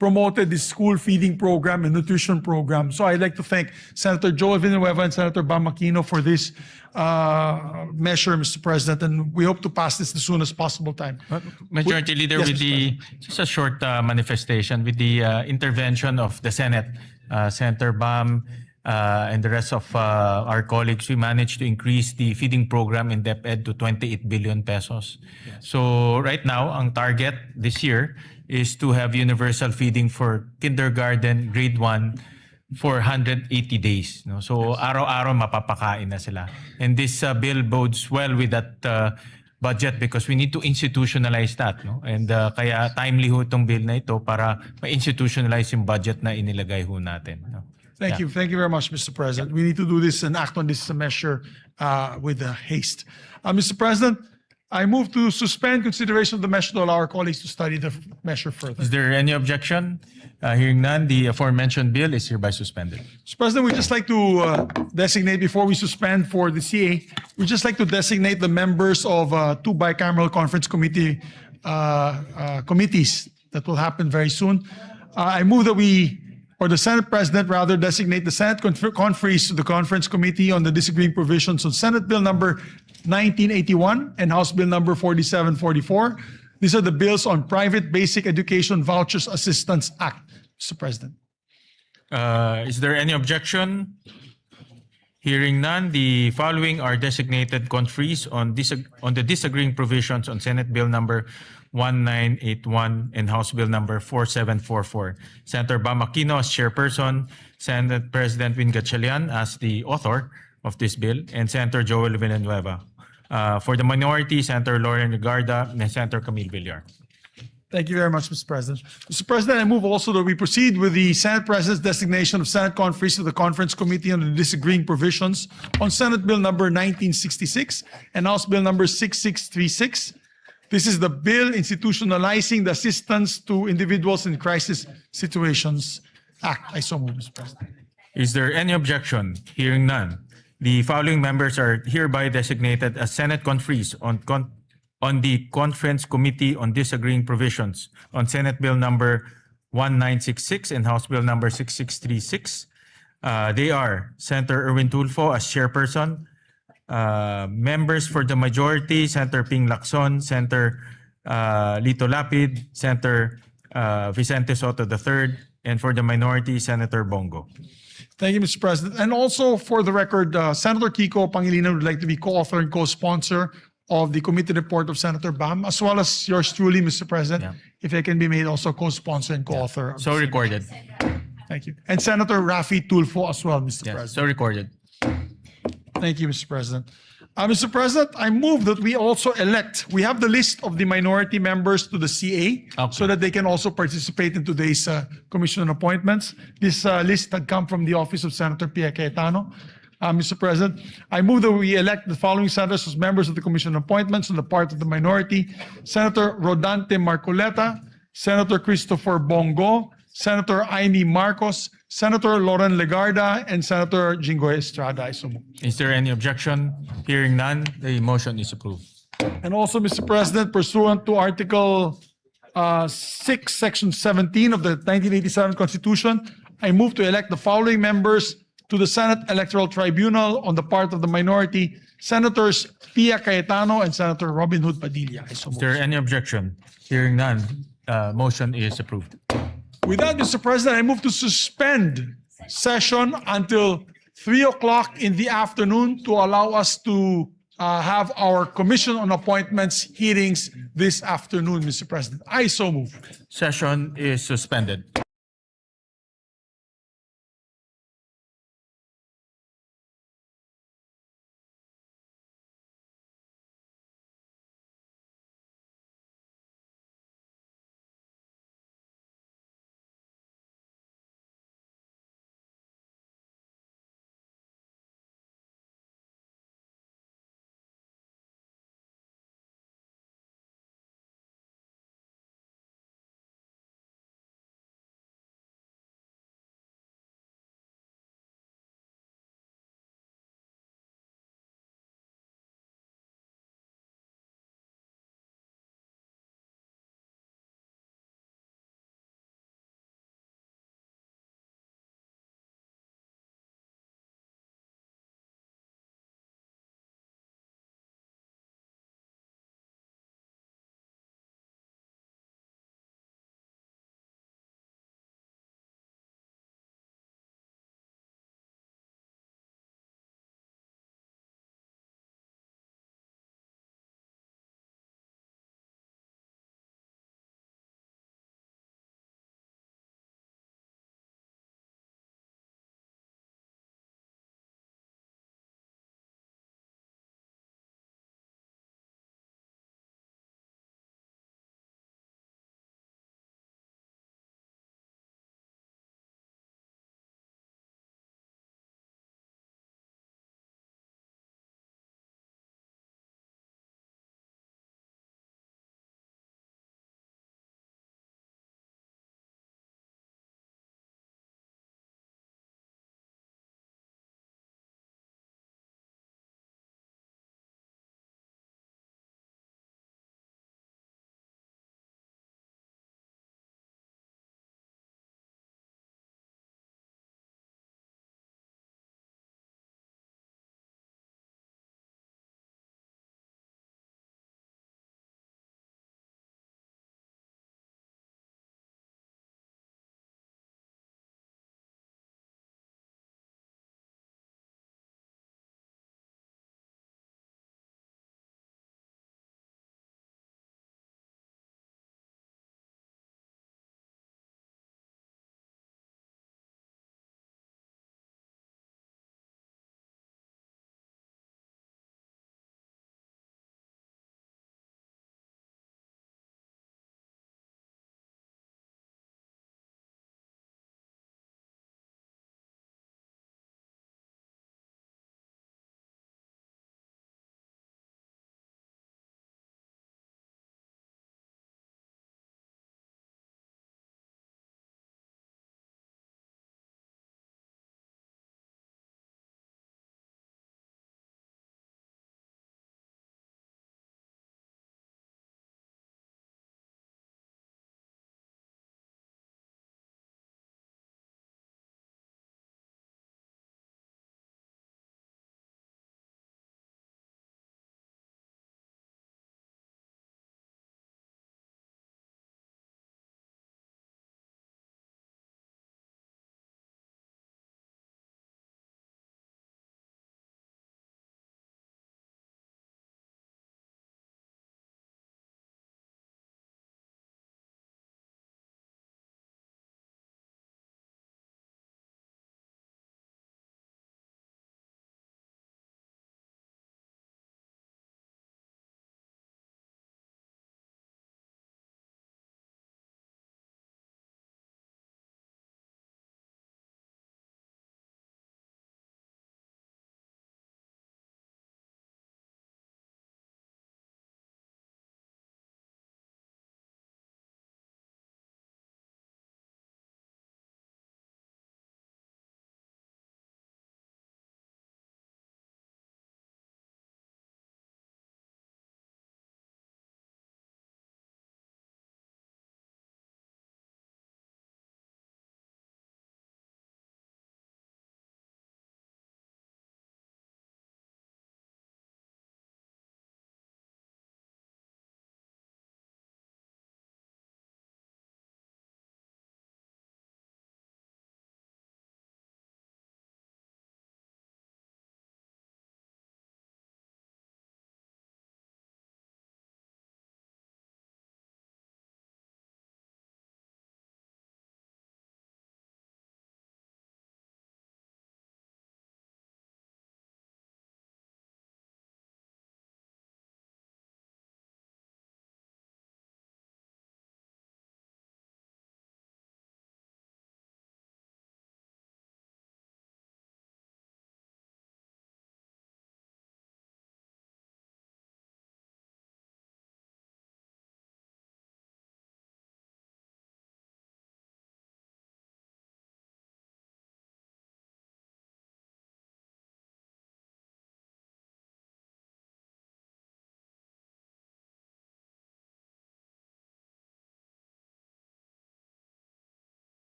promoted this school feeding program and nutrition program. So I'd like to thank Senator Joel Villanueva and Senator Bam Aquino for this measure, Mr. President, and we hope to pass this as soon as possible time. Majority Leader, Yes, with Mr. just a short manifestation, with the intervention of the Senate, Senator Bam, and the rest of our colleagues, we managed to increase the feeding program in DepEd to 28 billion pesos. So right now, ang target this year is to have universal feeding for kindergarten, grade 1, for 180 days. No? So araw-araw mapapakain na sila. And this bill bodes well with that budget because we need to institutionalize that. No? And kaya timely ho itong bill na ito para ma-institutionalize yung budget na inilagay ho natin. No? Thank you. Thank you very much, Mr. President. We need to do this and act on this measure with haste. Mr. President, I move to suspend consideration of the measure to allow our colleagues to study the measure further. Is there any objection? Hearing none, the aforementioned bill is hereby suspended. Mr. President, we'd just like to designate, before we suspend for the CA, we'd just like to designate the members of two bicameral conference committees that will happen very soon. I move that or the Senate President rather, designate the Senate conferees to the Conference Committee on the Disagreeing Provisions of Senate Bill number 1981 and House Bill number 4744. These are the bills on Private Basic Education Vouchers Assistance Act, Mr. President. Is there any objection? Hearing none, the following are designated conferees on the disagreeing provisions on Senate Bill number 1981 and House Bill number 4744. Senator Bam Aquino as chairperson, Senate President Win Gatchalian as the author of this bill, and Senator Joel Villanueva. For the minority, Senator Lauren Legarda and Senator Camille Villar. Thank you very much, Mr. President. Mr. President, I move also that we proceed with the Senate President's designation of Senate conferees to the Conference Committee on the Disagreeing Provisions on Senate Bill number 1966 and House Bill number 6636. This is the bill institutionalizing the Assistance to Individuals in Crisis Situations Act. I so move, Mr. President. Is there any objection? Hearing none. The following members are hereby designated as Senate conferees on the Conference Committee on Disagreeing Provisions on Senate Bill number 1966 and House Bill number 6636. They are Senator Erwin Tulfo as chairperson, members for the majority, Senator Ping Lacson, Senator Lito Lapid, Senator Vicente Soto III, and for the minority, Senator Bongo. Thank you, Mr. President. And also for the record, Senator Kiko Pangilinan would like to be co-author and co-sponsor of the committee report of Senator Bam, as well as yours truly, Mr. President, Yeah. if I can be made also co-sponsor and co-author. So recorded. Thank you. And Senator Rafi Tulfo as well, Mr. Yes, President. so recorded. Thank you, Mr. President. Mr. President, I move that we also elect, we have the list of the minority members to the CA so that they can also participate in today's commission on appointments. This list had come from the office of Senator Pia Cayetano. Mr. President, I move that we elect the following senators as members of the Commission on Appointments on the part of the minority: Senator Rodante Marcoleta, Senator Christopher Bongo, Senator Aimee Marcos, Senator Lauren Legarda, and Senator Jinggoy Estrada. I so move. Is there any objection? Hearing none, the motion is approved. And also, Mr. President, pursuant to Article 6, Section 17 of the 1987 Constitution, I move to elect the following members to the Senate Electoral Tribunal on the part of the minority: Senators Pia Cayetano and Senator Robin Hood Padilla. I so Is move. there any objection? Hearing none, motion is approved. With that, Mr. President, I move to suspend session until 3 o'clock in the afternoon to allow us to have our Commission on Appointments hearings this afternoon, Mr. President. I so move. Session is suspended.